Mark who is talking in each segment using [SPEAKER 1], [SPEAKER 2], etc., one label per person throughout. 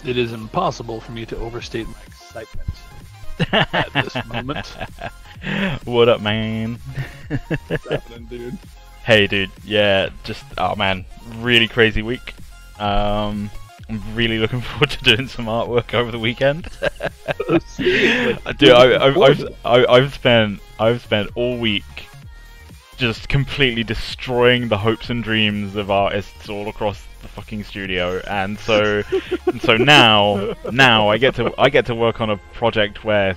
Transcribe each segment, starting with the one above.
[SPEAKER 1] It is impossible for me to overstate my excitement at this moment.
[SPEAKER 2] What up, man?
[SPEAKER 1] What's happening, dude?
[SPEAKER 2] Hey, dude. Yeah, just oh man, really crazy week. I'm really looking forward to doing some artwork over the weekend. Dude, I've spent all week just completely destroying the hopes and dreams of artists all across the fucking studio, and so now I get to work on a project where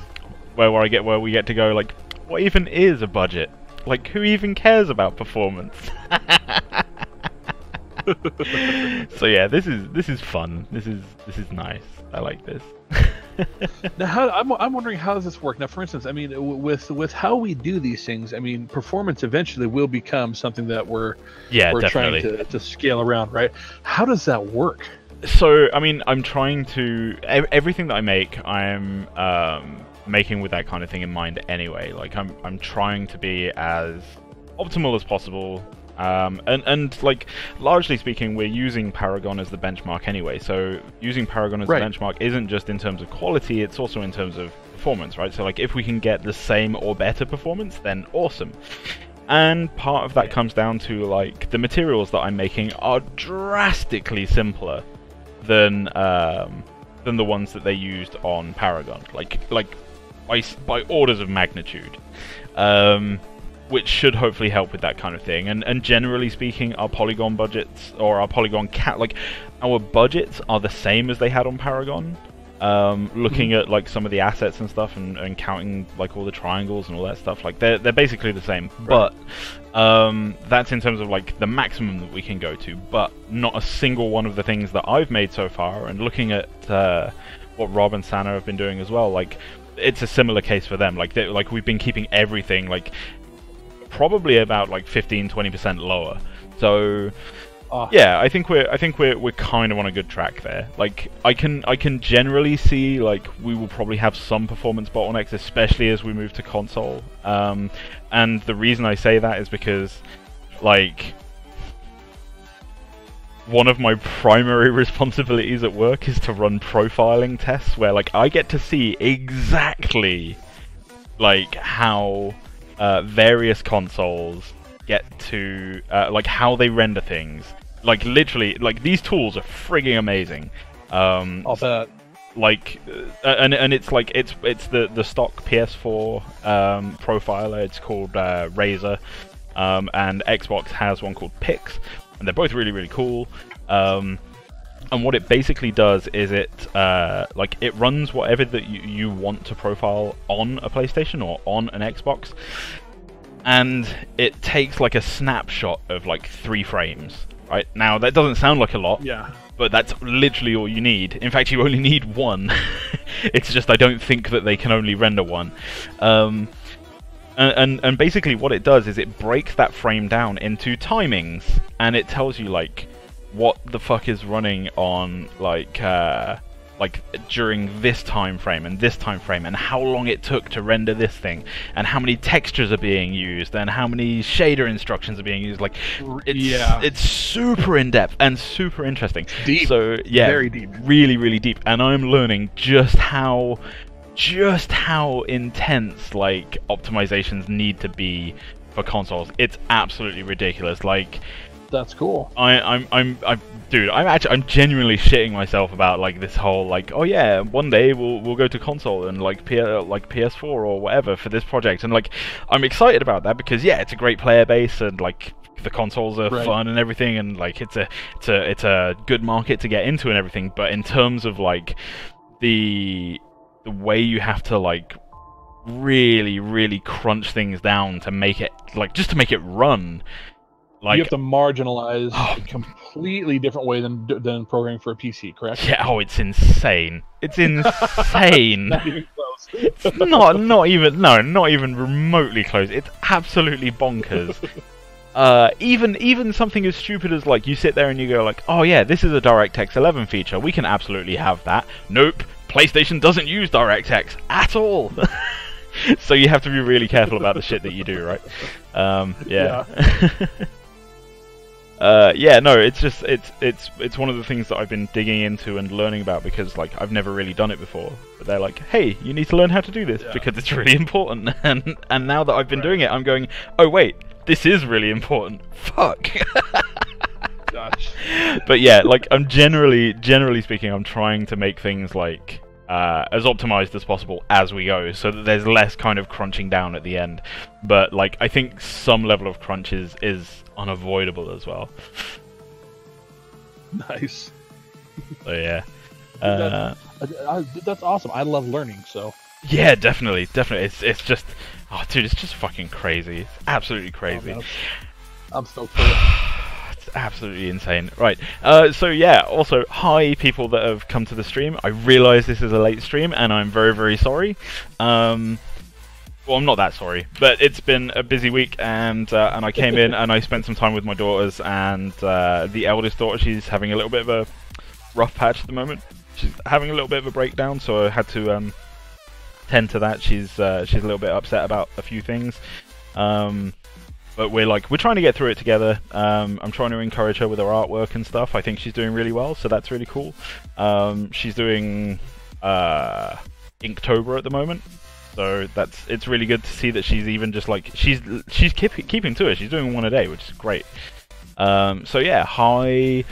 [SPEAKER 2] we get to go like, what even is a budget? Like, who even cares about performance? So yeah, this is fun. This is nice. I like this.
[SPEAKER 1] Now, I'm wondering, how does this work? Now, for instance, I mean, with how we do these things, I mean, performance eventually will become something that we're
[SPEAKER 2] definitely
[SPEAKER 1] trying to scale around, right? How does that work?
[SPEAKER 2] So, I mean, I'm trying to everything that I make, I'm making with that kind of thing in mind anyway. Like, I'm trying to be as optimal as possible. And like, largely speaking, we're using Paragon as the benchmark anyway, so using Paragon as the benchmark isn't just in terms of quality, it's also in terms of performance, right? So like, if we can get the same or better performance, then awesome. And part of that comes down to, like, the materials that I'm making are drastically simpler than the ones that they used on Paragon, like by orders of magnitude. Which should hopefully help with that kind of thing. And generally speaking, our polygon budgets, or our polygon our budgets are the same as they had on Paragon. Looking at like some of the assets and stuff, and counting like all the triangles and all that stuff, like they're basically the same. Right. But that's in terms of like the maximum that we can go to. But not a single one of the things that I've made so far, and looking at what Rob and Sana have been doing as well, like it's a similar case for them. Like we've been keeping everything like probably about like 15-20% lower. So yeah, I think we're kind of on a good track there. Like, I can generally see like we will probably have some performance bottlenecks, especially as we move to console. And the reason I say that is because, like, one of my primary responsibilities at work is to run profiling tests where like I get to see exactly like how various consoles get to like how they render things. Like, literally, like, these tools are frigging amazing.
[SPEAKER 1] I'll bet.
[SPEAKER 2] Like, and it's like it's the stock PS4 profiler. It's called Razer, and Xbox has one called Pix, and they're both really cool. And what it basically does is it runs whatever that you want to profile on a PlayStation or on an Xbox, and it takes like a snapshot of like 3 frames. Right now, that doesn't sound like a lot, but that's literally all you need. In fact, you only need 1. It's just I don't think that they can only render 1. And basically what it does is it breaks that frame down into timings, and it tells you like what the fuck is running on like during this time frame and this time frame, and how long it took to render this thing, and how many textures are being used, and how many shader instructions are being used. Like, it's super in depth and super interesting.
[SPEAKER 1] Deep.
[SPEAKER 2] So yeah,
[SPEAKER 1] very deep.
[SPEAKER 2] Really deep. And I'm learning just how intense like optimizations need to be for consoles. It's absolutely ridiculous. Like,
[SPEAKER 1] that's cool.
[SPEAKER 2] Dude, I'm genuinely shitting myself about like this whole like, oh yeah, one day we'll go to console and like PS4 or whatever for this project, and like I'm excited about that because yeah, it's a great player base, and like the consoles are fun and everything, and like it's a good market to get into and everything. But in terms of like the way you have to like really crunch things down to make it like just to make it run. Like,
[SPEAKER 1] you have to marginalize a completely different way than programming for a PC, correct?
[SPEAKER 2] Yeah. Oh, it's insane. It's insane.
[SPEAKER 1] Not even close.
[SPEAKER 2] not even remotely close. It's absolutely bonkers. Even something as stupid as like you sit there and you go like, oh yeah, this is a DirectX 11 feature. We can absolutely have that. Nope. PlayStation doesn't use DirectX at all. So you have to be really careful about the shit that you do, right? Yeah. Yeah, no, it's just it's one of the things that I've been digging into and learning about because like I've never really done it before. But they're like, hey, you need to learn how to do this because it's really important. And now that I've been doing it, I'm going, oh wait, this is really important. Fuck.
[SPEAKER 1] Gosh.
[SPEAKER 2] But yeah, like I'm generally speaking, I'm trying to make things like as optimized as possible as we go, so that there's less kind of crunching down at the end. But like I think some level of crunch is unavoidable as well.
[SPEAKER 1] Nice.
[SPEAKER 2] So yeah,
[SPEAKER 1] that's awesome. I love learning. So
[SPEAKER 2] yeah, definitely. It's just, oh dude, it's just fucking crazy. It's absolutely crazy.
[SPEAKER 1] Oh, I'm stoked for it.
[SPEAKER 2] It's absolutely insane. Right. So yeah. Also, hi people that have come to the stream. I realise this is a late stream, and I'm very, very sorry. Well, I'm not that sorry, but it's been a busy week, and I came in and I spent some time with my daughters, and the eldest daughter, she's having a little bit of a rough patch at the moment. She's having a little bit of a breakdown, so I had to tend to that. She's a little bit upset about a few things. But we're trying to get through it together. I'm trying to encourage her with her artwork and stuff. I think she's doing really well, so that's really cool. She's doing Inktober at the moment, so it's really good to see that she's even just like she's keeping to it. She's doing one a day, which is great. So yeah, hi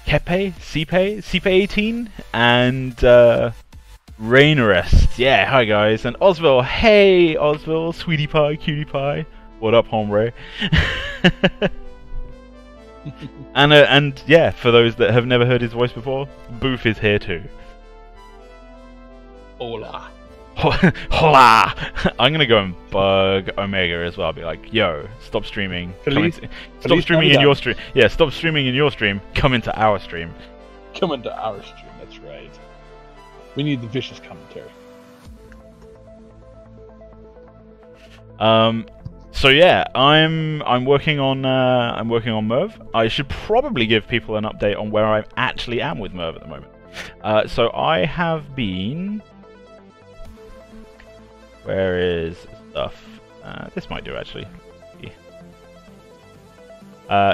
[SPEAKER 2] Kepe, Cipe18, and Rainerest. Yeah, hi guys, and Osville. Hey Osville, sweetie pie, cutie pie. What up, hombre? and yeah, for those that have never heard his voice before, Booth is here too.
[SPEAKER 1] Hola.
[SPEAKER 2] Hola! I'm gonna go and bug Omega as well. I'll be like, yo, stop streaming. Stop streaming in your stream. Yeah, stop streaming in your stream. Come into our stream.
[SPEAKER 1] Come into our stream. That's right. We need the vicious commentary.
[SPEAKER 2] So yeah, I'm working on Merv. I should probably give people an update on where I actually am with Merv at the moment. So I have been. Where is stuff? This might do actually.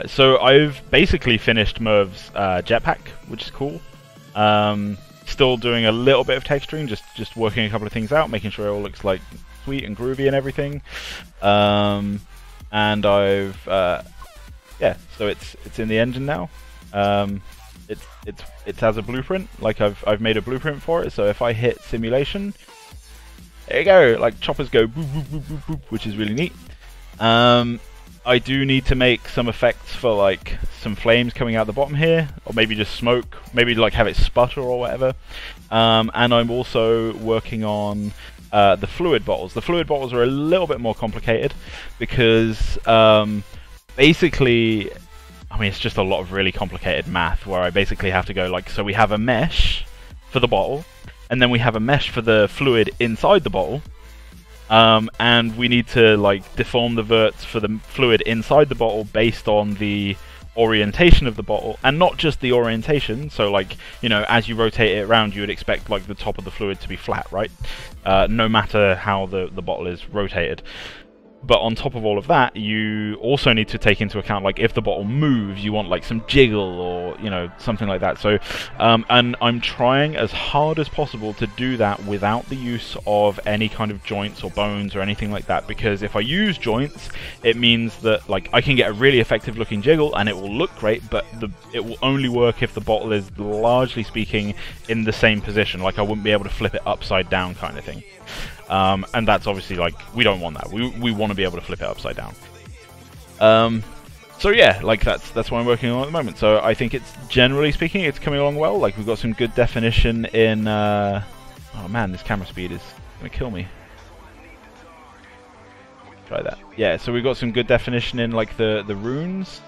[SPEAKER 2] So I've basically finished Merv's jetpack, which is cool. Still doing a little bit of texturing, just working a couple of things out, making sure it all looks like sweet and groovy and everything. And I've yeah, so it's in the engine now. It's as a blueprint. Like I've made a blueprint for it. So if I hit simulation, there you go. Like choppers go boop boop boop boop boop, which is really neat. I do need to make some effects for like some flames coming out the bottom here, or maybe just smoke, maybe like have it sputter or whatever. And I'm also working on the fluid bottles. The fluid bottles are a little bit more complicated because basically, I mean, it's just a lot of really complicated math where I basically have to go like, so we have a mesh for the bottle, and then we have a mesh for the fluid inside the bottle. And we need to like deform the verts for the fluid inside the bottle based on the orientation of the bottle, and not just the orientation. So like, you know, as you rotate it around, you would expect like the top of the fluid to be flat, right? No matter how the bottle is rotated. But on top of all of that, you also need to take into account, like, if the bottle moves, you want, like, some jiggle or, you know, something like that. So, and I'm trying as hard as possible to do that without the use of any kind of joints or bones or anything like that, because if I use joints, it means that, like, I can get a really effective looking jiggle and it will look great, but it will only work if the bottle is, largely speaking, in the same position. Like, I wouldn't be able to flip it upside down kind of thing. And that's obviously, like, we don't want that. We want to be able to flip it upside down. So yeah, like that's what I'm working on at the moment. So I think it's, generally speaking, it's coming along well. Like, we've got some good definition in oh man, this camera speed is gonna kill me. Try that. Yeah, so we've got some good definition in, like, the runes.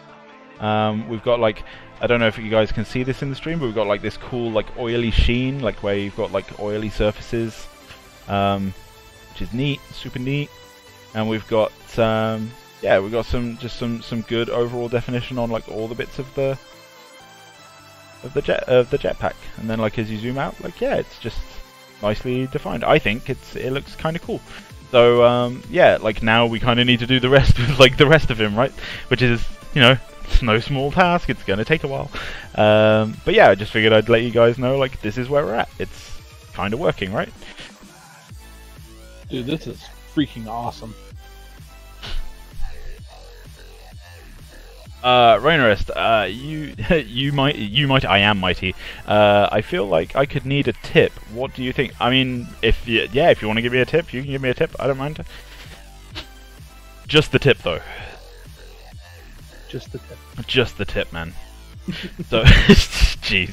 [SPEAKER 2] We've got, like, I don't know if you guys can see this in the stream, but we've got, like, this cool, like, oily sheen, like where you've got, like, oily surfaces. Which is neat, super neat, and we've got yeah, we've got some good overall definition on, like, all the bits of the jetpack, and then, like, as you zoom out, like, yeah, it's just nicely defined. I think it looks kind of cool. So yeah, like, now we kind of need to do the rest with, like, the rest of him, right? Which is, you know, it's no small task. It's gonna take a while. But yeah, I just figured I'd let you guys know, like, this is where we're at. It's kind of working, right?
[SPEAKER 1] Dude, this is freaking awesome.
[SPEAKER 2] Rainrest, you might, I am mighty. I feel like I could need a tip. What do you think? I mean, if you want to give me a tip, you can give me a tip. I don't mind. Just the tip, though.
[SPEAKER 1] Just the tip.
[SPEAKER 2] Just the tip, man. So, jeez.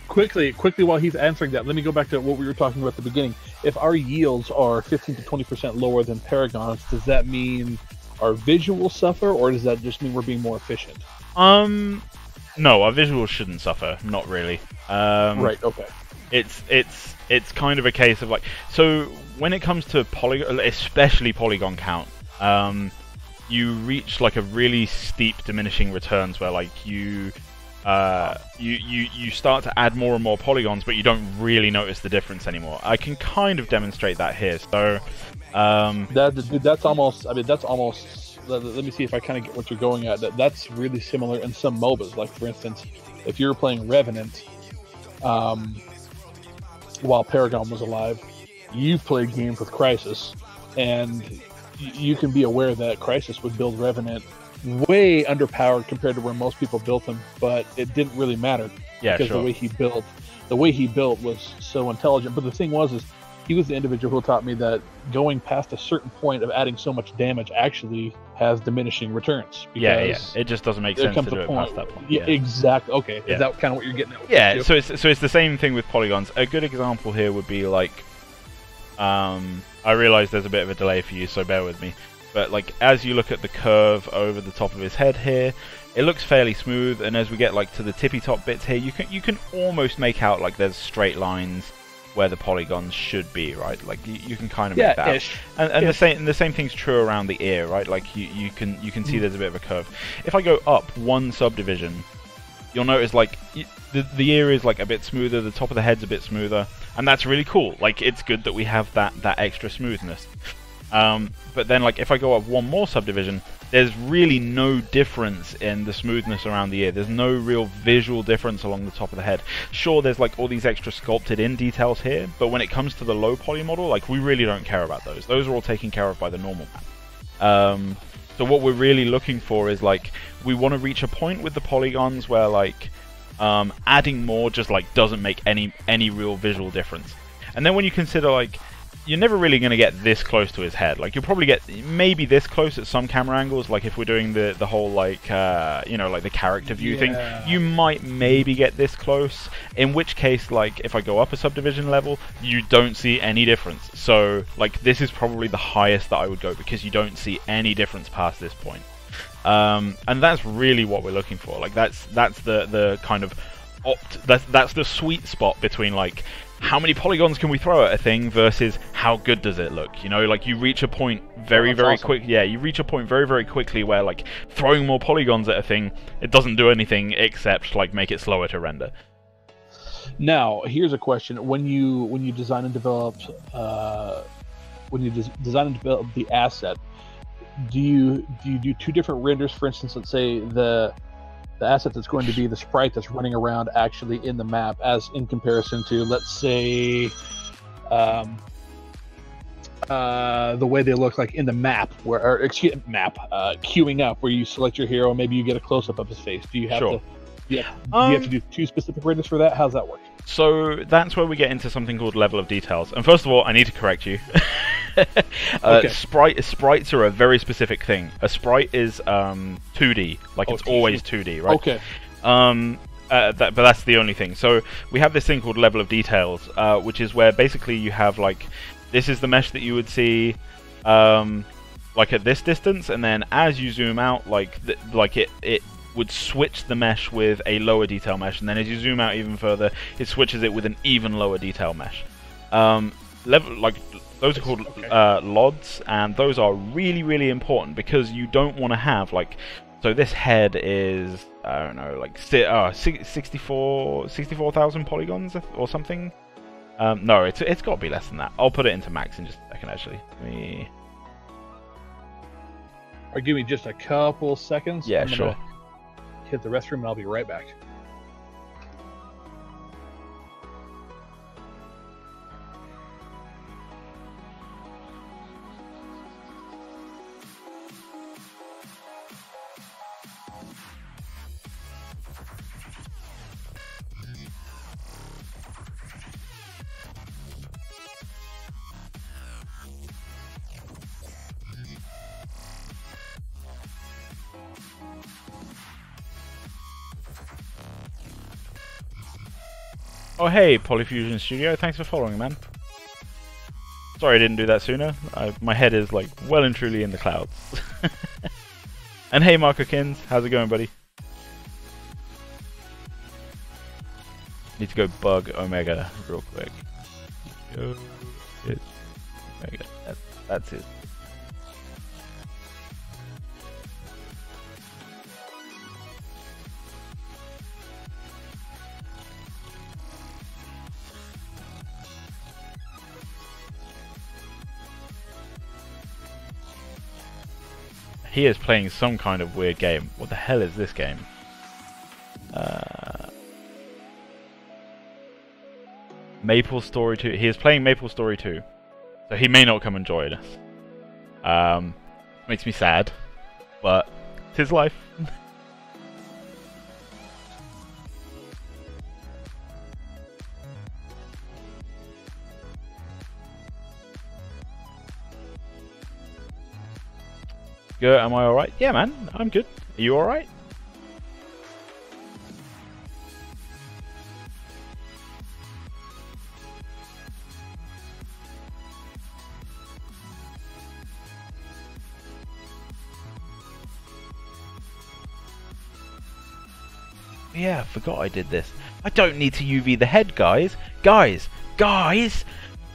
[SPEAKER 1] Quickly, while he's answering that, let me go back to what we were talking about at the beginning. If our yields are 15 to 20% lower than Paragons, does that mean our visuals suffer, or does that just mean we're being more efficient?
[SPEAKER 2] No, our visuals shouldn't suffer. Not really.
[SPEAKER 1] Right. Okay.
[SPEAKER 2] It's kind of a case of like, so when it comes to polygon, especially polygon count, you reach like a really steep diminishing returns where like you start to add more and more polygons, but you don't really notice the difference anymore. I can kind of demonstrate that here. So
[SPEAKER 1] that's almost. I mean, that's almost. Let me see if I kind of get what you're going at. That's really similar in some MOBAs. Like for instance, if you were playing Revenant, while Paragon was alive, you played games with Crisis, and you can be aware that Crisis would build Revenant way underpowered compared to where most people built him, but it didn't really matter because the way he built was so intelligent. But the thing is he was the individual who taught me that going past a certain point of adding so much damage actually has diminishing returns.
[SPEAKER 2] Yeah. It just doesn't make sense to do it past that point.
[SPEAKER 1] Yeah, exactly. Okay, is that kind of what you're getting at?
[SPEAKER 2] Yeah. So it's the same thing with polygons. A good example here would be like, I realize there's a bit of a delay for you, so bear with me. But like, as you look at the curve over the top of his head here, it looks fairly smooth. And as we get like to the tippy top bits here, you can almost make out like there's straight lines where the polygons should be, right? Like you can kind of make that out. And the same thing's true around the ear, right? Like you can see there's a bit of a curve. If I go up one subdivision, you'll notice like the ear is like a bit smoother, the top of the head's a bit smoother, and that's really cool. Like it's good that we have that extra smoothness. But then like if I go up one more subdivision, there's really no difference in the smoothness around the ear. There's no real visual difference along the top of the head. Sure, there's like all these extra sculpted in details here, but when it comes to the low poly model, like we really don't care about those. Those are all taken care of by the normal map. So what we're really looking for is like, we want to reach a point with the polygons where like adding more just like doesn't make any real visual difference. And then when you consider like, you're never really going to get this close to his head. Like you'll probably get maybe this close at some camera angles, like if we're doing the whole like you know, like the character view thing, you might maybe get this close, in which case like if I go up a subdivision level, you don't see any difference. So like this is probably the highest that I would go, because you don't see any difference past this point. And that's really what we're looking for. Like that's the kind of that's the sweet spot between like, how many polygons can we throw at a thing versus how good does it look? You know, like you reach a point very quick. Yeah, you reach a point very quickly where like throwing more polygons at a thing, it doesn't do anything except like make it slower to render.
[SPEAKER 1] Now, here's a question: when you design and develop the asset, do you do two different renders? For instance, let's say the asset that's going to be the sprite that's running around actually in the map, as in comparison to, let's say, the way they look like in the map, queuing up, where you select your hero, maybe you get a close-up of his face. Do you have to? Do you have to do two specific renders for that? How's that work?
[SPEAKER 2] So that's where we get into something called level of details. And first of all, I need to correct you.
[SPEAKER 1] Okay.
[SPEAKER 2] Sprites are a very specific thing. A sprite is 2D, like it's always 2D, right?
[SPEAKER 1] Okay.
[SPEAKER 2] But that's the only thing. So we have this thing called level of details, which is where basically you have like, this is the mesh that you would see like at this distance, and then as you zoom out, like it would switch the mesh with a lower detail mesh, and then as you zoom out even further, it switches it with an even lower detail mesh. Those are called LODs, and those are really important, because you don't want to have like, so this head is, I don't know, like 64,000 polygons or something. No, it's got to be less than that. I'll put it into max in just a second. Actually,
[SPEAKER 1] or give me just a couple seconds.
[SPEAKER 2] Yeah,
[SPEAKER 1] I'm gonna
[SPEAKER 2] sure.
[SPEAKER 1] hit the restroom and I'll be right back.
[SPEAKER 2] Oh hey, Polyfusion Studio, thanks for following, man. Sorry I didn't do that sooner. My head is like well and truly in the clouds. And hey Markokins, how's it going, buddy? Need to go bug Omega real quick. Go hit Omega. That's it. He is playing some kind of weird game. What the hell is this game? Maple Story 2. He is playing Maple Story 2. So he may not come and join us. Makes me sad. But it's his life. Good, am I alright? Yeah, man, I'm good. Are you alright? Yeah, I forgot I did this. I don't need to UV the head, guys. Guys!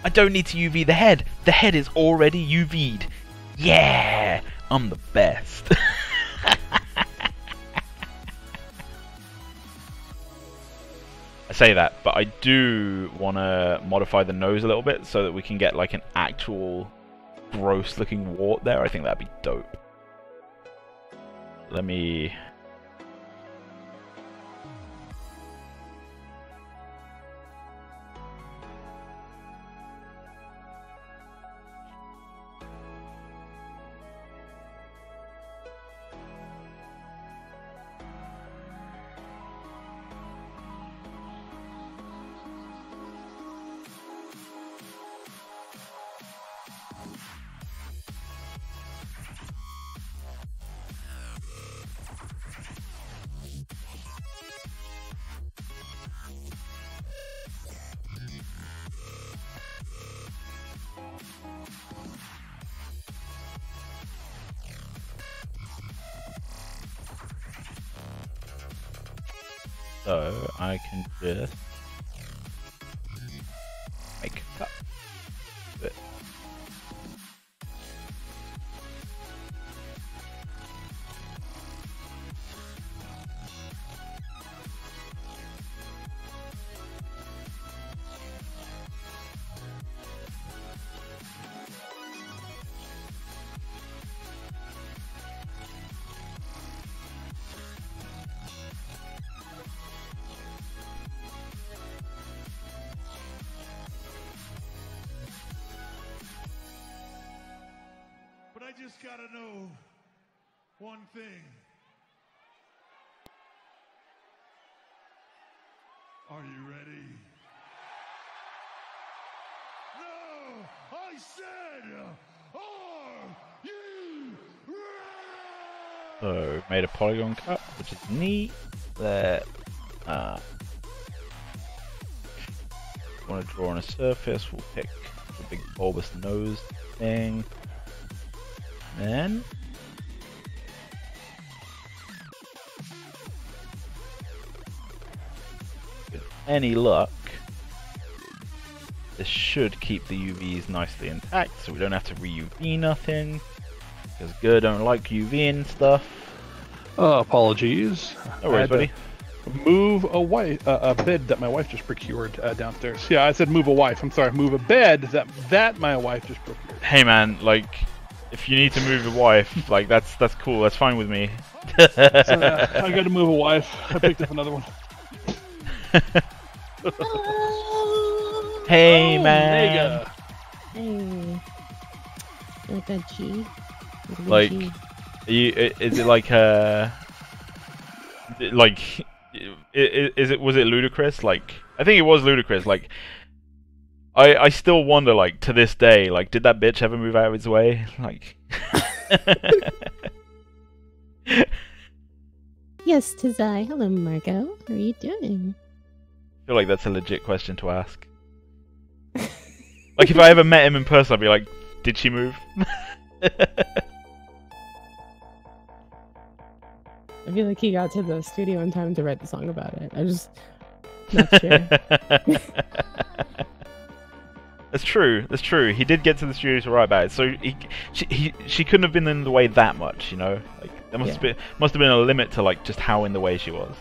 [SPEAKER 2] I don't need to UV the head. The head is already UV'd. Yeah! I'm the best. I say that, but I do want to modify the nose a little bit so that we can get like an actual gross looking wart there. I think that'd be dope. Let me... So I can just make a cut of it.
[SPEAKER 3] I just gotta know one thing. Are you ready? No, I said, are you ready?
[SPEAKER 2] So made a polygon cut, which is neat. There. Want to draw on a surface? We'll pick the big bulbous nose thing. Then with any luck, this should keep the UVs nicely intact, so we don't have to re-UV nothing. Because Gur don't like UVing stuff.
[SPEAKER 1] Apologies.
[SPEAKER 2] No worries, buddy.
[SPEAKER 1] Move a bed that my wife just procured downstairs. Yeah, I said move a wife. I'm sorry, move a bed that my wife just procured.
[SPEAKER 2] Hey man, like, if you need to move your wife, like that's cool. That's fine with me.
[SPEAKER 1] So, I got to move a wife. I picked up another one.
[SPEAKER 2] Hey,
[SPEAKER 1] Oh,
[SPEAKER 2] man.
[SPEAKER 1] Mega.
[SPEAKER 4] Hey. Like that G.
[SPEAKER 2] Like, is it like like, was it ludicrous? Like, I think it was ludicrous. Like, I still wonder, like, to this day, like, did that bitch ever move out of its way? Like,
[SPEAKER 4] Yes, 'tis I. Hello, Marco. How are you doing?
[SPEAKER 2] I feel like that's a legit question to ask. Like, if I ever met him in person, I'd be like, did she move?
[SPEAKER 4] I feel like he got to the studio in time to write the song about it. I'm just not sure.
[SPEAKER 2] That's true. That's true. He did get to the studio to write about it, so she couldn't have been in the way that much, you know. Like there must have been a limit to like just how in the way she was.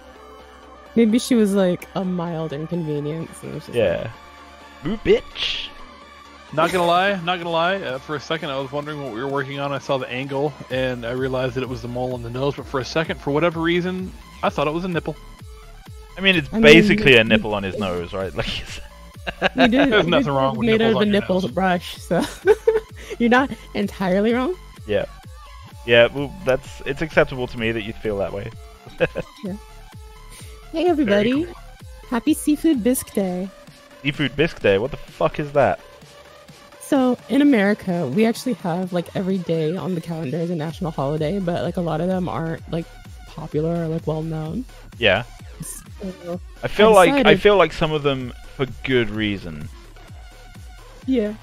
[SPEAKER 4] Maybe she was like a mild inconvenience. And it was just
[SPEAKER 2] Yeah. Ooh, bitch.
[SPEAKER 1] Not gonna lie. For a second, I was wondering what we were working on. I saw the angle, and I realized that it was the mole on the nose. But for a second, for whatever reason, I thought it was a nipple.
[SPEAKER 2] I mean, it's basically a nipple on his nose, right? Like,
[SPEAKER 1] There's nothing wrong with
[SPEAKER 4] made out of a
[SPEAKER 1] nipples on
[SPEAKER 4] nipple brush, so you're not entirely wrong.
[SPEAKER 2] yeah, yeah. Well, it's acceptable to me that you feel that way.
[SPEAKER 4] Yeah. Hey everybody!
[SPEAKER 1] cool.
[SPEAKER 4] Happy Seafood Bisque Day.
[SPEAKER 2] Seafood Bisque Day. What the fuck is that?
[SPEAKER 4] So in America, we actually have like every day on the calendar is a national holiday, but like a lot of them aren't like popular or like well known.
[SPEAKER 2] Yeah.
[SPEAKER 4] So,
[SPEAKER 2] I feel
[SPEAKER 4] decided-
[SPEAKER 2] like some of them for good reason.
[SPEAKER 4] Yeah.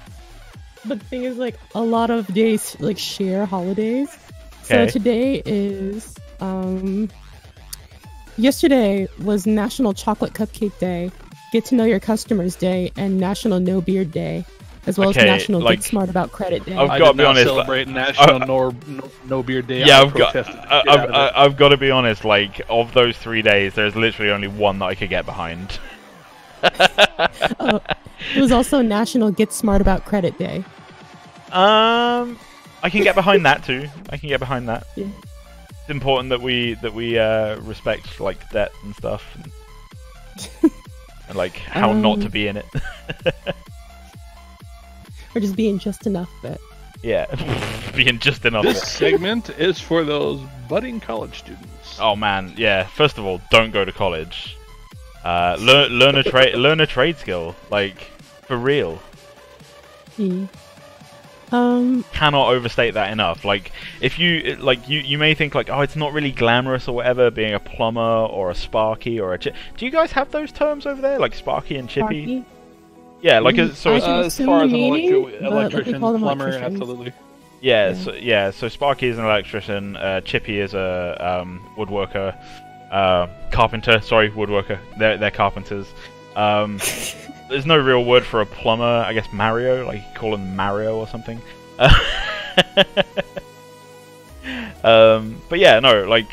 [SPEAKER 4] But the thing is, like, a lot of days like share holidays.
[SPEAKER 2] Okay.
[SPEAKER 4] So today is yesterday was National Chocolate Cupcake Day, Get to Know Your Customers Day, and National No Beard Day, as well as
[SPEAKER 2] Okay,
[SPEAKER 4] National
[SPEAKER 2] like,
[SPEAKER 4] Get Smart About Credit Day.
[SPEAKER 2] I've
[SPEAKER 1] I
[SPEAKER 2] got to
[SPEAKER 1] did
[SPEAKER 2] be
[SPEAKER 1] not
[SPEAKER 2] honest.
[SPEAKER 1] celebrate National No Beard Day.
[SPEAKER 2] Yeah,
[SPEAKER 1] I
[SPEAKER 2] I've
[SPEAKER 1] protested the shit out of it.
[SPEAKER 2] I've got to be honest. Like, of those 3 days, there's literally only one that I could get behind.
[SPEAKER 4] Oh, it was also National Get Smart About Credit Day.
[SPEAKER 2] I can get behind that too. I can get behind that.
[SPEAKER 4] Yeah.
[SPEAKER 2] It's important that we respect like debt and stuff, and like how not to be in it.
[SPEAKER 4] Or just being just enough that.
[SPEAKER 2] Yeah, being just enough.
[SPEAKER 1] This segment is for those budding college students.
[SPEAKER 2] Oh man, yeah. First of all, don't go to college. Learn a trade skill, like for real.
[SPEAKER 4] Hmm.
[SPEAKER 2] Cannot overstate that enough. Like, if you like, you may think like, oh, it's not really glamorous or whatever, being a plumber or a sparky or a chip. Do you guys have those terms over there, like sparky and chippy?
[SPEAKER 4] Sparky?
[SPEAKER 2] Yeah, like so.
[SPEAKER 4] I
[SPEAKER 2] It's,
[SPEAKER 4] can
[SPEAKER 1] As
[SPEAKER 4] assume
[SPEAKER 1] far
[SPEAKER 4] the
[SPEAKER 1] as an
[SPEAKER 4] meaning, but,
[SPEAKER 1] electrician,
[SPEAKER 4] we call them
[SPEAKER 1] plumber,
[SPEAKER 4] electricians.
[SPEAKER 1] absolutely.
[SPEAKER 2] yeah. So Sparky is an electrician. Chippy is a woodworker. Carpenter. Sorry, woodworker. They're carpenters. There's no real word for a plumber. I guess Mario. Like, you call him Mario or something. But yeah, no. Like,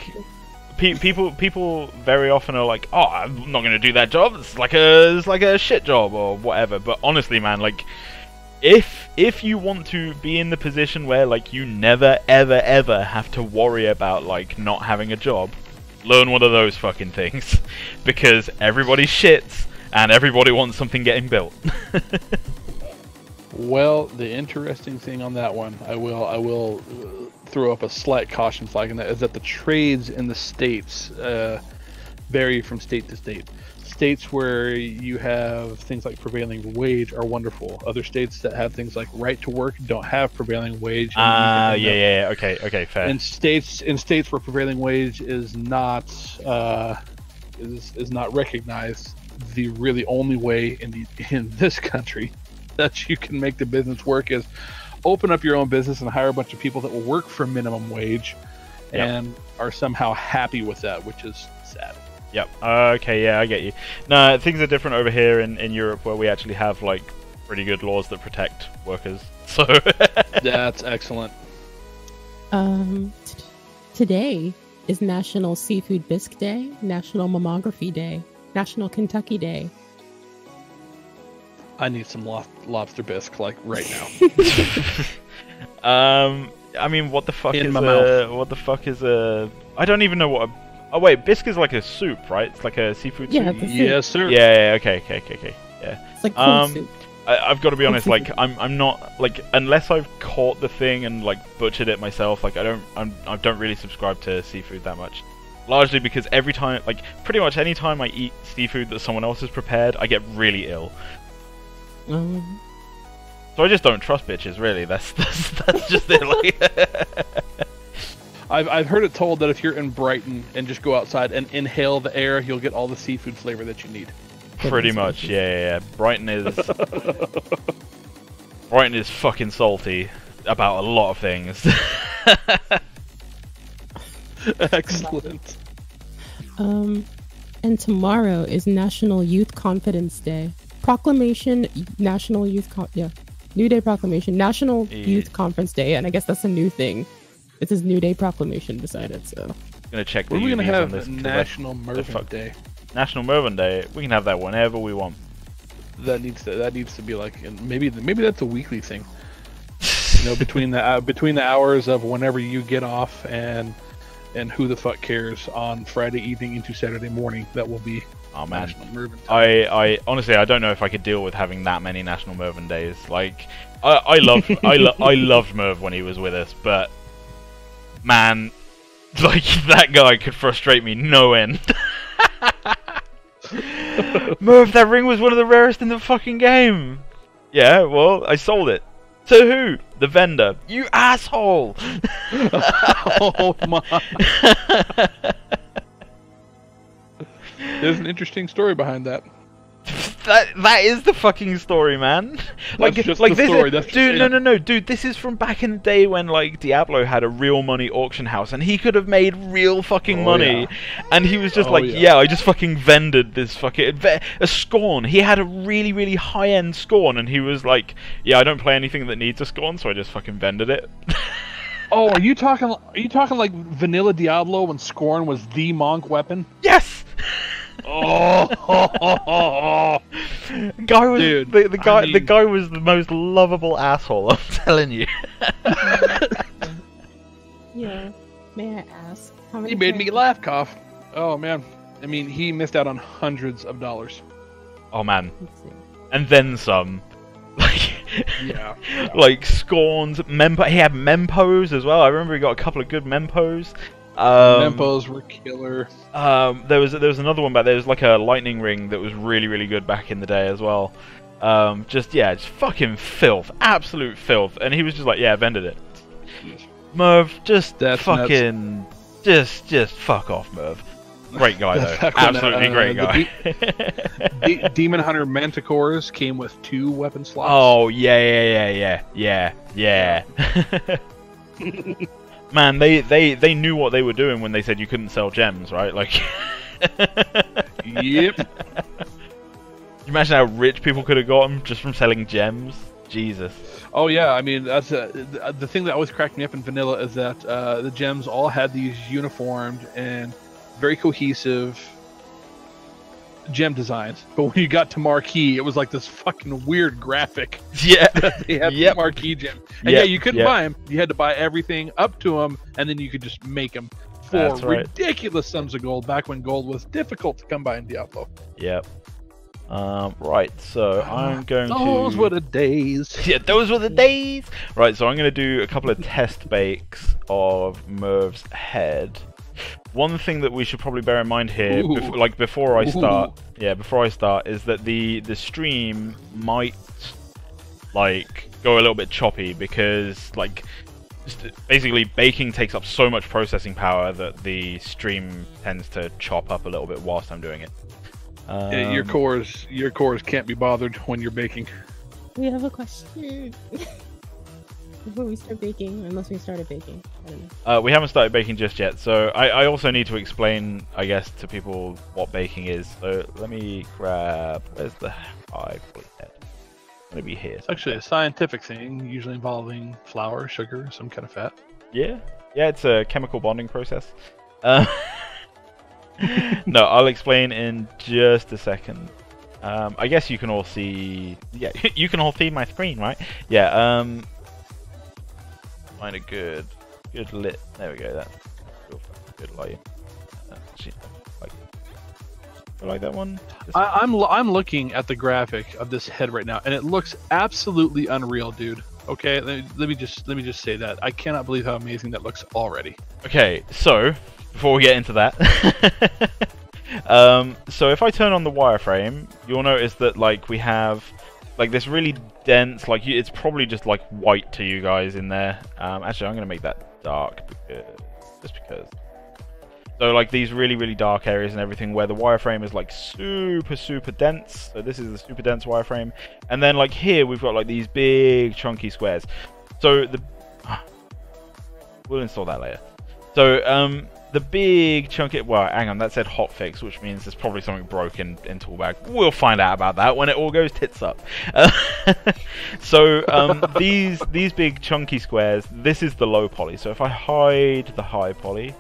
[SPEAKER 2] people very often are like, oh, I'm not gonna do that job. It's like a shit job or whatever. But honestly, man, like, if you want to be in the position where like you never ever have to worry about like not having a job, learn one of those fucking things, because everybody shits and everybody wants something getting built.
[SPEAKER 1] Well, the interesting thing on that one, I will throw up a slight caution flag in that, is that the trades in the states vary from state to state. States where you have things like prevailing wage are wonderful. Other states that have things like right to work don't have prevailing wage.
[SPEAKER 2] Yeah. Okay, fair.
[SPEAKER 1] In states where prevailing wage is not recognized, the really only way in this country that you can make the business work is open up your own business and hire a bunch of people that will work for minimum wage and are somehow happy with that, which is sad.
[SPEAKER 2] Yep. Okay, yeah, I get you. No, things are different over here in Europe, where we actually have like pretty good laws that protect workers. So
[SPEAKER 1] That's excellent.
[SPEAKER 4] Today is National Seafood Bisque Day, National Mammography Day, National Kentucky Day.
[SPEAKER 1] I need some lobster bisque like right now.
[SPEAKER 2] I mean, what the fuck
[SPEAKER 1] In
[SPEAKER 2] is
[SPEAKER 1] my mouth.
[SPEAKER 2] what the fuck is a? I don't even know what a. Oh wait, bisque is like a soup, right? It's like a seafood
[SPEAKER 4] Yeah,
[SPEAKER 2] soup.
[SPEAKER 4] it's a soup.
[SPEAKER 1] Yes, sir.
[SPEAKER 2] Yeah. Okay. Yeah.
[SPEAKER 4] It's like cold soup.
[SPEAKER 2] I've got to be honest.
[SPEAKER 4] Seafood.
[SPEAKER 2] Like, I'm not like unless I've caught the thing and like butchered it myself. Like, I don't really subscribe to seafood that much. Largely because every time, like, pretty much any time I eat seafood that someone else has prepared, I get really ill. So I just don't trust bitches, really. That's just it. Like,
[SPEAKER 1] I've heard it told that if you're in Brighton and just go outside and inhale the air, you'll get all the seafood flavor that you need.
[SPEAKER 2] pretty much, yeah. Brighton is fucking salty about a lot of things.
[SPEAKER 1] Excellent.
[SPEAKER 4] And tomorrow is National Youth Confidence Day. Proclamation, National Youth New Day Proclamation, National Youth Conference Day, and I guess that's a new thing. It's his New Day Proclamation decided, so.
[SPEAKER 2] Gonna check the
[SPEAKER 1] When are we gonna
[SPEAKER 2] unis on
[SPEAKER 1] have
[SPEAKER 2] this, 'cause
[SPEAKER 1] National Mervon Day?
[SPEAKER 2] National Mervon Day. We can have that whenever we want.
[SPEAKER 1] That needs to be like, and maybe that's a weekly thing. You know, between the hours of whenever you get off and who the fuck cares on Friday evening into Saturday morning, that will be
[SPEAKER 2] Oh man,
[SPEAKER 1] National Mervon time.
[SPEAKER 2] I honestly I don't know if I could deal with having that many National Mervon days. Like, I loved Merv when he was with us, but man, like that guy could frustrate me no end. Merv, that ring was one of the rarest in the fucking game. Yeah, well, I sold it. To who? The vendor. You asshole!
[SPEAKER 1] Oh my! There's an interesting story behind that.
[SPEAKER 2] That is the fucking story, man.
[SPEAKER 1] That's just the
[SPEAKER 2] this
[SPEAKER 1] story.
[SPEAKER 2] Is,
[SPEAKER 1] That's just
[SPEAKER 2] dude,
[SPEAKER 1] it.
[SPEAKER 2] no, dude. This is from back in the day when like Diablo had a real money auction house, and he could have made real fucking money.
[SPEAKER 1] Yeah.
[SPEAKER 2] And he was just
[SPEAKER 1] Oh,
[SPEAKER 2] like,
[SPEAKER 1] yeah.
[SPEAKER 2] yeah, I just fucking vended this fucking a Scorn. He had a really, really high end Scorn, and he was like, yeah, I don't play anything that needs a Scorn, so I just fucking vended it.
[SPEAKER 1] Oh, are you talking like vanilla Diablo when Scorn was the monk weapon?
[SPEAKER 2] Yes.
[SPEAKER 1] Oh,
[SPEAKER 2] Guy was
[SPEAKER 1] dude,
[SPEAKER 2] the guy.
[SPEAKER 1] I mean-
[SPEAKER 2] The guy was the most lovable asshole. I'm telling you.
[SPEAKER 4] Yeah. May I ask? How many
[SPEAKER 1] he made me
[SPEAKER 4] times-
[SPEAKER 1] laugh, cough. Oh man, I mean, he missed out on hundreds of dollars.
[SPEAKER 2] Oh man,
[SPEAKER 4] Let's see.
[SPEAKER 2] and then some. Like,
[SPEAKER 1] Yeah.
[SPEAKER 2] like Scorns, Mempo. He had Mempos as well. I remember he got a couple of good Mempos.
[SPEAKER 1] Mempos were killer.
[SPEAKER 2] There was another one back there. There was like a lightning ring that was really, really good back in the day as well. Just fucking filth, absolute filth. And he was just like, yeah, I vended it. Merv, just
[SPEAKER 1] That's
[SPEAKER 2] fucking, just fuck off, Merv. Great guy though,
[SPEAKER 1] Back when,
[SPEAKER 2] absolutely great
[SPEAKER 1] the
[SPEAKER 2] guy.
[SPEAKER 1] Demon Hunter Manticores came with 2 weapon slots.
[SPEAKER 2] Oh yeah. Man, they knew what they were doing when they said you couldn't sell gems, right? Like,
[SPEAKER 1] Yep.
[SPEAKER 2] you imagine how rich people could have gotten just from selling gems? Jesus.
[SPEAKER 1] Oh yeah, I mean that's the thing that always cracked me up in vanilla is that the gems all had these uniformed and very cohesive gem designs, but when you got to marquee, it was like this fucking weird graphic.
[SPEAKER 2] Yeah.
[SPEAKER 1] They had
[SPEAKER 2] Yep.
[SPEAKER 1] the marquee gem, and
[SPEAKER 2] Yep,
[SPEAKER 1] yeah, you couldn't
[SPEAKER 2] yep.
[SPEAKER 1] buy them. You had to buy everything up to them, and then you could just make them for
[SPEAKER 2] That's right.
[SPEAKER 1] ridiculous sums of gold. Back when gold was difficult to come by in Diablo.
[SPEAKER 2] Yep. Right, so I'm going
[SPEAKER 1] Those
[SPEAKER 2] to...
[SPEAKER 1] were the days.
[SPEAKER 2] Yeah, those were the days! Right, so I'm going to do a couple of test bakes of Merv's head. One thing that we should probably bear in mind here,
[SPEAKER 1] Ooh.
[SPEAKER 2] before I start,
[SPEAKER 1] Ooh.
[SPEAKER 2] is that the stream might, like, go a little bit choppy because, like, just basically baking takes up so much processing power that the stream tends to chop up a little bit whilst I'm doing it.
[SPEAKER 1] Yeah, your cores can't be bothered when you're baking.
[SPEAKER 4] We have a question. Before we start baking, unless we started baking. I don't know.
[SPEAKER 2] We haven't started baking just yet, so I also need to explain, I guess, to people what baking is. So let me grab... Where's the high head? It's going to be here.
[SPEAKER 1] It's actually a scientific thing, usually involving flour, sugar, some kind of fat.
[SPEAKER 2] Yeah, it's a chemical bonding process. No, I'll explain in just a second. I guess you can all see... Yeah, you can all see my screen, right? Yeah, find a good lit. There we go. That's real good light. Actually, I like that one.
[SPEAKER 1] I'm looking at the graphic of this head right now, and it looks absolutely unreal, dude. Okay, let me just say that I cannot believe how amazing that looks already.
[SPEAKER 2] Okay, so before we get into that, so if I turn on the wireframe, you'll notice that like we have like this really dense, like it's probably just like white to you guys in there. Actually, I'm gonna make that dark just because. So like these really dark areas and everything where the wireframe is like super dense. So this is the super dense wireframe. And then like here we've got like these big chunky squares. So we'll install that later. So the big chunky, well hang on, that said hotfix, which means there's probably something broken in Toolbag. We'll find out about that when it all goes tits up. So these big chunky squares, this is the low poly. So if I hide the high poly,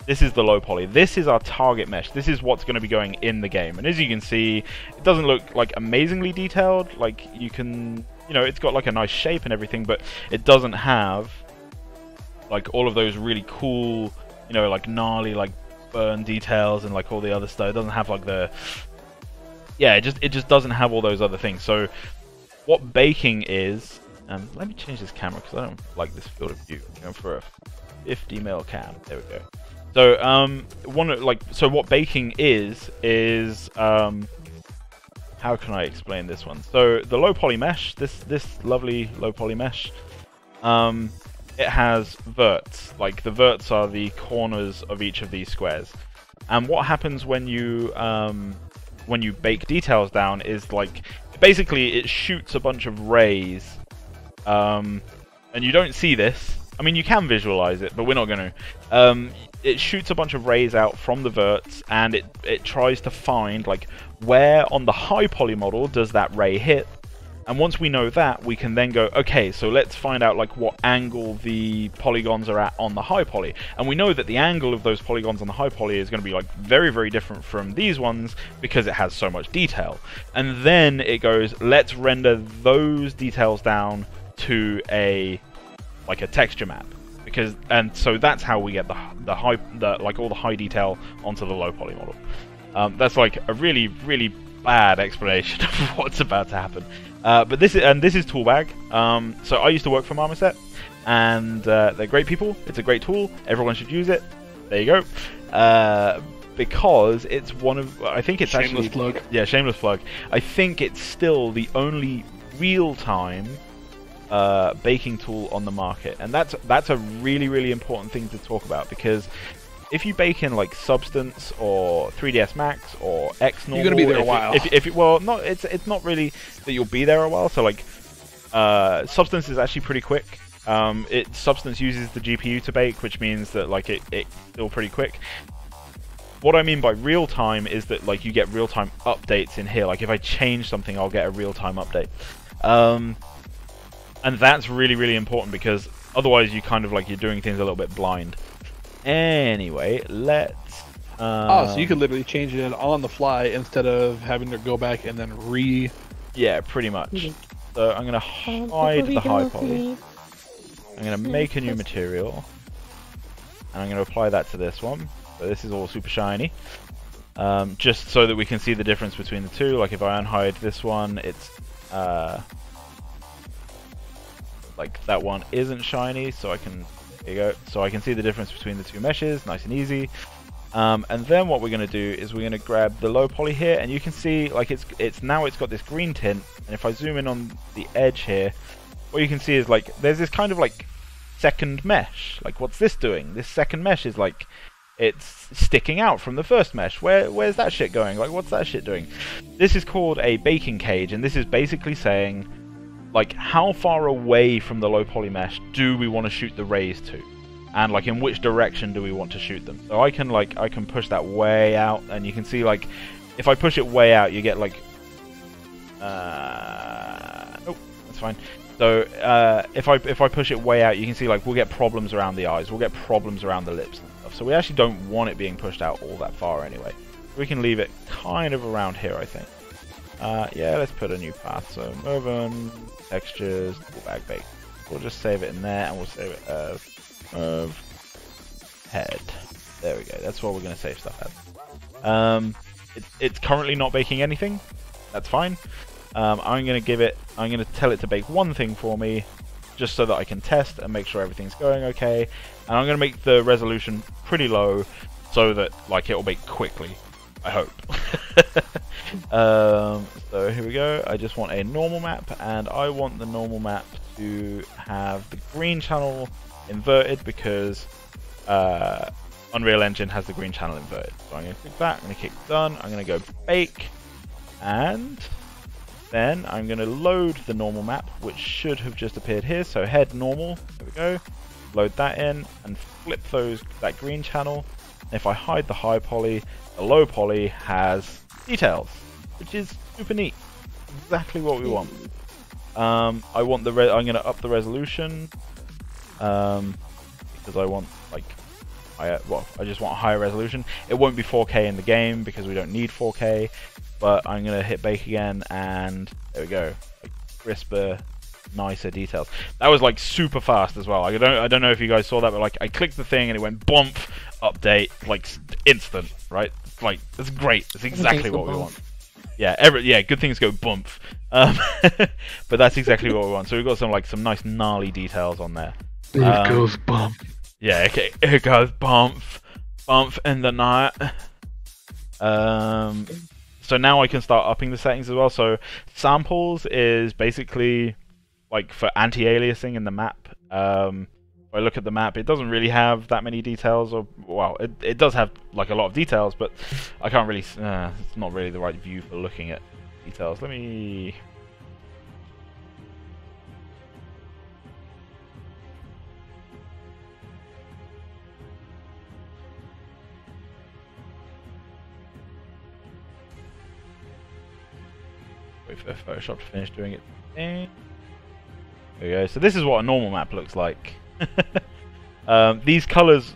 [SPEAKER 2] this is the low poly. This is our target mesh. This is what's going to be going in the game. And as you can see, it doesn't look like amazingly detailed. Like you can, you know, it's got like a nice shape and everything, but it doesn't have like all of those really cool, you know, like gnarly like burn details and like all the other stuff. It doesn't have like the, yeah, it just doesn't have all those other things. So what baking is, let me change this camera because I don't like this field of view. I'm going for a 50 mil cam. There we go. So so what baking is how can I explain this one? So the low poly mesh, this lovely low poly mesh, it has verts. Like the verts are the corners of each of these squares. And what happens when you bake details down is like basically it shoots a bunch of rays, and you don't see this. I mean, you can visualize it, but we're not going to. It shoots a bunch of rays out from the verts, and it tries to find like where on the high poly model does that ray hit. And once we know that, we can then go, okay, so let's find out like what angle the polygons are at on the high poly. And we know that the angle of those polygons on the high poly is going to be like very different from these ones because it has so much detail. And then it goes, let's render those details down to a texture map. And so that's how we get the all the high detail onto the low poly model. That's like a really bad explanation of what's about to happen. But this is Toolbag. So I used to work for Marmoset, and they're great people. It's a great tool. Everyone should use it. There you go. Because it's one of, I think it's
[SPEAKER 1] shameless plug.
[SPEAKER 2] Yeah, shameless plug. I think it's still the only real-time baking tool on the market, and that's a really important thing to talk about, because if you bake in like Substance or 3ds Max or X Normal,
[SPEAKER 1] you're gonna be there a while.
[SPEAKER 2] It's not really that you'll be there a while. So like Substance is actually pretty quick. Substance uses the GPU to bake, which means that like it's still pretty quick. What I mean by real time is that like you get real time updates in here. Like if I change something, I'll get a real time update. And that's really important, because otherwise you kind of like you're doing things a little bit blind. Anyway, let's
[SPEAKER 1] so you could literally change it on the fly instead of having to go back and then
[SPEAKER 2] yeah, pretty much. So I'm gonna hide the high poly. I'm gonna make a new material, and I'm gonna apply that to this one. So this is all super shiny. Just so that we can see the difference between the two. Like if I unhide this one, it's like that one isn't shiny, so I can, there you go, so I can see the difference between the two meshes, nice and easy. And then what we're going to do is we're going to grab the low poly here, and you can see like it's got this green tint, and if I zoom in on the edge here, what you can see is like there's this kind of like second mesh. Like what's this doing? This second mesh is like it's sticking out from the first mesh. Where's that shit going? Like what's that shit doing? This is called a baking cage, and this is basically saying like how far away from the low poly mesh do we want to shoot the rays to, and like in which direction do we want to shoot them. So I can push that way out, and you can see like if I push it way out, you get like oh, that's fine. So if I push it way out, you can see like we'll get problems around the eyes, we'll get problems around the lips and stuff. So we actually don't want it being pushed out all that far anyway. We can leave it kind of around here, I think. Yeah, let's put a new path. So Mervon, textures, Toolbag bake. We'll just save it in there, and we'll save it as head. There we go. That's what we're going to save stuff as. It's currently not baking anything. That's fine. I'm going to tell it to bake one thing for me, just so that I can test and make sure everything's going okay. And I'm going to make the resolution pretty low, so that like it will bake quickly. I hope. So here we go. I just want a normal map, and I want the normal map to have the green channel inverted because Unreal Engine has the green channel inverted. So I'm going to click that, I'm going to click done, I'm going to go bake, and then I'm going to load the normal map, which should have just appeared here. So head normal, there we go, load that in, and flip that green channel. And if I hide the high poly, the low poly has details, which is super neat. Exactly what we want. I'm going to up the resolution because I want I just want a higher resolution. It won't be 4K in the game because we don't need 4K, but I'm going to hit bake again, and there we go. Like, crisper, nicer details. That was like super fast as well. I don't know if you guys saw that, but like I clicked the thing and it went bump, update, like instant, right? Like that's great. That's exactly what we want. Yeah, good things go bump. But that's exactly what we want. So we've got some nice gnarly details on there.
[SPEAKER 1] It goes bump.
[SPEAKER 2] Yeah, okay, it goes bump in the night. So now I can start upping the settings as well. So samples is basically like for anti-aliasing in the map. If I look at the map, it doesn't really have that many details, or well, it does have like a lot of details, but I can't really. It's not really the right view for looking at details. Let me. Wait for Photoshop to finish doing it. There we go. So this is what a normal map looks like. These colors,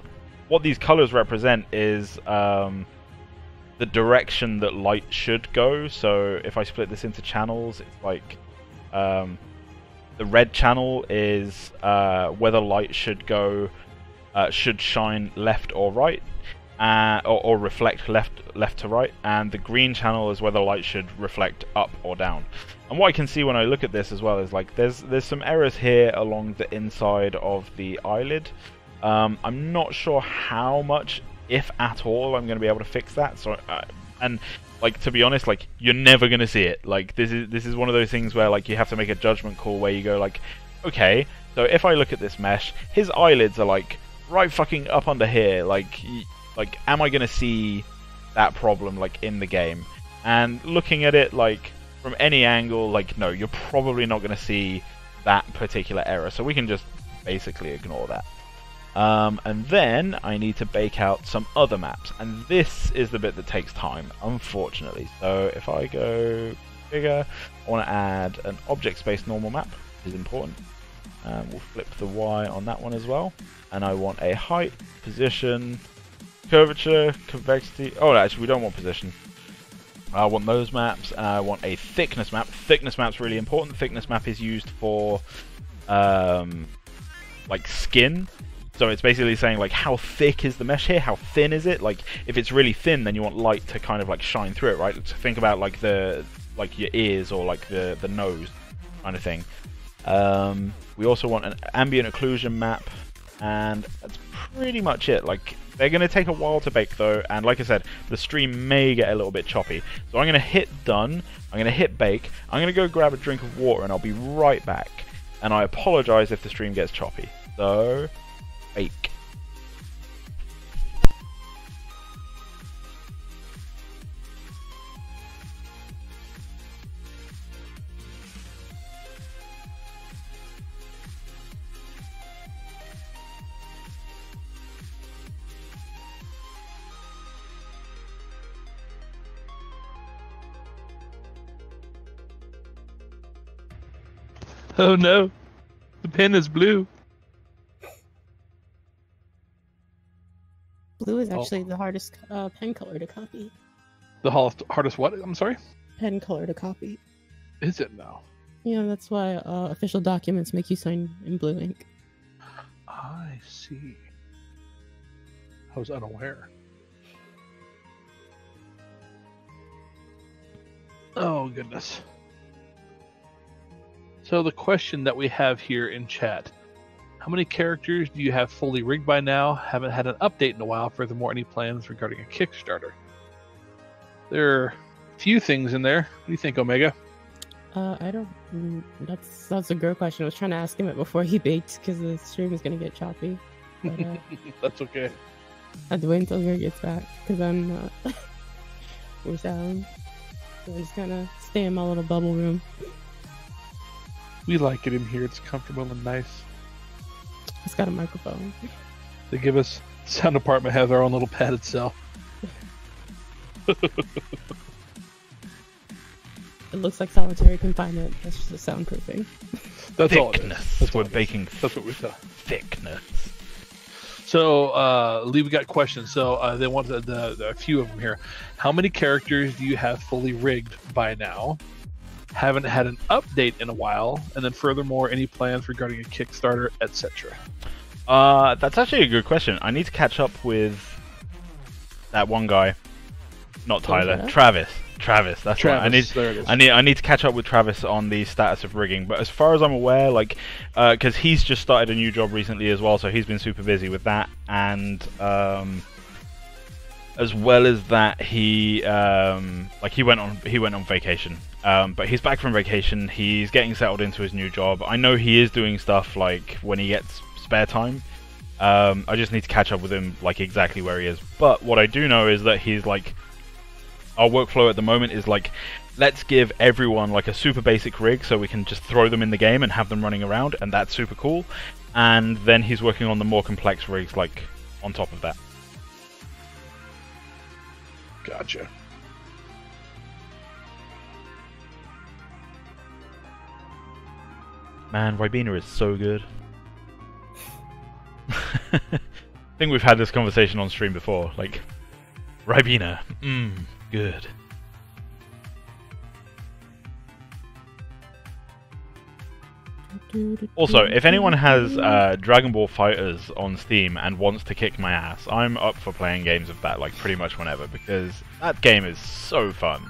[SPEAKER 2] what these colors represent is the direction that light should go. So if I split this into channels, it's like the red channel is whether light should go, should shine left or right, or reflect left to right, and the green channel is whether light should reflect up or down. And what I can see when I look at this as well is like there's some errors here along the inside of the eyelid. I'm not sure how much, if at all, I'm going to be able to fix that. So and like to be honest, like you're never going to see it. Like this is one of those things where like you have to make a judgment call where you go like, okay, so if I look at this mesh, his eyelids are like right fucking up under here. Like am I going to see that problem like in the game? And looking at it like from any angle, like no, you're probably not going to see that particular error. So we can just basically ignore that. And then I need to bake out some other maps, and this is the bit that takes time, unfortunately. So if I go bigger, I want to add an object space normal map, which is important. We'll flip the Y on that one as well. And I want a height, position, curvature, convexity. Oh, actually, we don't want position. I want those maps, and I want a thickness map. Thickness map's really important. The thickness map is used for like skin. So it's basically saying like how thick is the mesh here, how thin is it? Like if it's really thin, then you want light to kind of like shine through it, right? So think about like your ears or like the nose kind of thing. We also want an ambient occlusion map, and that's pretty much it. Like they're going to take a while to bake though, and like I said, the stream may get a little bit choppy. So I'm going to hit done, I'm going to hit bake, I'm going to go grab a drink of water, and I'll be right back. And I apologize if the stream gets choppy. So bake.
[SPEAKER 1] Oh no, the pen is blue.
[SPEAKER 4] Blue is actually the hardest pen color to copy.
[SPEAKER 1] The hardest what? I'm sorry?
[SPEAKER 4] Pen color to copy.
[SPEAKER 1] Is it now?
[SPEAKER 4] Yeah, that's why official documents make you sign in blue ink.
[SPEAKER 1] I see. I was unaware. Oh, goodness. So the question that we have here in chat, how many characters do you have fully rigged by now? Haven't had an update in a while. Furthermore, any plans regarding a Kickstarter? There are a few things in there. What do you think, Omega?
[SPEAKER 4] I don't. That's a good question. I was trying to ask him it before he baked because the stream is gonna get choppy. But,
[SPEAKER 1] That's okay.
[SPEAKER 4] I had to wait until he gets back because I'm with Alan. So I'm just gonna stay in my little bubble room.
[SPEAKER 1] We like it in here. It's comfortable and nice.
[SPEAKER 4] It's got a microphone.
[SPEAKER 1] They give us sound department has our own little padded cell.
[SPEAKER 4] It looks like solitary confinement. That's just the soundproofing.
[SPEAKER 1] That's all it
[SPEAKER 2] Thickness.
[SPEAKER 1] is. That's
[SPEAKER 2] We're
[SPEAKER 1] all it is.
[SPEAKER 2] baking
[SPEAKER 1] That's what we thought.
[SPEAKER 2] thickness.
[SPEAKER 1] So, Lee, we got questions. So, they want a few of them here. How many characters do you have fully rigged by now? Haven't had an update in a while. And then, furthermore, any plans regarding a Kickstarter, etc.
[SPEAKER 2] That's actually a good question. I need to catch up with that one guy. Not Tyler.
[SPEAKER 4] that?
[SPEAKER 2] Travis. Travis. That's right.
[SPEAKER 1] There it is.
[SPEAKER 2] I need to catch up with Travis on the status of rigging. But as far as I'm aware, like, because he's just started a new job recently as well, so he's been super busy with that. And as well as that, he went on vacation. But he's back from vacation. He's getting settled into his new job. I know he is doing stuff like when he gets spare time. I just need to catch up with him, like exactly where he is. But what I do know is that he's like, our workflow at the moment is like, let's give everyone like a super basic rig so we can just throw them in the game and have them running around, and that's super cool. And then he's working on the more complex rigs like on top of that.
[SPEAKER 1] Gotcha.
[SPEAKER 2] Man, Ribena is so good. I think we've had this conversation on stream before, like, Ribena, good. Also, if anyone has Dragon Ball Fighters on Steam and wants to kick my ass, I'm up for playing games of that, like, pretty much whenever, because that game is so fun.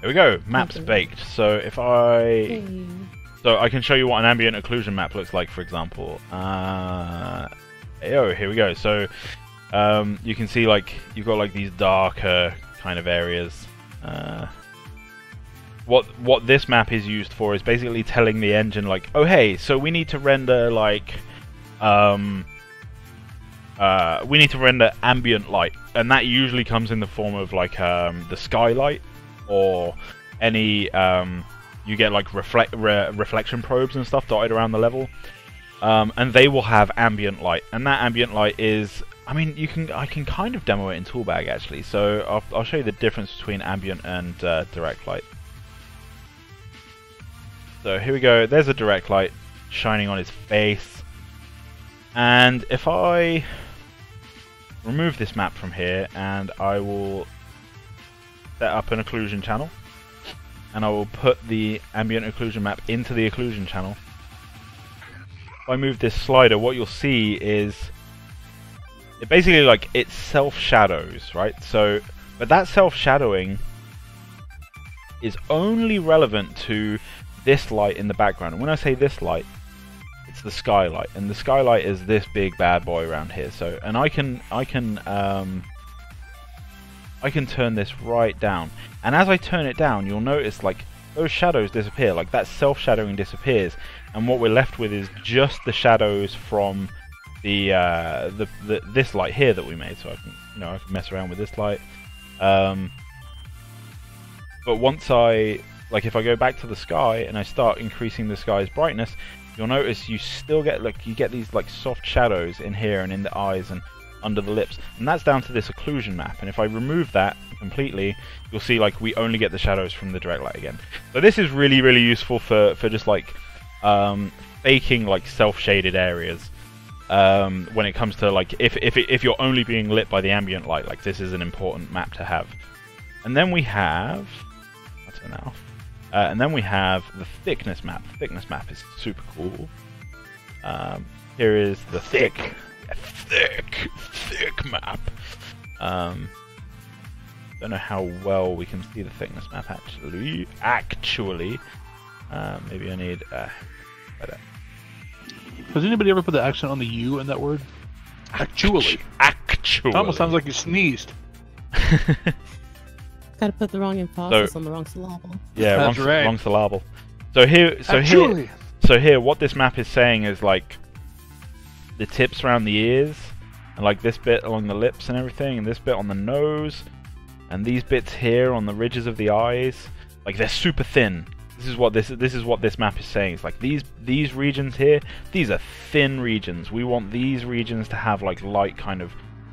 [SPEAKER 2] There we go, maps baked. So if I... So I can show you what an ambient occlusion map looks like, for example. Here we go. So you can see, like, you've got like these darker kind of areas. What this map is used for is basically telling the engine, like, oh hey, so we need to render like we need to render ambient light, and that usually comes in the form of like the skylight, or any you get like reflection probes and stuff dotted around the level, and they will have ambient light, and that ambient light is, I mean, I can kind of demo it in Toolbag actually. So I'll show you the difference between ambient and direct light. So here we go. There's a direct light shining on his face, and if I remove this map from here, and I will set up an occlusion channel, and I will put the ambient occlusion map into the occlusion channel. If I move this slider, what you'll see is it basically, like, it self-shadows, right? So, but that self-shadowing is only relevant to this light in the background. And when I say this light, it's the skylight, and the skylight is this big bad boy around here. So, and I can turn this right down, and as I turn it down, you'll notice like those shadows disappear, like that self-shadowing disappears, and what we're left with is just the shadows from the this light here that we made. So I can, I can mess around with this light. But once if I go back to the sky and I start increasing the sky's brightness, you'll notice you still get these like soft shadows in here and in the eyes and under the lips, and that's down to this occlusion map. And if I remove that completely, you'll see like we only get the shadows from the direct light again. So this is really, really useful for just like faking like self-shaded areas. When it comes to like if you're only being lit by the ambient light, like this is an important map to have. And then we have... I'll turn that off. And then we have the thickness map. The thickness map is super cool. Here is the thick map. Don't know how well we can see the thickness map actually. Maybe I need better.
[SPEAKER 1] Has anybody ever put the accent on the U in that word? Actually.
[SPEAKER 2] Actually.
[SPEAKER 1] It almost sounds like you sneezed.
[SPEAKER 4] Gotta put the wrong emphasis on the wrong syllable.
[SPEAKER 2] Yeah,
[SPEAKER 1] That's right.
[SPEAKER 2] wrong syllable. So here, what this map is saying is like the tips around the ears, and like this bit along the lips and everything, and this bit on the nose, and these bits here on the ridges of the eyes, like they're super thin. This is what this map is saying. It's like these regions here, these are thin regions. We want these regions to have like light kind of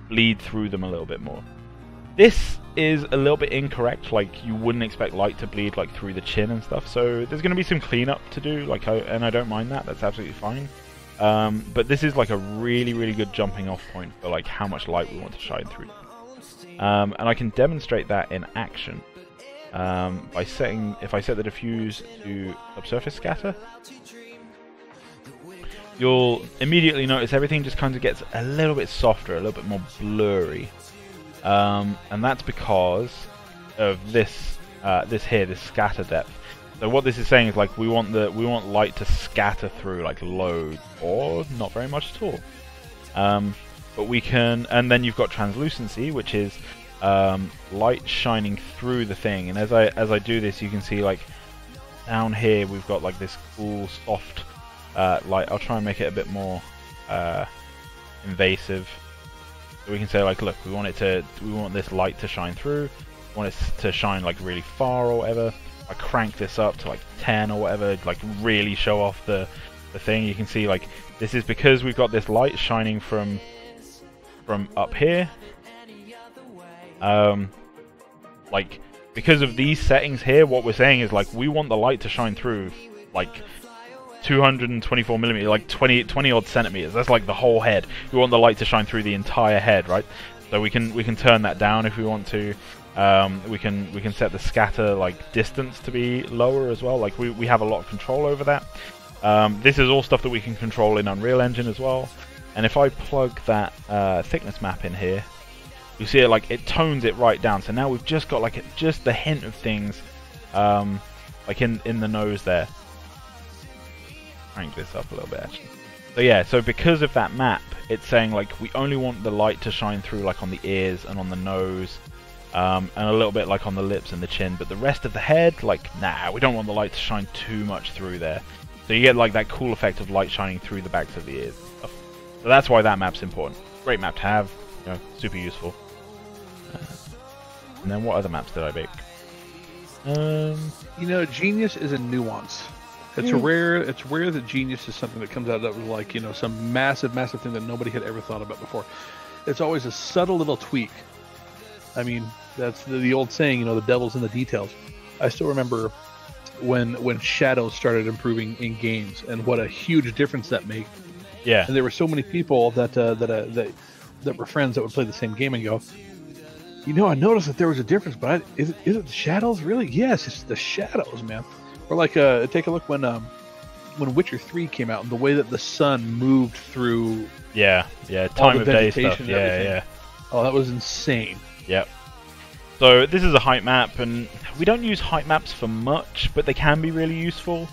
[SPEAKER 2] bleed through them a little bit more. This is a little bit incorrect. Like you wouldn't expect light to bleed like through the chin and stuff. So there's going to be some cleanup to do. Like and I don't mind that. That's absolutely fine. But this is like a really good jumping off point for like how much light we want to shine through. And I can demonstrate that in action by setting, if I set the diffuse to subsurface scatter, you'll immediately notice everything just kind of gets a little bit softer, a little bit more blurry, and that's because of this this scatter depth. So what this is saying is like we want light to scatter through like loads or not very much at all. But we can, and then you've got translucency, which is light shining through the thing. And as I do this, you can see like down here we've got like this cool soft light. I'll try and make it a bit more invasive. So we can say like, look, we want this light to shine through. We want it to shine like really far or whatever. I crank this up to like 10 or whatever, like really show off the thing. You can see like this is because we've got this light shining from up here. Like because of these settings here, what we're saying is like we want the light to shine through like 224 millimeters, like 20 odd centimeters. That's like the whole head. We want the light to shine through the entire head, right? So we can turn that down if we want to. We can set the scatter like distance to be lower as well. Like we have a lot of control over that. This is all stuff that we can control in Unreal Engine as well. And if I plug that thickness map in here, you see it like it tones it right down. So now we've just got like just the hint of things, like in the nose there. Crank this up a little bit actually. So yeah, so because of that map, it's saying like we only want the light to shine through like on the ears and on the nose. And a little bit like on the lips and the chin, but the rest of the head, like, nah, we don't want the light to shine too much through there. So you get like that cool effect of light shining through the backs of the ears. So that's why that map's important. Great map to have, you know, super useful. And then what other maps did I make?
[SPEAKER 1] You know, genius is a nuance. It's rare that genius is something that comes out that was like, you know, some massive thing that nobody had ever thought about before. It's always a subtle little tweak. I mean, that's the old saying, you know, the devil's in the details. I still remember when shadows started improving in games, and what a huge difference that made.
[SPEAKER 2] Yeah.
[SPEAKER 1] And there were so many people that were friends that would play the same game and go, you know, I noticed that there was a difference, but is it the shadows really? Yes, it's the shadows, man. Or like take a look when Witcher 3 came out and the way that the sun moved through.
[SPEAKER 2] Yeah, time of day stuff. Yeah.
[SPEAKER 1] Oh, that was insane.
[SPEAKER 2] Yep. So this is a height map, and we don't use height maps for much, but they can be really useful.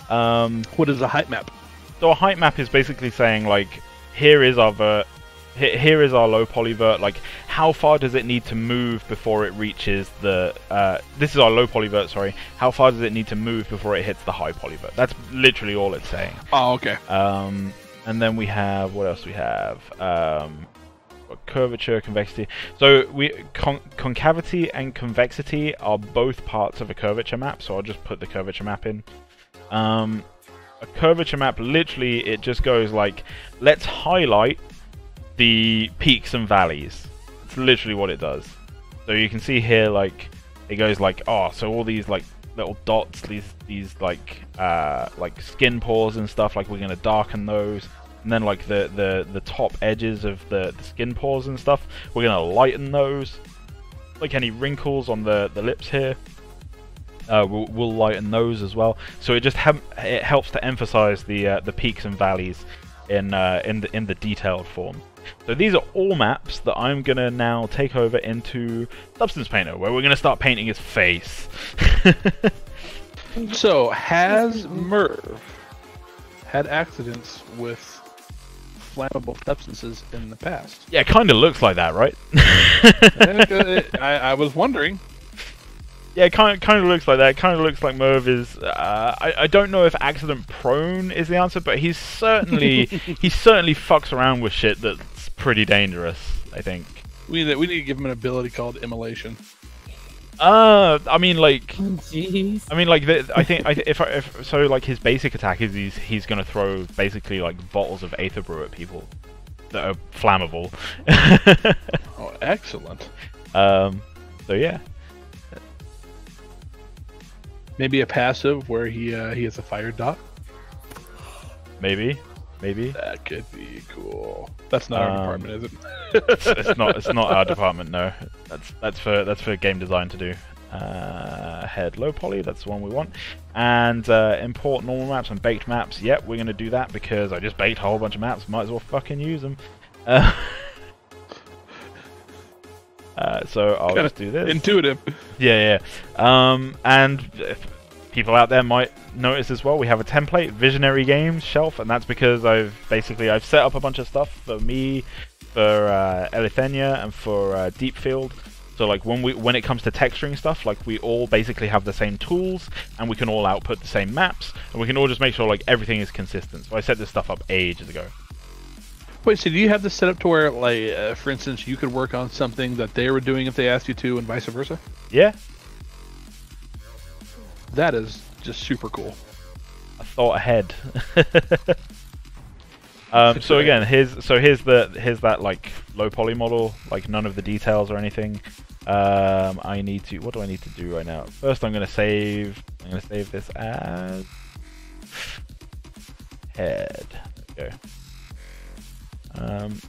[SPEAKER 1] What is a height map?
[SPEAKER 2] So a height map is basically saying like, here is our vert, here is our low poly vert. Like, how far does it need to move before it reaches the? This is our low poly vert. Sorry. How far does it need to move before it hits the high poly vert? That's literally all it's saying.
[SPEAKER 1] Oh, okay.
[SPEAKER 2] And then we have what else? We have curvature, convexity. So concavity and convexity are both parts of a curvature map, so I'll just put the curvature map in. A curvature map, literally, it just goes like, let's highlight the peaks and valleys. It's literally what it does. So you can see here, like, it goes like, oh, so all these like little dots, these like skin pores and stuff, like we're gonna darken those. And then like the top edges of the skin pores and stuff, we're gonna lighten those. like any wrinkles on the lips here. We'll lighten those as well. So it just it helps to emphasize the peaks and valleys in the detailed form. So these are all maps that I'm gonna now take over into Substance Painter, where we're gonna start painting his face.
[SPEAKER 1] So has Merv had accidents with flammable substances in the past?
[SPEAKER 2] Yeah, it kind of looks like that, right?
[SPEAKER 1] I was wondering.
[SPEAKER 2] Yeah, it kind of looks like that. It kind of looks like Merv is. I don't know if accident prone is the answer, but he's certainly he certainly fucks around with shit that's pretty dangerous. I think
[SPEAKER 1] We need to give him an ability called immolation.
[SPEAKER 2] I mean, like,
[SPEAKER 4] Oh, jeez.
[SPEAKER 2] I mean, like, if so, like, his basic attack is he's gonna throw basically like bottles of Aether Brew at people that are flammable.
[SPEAKER 1] Oh, excellent.
[SPEAKER 2] So yeah.
[SPEAKER 1] Maybe a passive where he has a fire dot.
[SPEAKER 2] Maybe.
[SPEAKER 1] That could be cool. That's not our department, is it?
[SPEAKER 2] It's not our department. No, that's for game design to do. Head low poly, that's the one we want. And import normal maps and baked maps. Yep, we're gonna do that because I just baked a whole bunch of maps. Might as well fucking use them. So I'll just do this.
[SPEAKER 1] Intuitive.
[SPEAKER 2] Yeah. And if people out there might notice as well, we have a template Visionary Games shelf, and that's because I've set up a bunch of stuff for me, for Elithenia, and for Deepfield. So like when it comes to texturing stuff, like we all basically have the same tools, and we can all output the same maps, and we can all just make sure like everything is consistent. So I set this stuff up ages ago.
[SPEAKER 1] Wait, so do you have this set up to where, like, for instance, you could work on something that they were doing if they asked you to, and vice versa?
[SPEAKER 2] Yeah.
[SPEAKER 1] That is just super cool.
[SPEAKER 2] I thought ahead. So again, here's that like low poly model, like none of the details or anything. What do I need to do right now? First, I'm gonna save this as head. There we go.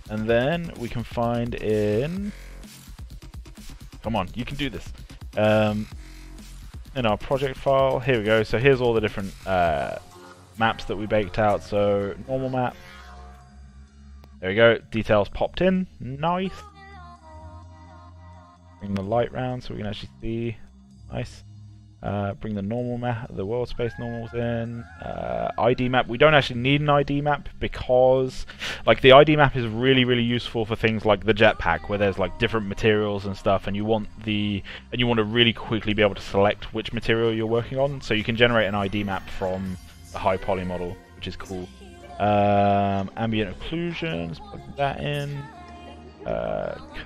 [SPEAKER 2] And then we can find in. Come on, you can do this. In our project file, here we go. So here's all the different maps that we baked out. So normal map. There we go. Details popped in. Nice. Bring the light round so we can actually see. Nice. Bring the normal map, the world space normals in. ID map. We don't actually need an ID map because, like, the ID map is really, really useful for things like the jetpack, where there's like different materials and stuff, and you want to really quickly be able to select which material you're working on. So you can generate an ID map from the high poly model, which is cool. Ambient occlusions. Plug that in.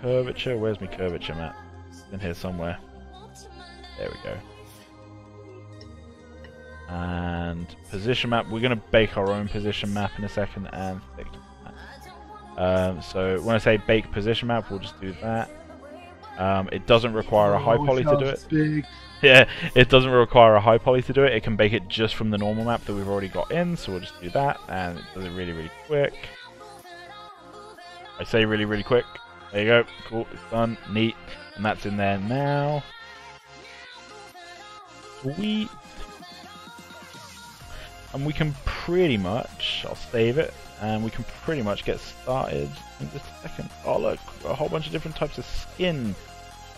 [SPEAKER 2] Curvature. Where's my curvature map? It's in here somewhere. There we go. And position map, we're going to bake our own position map in a second, and so when I say bake position map, we'll just do that. It doesn't require a high poly to do it.
[SPEAKER 1] Big.
[SPEAKER 2] Yeah, it doesn't require a high poly to do it. It can bake it just from the normal map that we've already got in, so we'll just do that, and it does it really, really quick. I say really, really quick. There you go. Cool, it's done. Neat. And that's in there now. Sweet. And we can pretty much, I'll save it, and we can pretty much get started in just a second. Oh look, a whole bunch of different types of skin,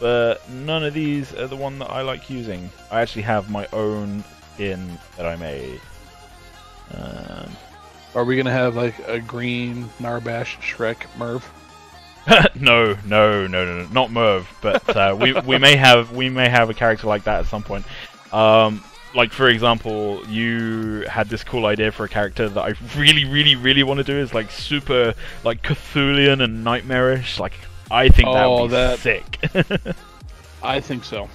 [SPEAKER 2] but none of these are the one that I like using. I actually have my own skin that I made.
[SPEAKER 1] Are we gonna have like a green Narbash Shrek Merv?
[SPEAKER 2] No, not Merv, but we may have a character like that at some point. Like, for example, you had this cool idea for a character that I really want to do is like super like Cthulhian and nightmarish. Like, I think that would be sick.
[SPEAKER 1] I think so.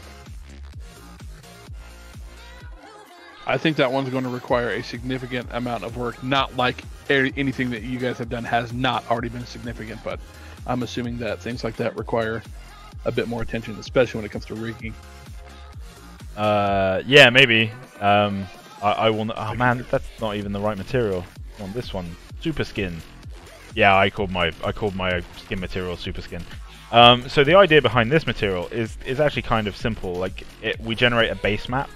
[SPEAKER 1] I think that one's going to require a significant amount of work. Not like anything that you guys have done has not already been significant, but I'm assuming that things like that require a bit more attention, especially when it comes to rigging.
[SPEAKER 2] Yeah, maybe. I will. Oh man, that's not even the right material. I want this one, super skin. Yeah, I called my skin material super skin. So the idea behind this material is actually kind of simple. Like we generate a base map,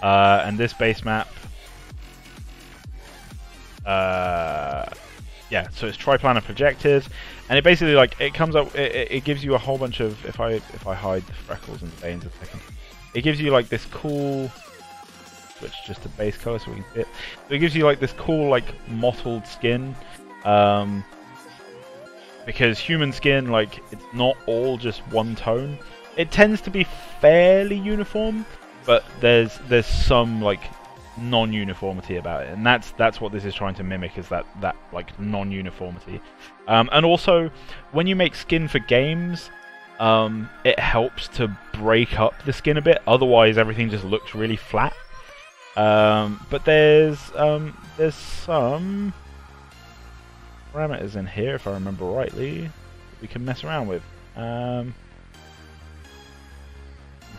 [SPEAKER 2] and this base map, yeah. So it's triplanar projected, and it basically it comes up. It gives you a whole bunch of. If I hide the freckles and veins a second, it gives you this cool. Switch just to base color so we can see it. So it gives you this cool mottled skin. Because human skin, it's not all just one tone. It tends to be fairly uniform, but there's some non-uniformity about it, and that's what this is trying to mimic, is that non-uniformity. And also, when you make skin for games, it helps to break up the skin a bit. Otherwise, everything just looks really flat. But there's some parameters in here, if I remember rightly, we can mess around with. I'm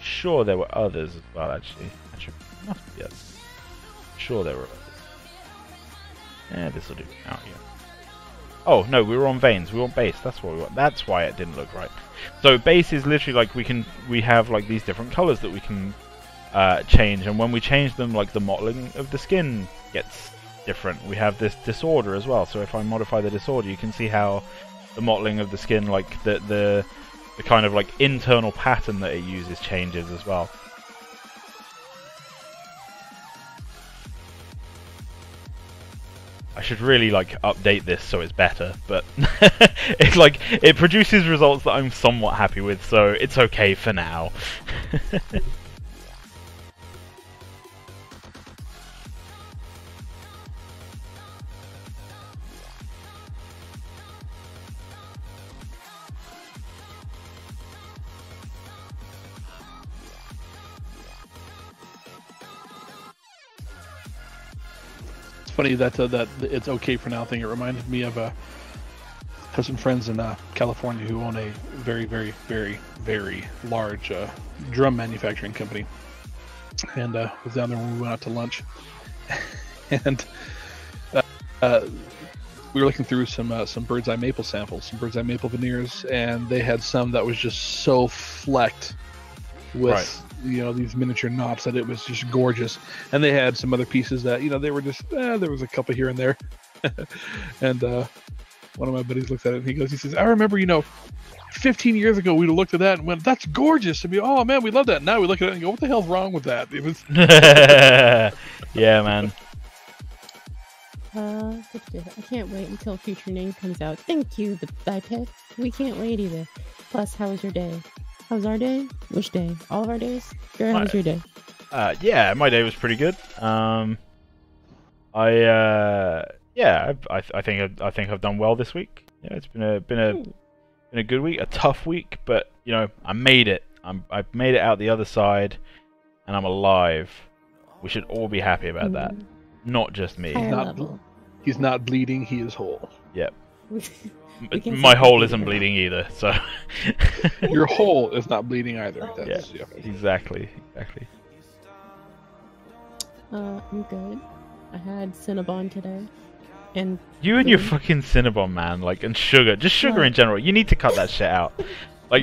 [SPEAKER 2] sure there were others as well, actually. Must be others. I'm sure there were others. Yeah, this will do. Oh, yeah. Oh, no, we were on veins. We want base. That's what we want. That's why it didn't look right. So base is literally we have these different colors that we can change, and when we change them, the modeling of the skin gets different. We have this disorder as well, so if I modify the disorder, you can see how the modeling of the skin, the kind of internal pattern that it uses changes as well. I should really update this so it's better, but it produces results that I'm somewhat happy with, so it's okay for now.
[SPEAKER 1] Funny that that it's okay for now thing. It reminded me of have some friends in California who own a very, very, very, very large drum manufacturing company, and was down there when we went out to lunch, and we were looking through some bird's eye maple samples, some bird's eye maple veneers, and they had some that was just so flecked with these miniature knops that it was just gorgeous. And they had some other pieces that they were just there was a couple here and there. And one of my buddies looked at it and he says, I remember 15 years ago we'd have looked at that and went, that's gorgeous, and oh man, we love that. Now we look at it and go, what the hell's wrong with that? It was
[SPEAKER 2] yeah, man.
[SPEAKER 4] I can't wait until future name comes out. Thank you, the iPad. We can't wait either. Plus, how was your day? How was our day? Which day? All of our days? Garrett, how was your day?
[SPEAKER 2] Yeah, my day was pretty good. I think I've done well this week. Yeah, it's been a good week, a tough week, but I made it. I've made it out the other side, and I'm alive. We should all be happy about that, not just me.
[SPEAKER 1] He's not bleeding. He is whole.
[SPEAKER 2] Yep. My hole isn't bleeding either, so
[SPEAKER 1] your hole is not bleeding either.
[SPEAKER 2] That's, yeah, exactly.
[SPEAKER 4] I'm good. I had Cinnabon today, and
[SPEAKER 2] you and your fucking Cinnabon, man, and sugar, just sugar in general. You need to cut that shit out. I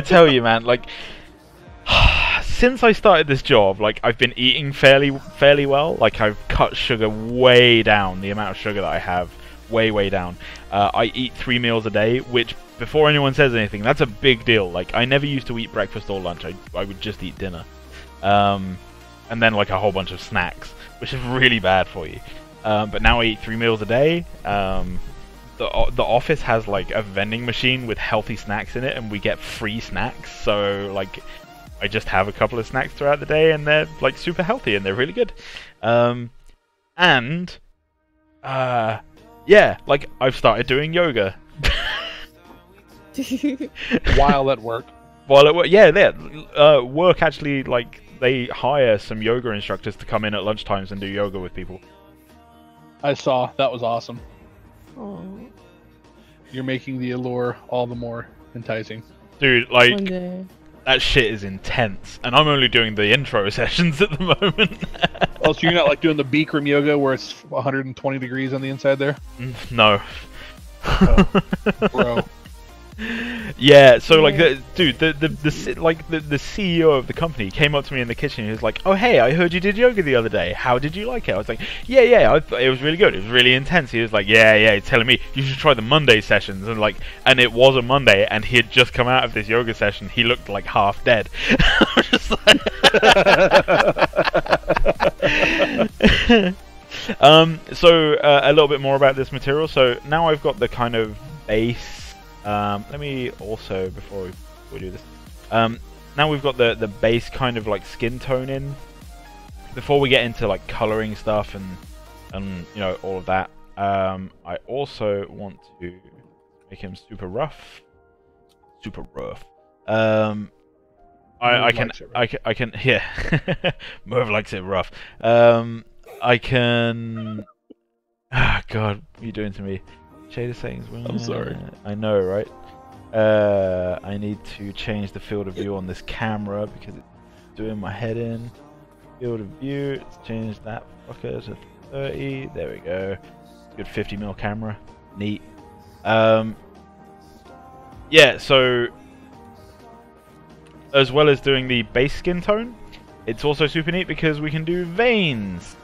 [SPEAKER 2] tell you, man, since I started this job, I've been eating fairly well. I've cut sugar way down, the amount of sugar that I have. Way down. I eat 3 meals a day, which, before anyone says anything, that's a big deal. I never used to eat breakfast or lunch. I would just eat dinner. And then a whole bunch of snacks, which is really bad for you. But now I eat 3 meals a day. The office has a vending machine with healthy snacks in it, and we get free snacks. So I just have a couple of snacks throughout the day, and they're super healthy and they're really good. Yeah, I've started doing yoga.
[SPEAKER 1] While at work.
[SPEAKER 2] Yeah, work actually, they hire some yoga instructors to come in at lunchtimes and do yoga with people.
[SPEAKER 1] I saw. That was awesome.
[SPEAKER 4] Aww.
[SPEAKER 1] You're making the allure all the more enticing.
[SPEAKER 2] Dude, that shit is intense, and I'm only doing the intro sessions at the moment.
[SPEAKER 1] Oh, so you're not doing the Bikram yoga where it's 120 degrees on the inside there?
[SPEAKER 2] No.
[SPEAKER 1] Oh, bro.
[SPEAKER 2] Yeah, so like, dude, the CEO of the company came up to me in the kitchen. He was like, "Oh hey, I heard you did yoga the other day. How did you like it?" I was like, "Yeah, I thought it was really good. It was really intense." He was like, "Yeah, he's telling me you should try the Monday sessions." And it was a Monday, and he had just come out of this yoga session. He looked like half dead. I was just like so a little bit more about this material. So now I've got the kind of base. Let me also, before we do this, now we've got the base kind of like skin tone in. Before we get into like coloring stuff and you know, all of that, I also want to make him super rough. I can yeah. Merv likes it rough. I can. Ah, God, what are you doing to me? Shader settings.
[SPEAKER 1] I'm sorry.
[SPEAKER 2] I know, right? I need to change the field of view on this camera because it's doing my head in. Field of view. Let's change that fucker to 30. There we go. Good 50mm camera. Neat. Yeah. So, as well as doing the base skin tone, it's also super neat because we can do veins.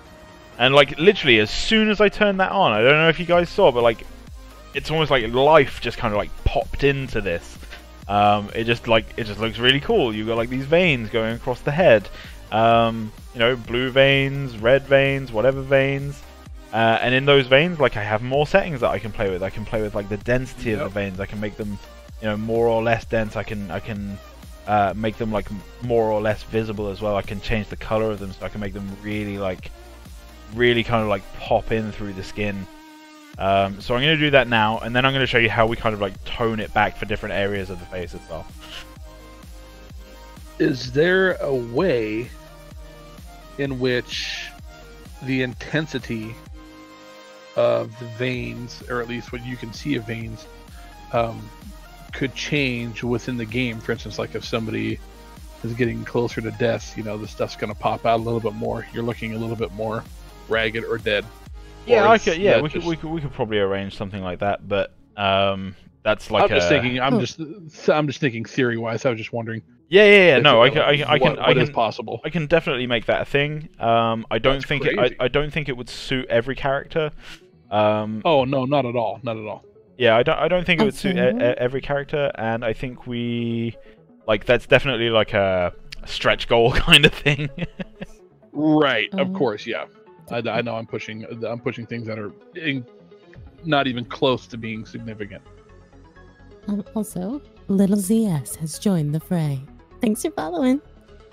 [SPEAKER 2] And like literally, as soon as I turned that on, I don't know if you guys saw, but like. It's almost like life just kind of like popped into this. It just looks really cool. You've got like these veins going across the head. You know, blue veins, red veins, whatever veins. And in those veins, like I have more settings that I can play with. I can play with like the density of the veins. I can make them, you know, more or less dense. I can make them like more or less visible as well. I can change the color of them so I can make them really kind of like pop in through the skin. So I'm going to do that now, and then I'm going to show you how we kind of like tone it back for different areas of the face as well.
[SPEAKER 1] Is there a way in which the intensity of the veins, or at least what you can see of veins, could change within the game? For instance, like if somebody is getting closer to death, you know, the stuff's going to pop out a little bit more. You're looking a little bit more ragged or dead.
[SPEAKER 2] Yeah, we could probably arrange something like that, but that's like
[SPEAKER 1] I'm just thinking theory wise. I was just wondering.
[SPEAKER 2] Yeah. No, what
[SPEAKER 1] is possible.
[SPEAKER 2] I can definitely make that a thing. I don't think it would suit every character.
[SPEAKER 1] Oh no, not at all.
[SPEAKER 2] Yeah, I don't think it would suit every character, and I think that's definitely like a stretch goal kind of thing.
[SPEAKER 1] Right. Of course. Yeah. I know I'm pushing things that are not even close to being significant.
[SPEAKER 5] Also, Little ZS has joined the fray. Thanks for following.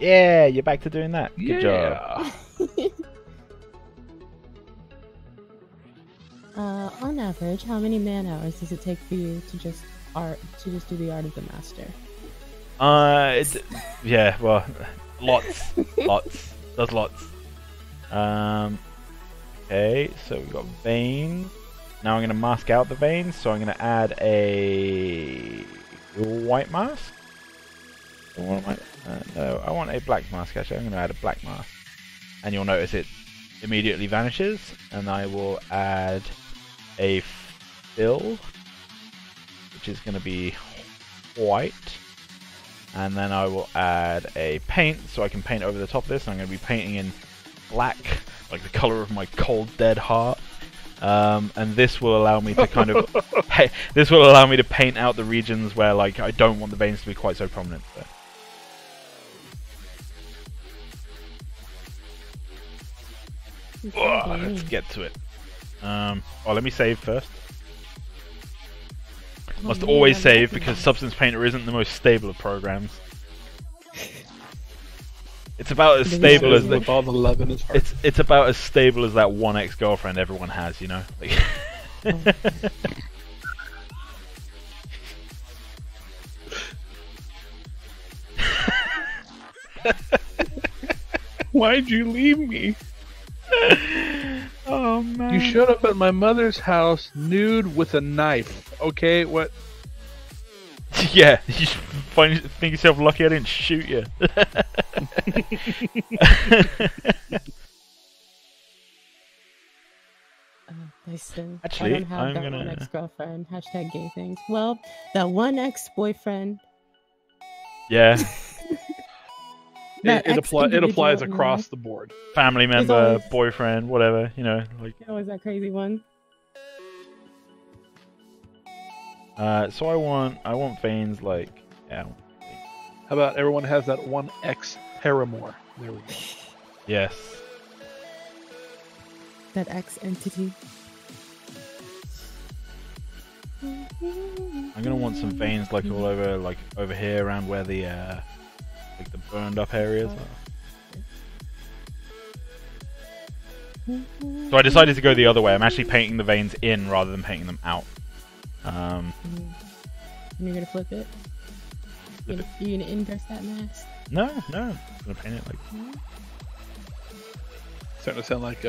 [SPEAKER 2] Yeah, you're back to doing that. Good job.
[SPEAKER 5] On average, how many man hours does it take for you to just do the art of the master?
[SPEAKER 2] Yeah, well, lots. There's lots. Okay, so we've got veins. Now I'm going to mask out the veins, so I'm going to add a white mask. No, I want a black mask actually. I'm going to add a black mask. And you'll notice it immediately vanishes. And I will add a fill, which is going to be white. And then I will add a paint, so I can paint over the top of this. I'm going to be painting in black, like the color of my cold dead heart. And this will allow me to kind of this will allow me to paint out the regions where like I don't want the veins to be quite so prominent. So. Let's get to it. Let me save first. Must always save because Substance Painter isn't the most stable of programs. It's about as stable as it's about as stable as that one ex-girlfriend everyone has, you know. Like
[SPEAKER 1] Why'd you leave me?
[SPEAKER 2] Oh man!
[SPEAKER 1] You showed up at my mother's house nude with a knife. Okay, what?
[SPEAKER 2] Yeah, you think yourself lucky I didn't shoot you.
[SPEAKER 5] Listen,
[SPEAKER 2] Actually,
[SPEAKER 5] I don't have
[SPEAKER 2] I'm
[SPEAKER 5] that
[SPEAKER 2] gonna-
[SPEAKER 5] one ex-girlfriend. Hashtag gay things. Well, that one ex-boyfriend.
[SPEAKER 2] Yeah,
[SPEAKER 5] That
[SPEAKER 1] It applies
[SPEAKER 5] ex-individual in
[SPEAKER 1] across
[SPEAKER 5] life.
[SPEAKER 1] the board.
[SPEAKER 2] family
[SPEAKER 5] There's
[SPEAKER 2] member,
[SPEAKER 5] always-
[SPEAKER 2] boyfriend, whatever. You know, like.
[SPEAKER 5] Always that crazy one.
[SPEAKER 2] So I want veins like. Yeah.
[SPEAKER 1] How about everyone has that one ex paramour? There we go.
[SPEAKER 2] Yes.
[SPEAKER 5] That ex-entity.
[SPEAKER 2] I'm gonna want some veins like all over, like over here around where the like the burned up areas are. So I decided to go the other way. I'm actually painting the veins in rather than painting them out.
[SPEAKER 5] And you're gonna flip it?
[SPEAKER 2] Flip
[SPEAKER 5] You gonna inverse that mask?
[SPEAKER 2] No, I'm gonna paint it like.
[SPEAKER 1] Starting to sound like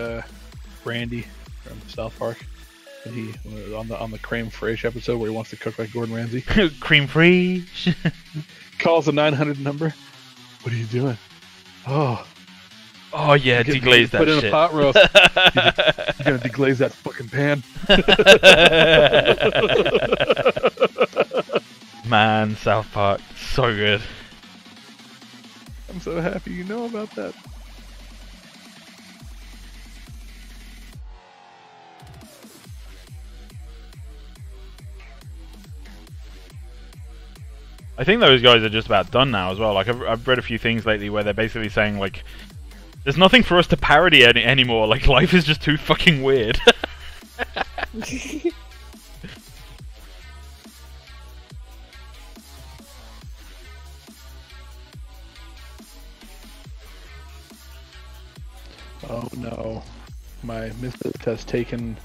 [SPEAKER 1] Randy from South Park, and he on the Creme Fraiche episode where he wants to cook like Gordon Ramsay.
[SPEAKER 2] Cream free.
[SPEAKER 1] Calls the 900 number. What are you doing? Oh,
[SPEAKER 2] Oh yeah,
[SPEAKER 1] Get-
[SPEAKER 2] deglaze that
[SPEAKER 1] put in
[SPEAKER 2] shit.
[SPEAKER 1] a pot roast. You're gonna deglaze that fucking pan.
[SPEAKER 2] Man, South Park, so good.
[SPEAKER 1] I'm so happy you know about that.
[SPEAKER 2] I think those guys are just about done now as well. Like I've read a few things lately where they're basically saying like, there's nothing for us to parody anymore. Like life is just too fucking weird.
[SPEAKER 1] Oh no, my missus has taken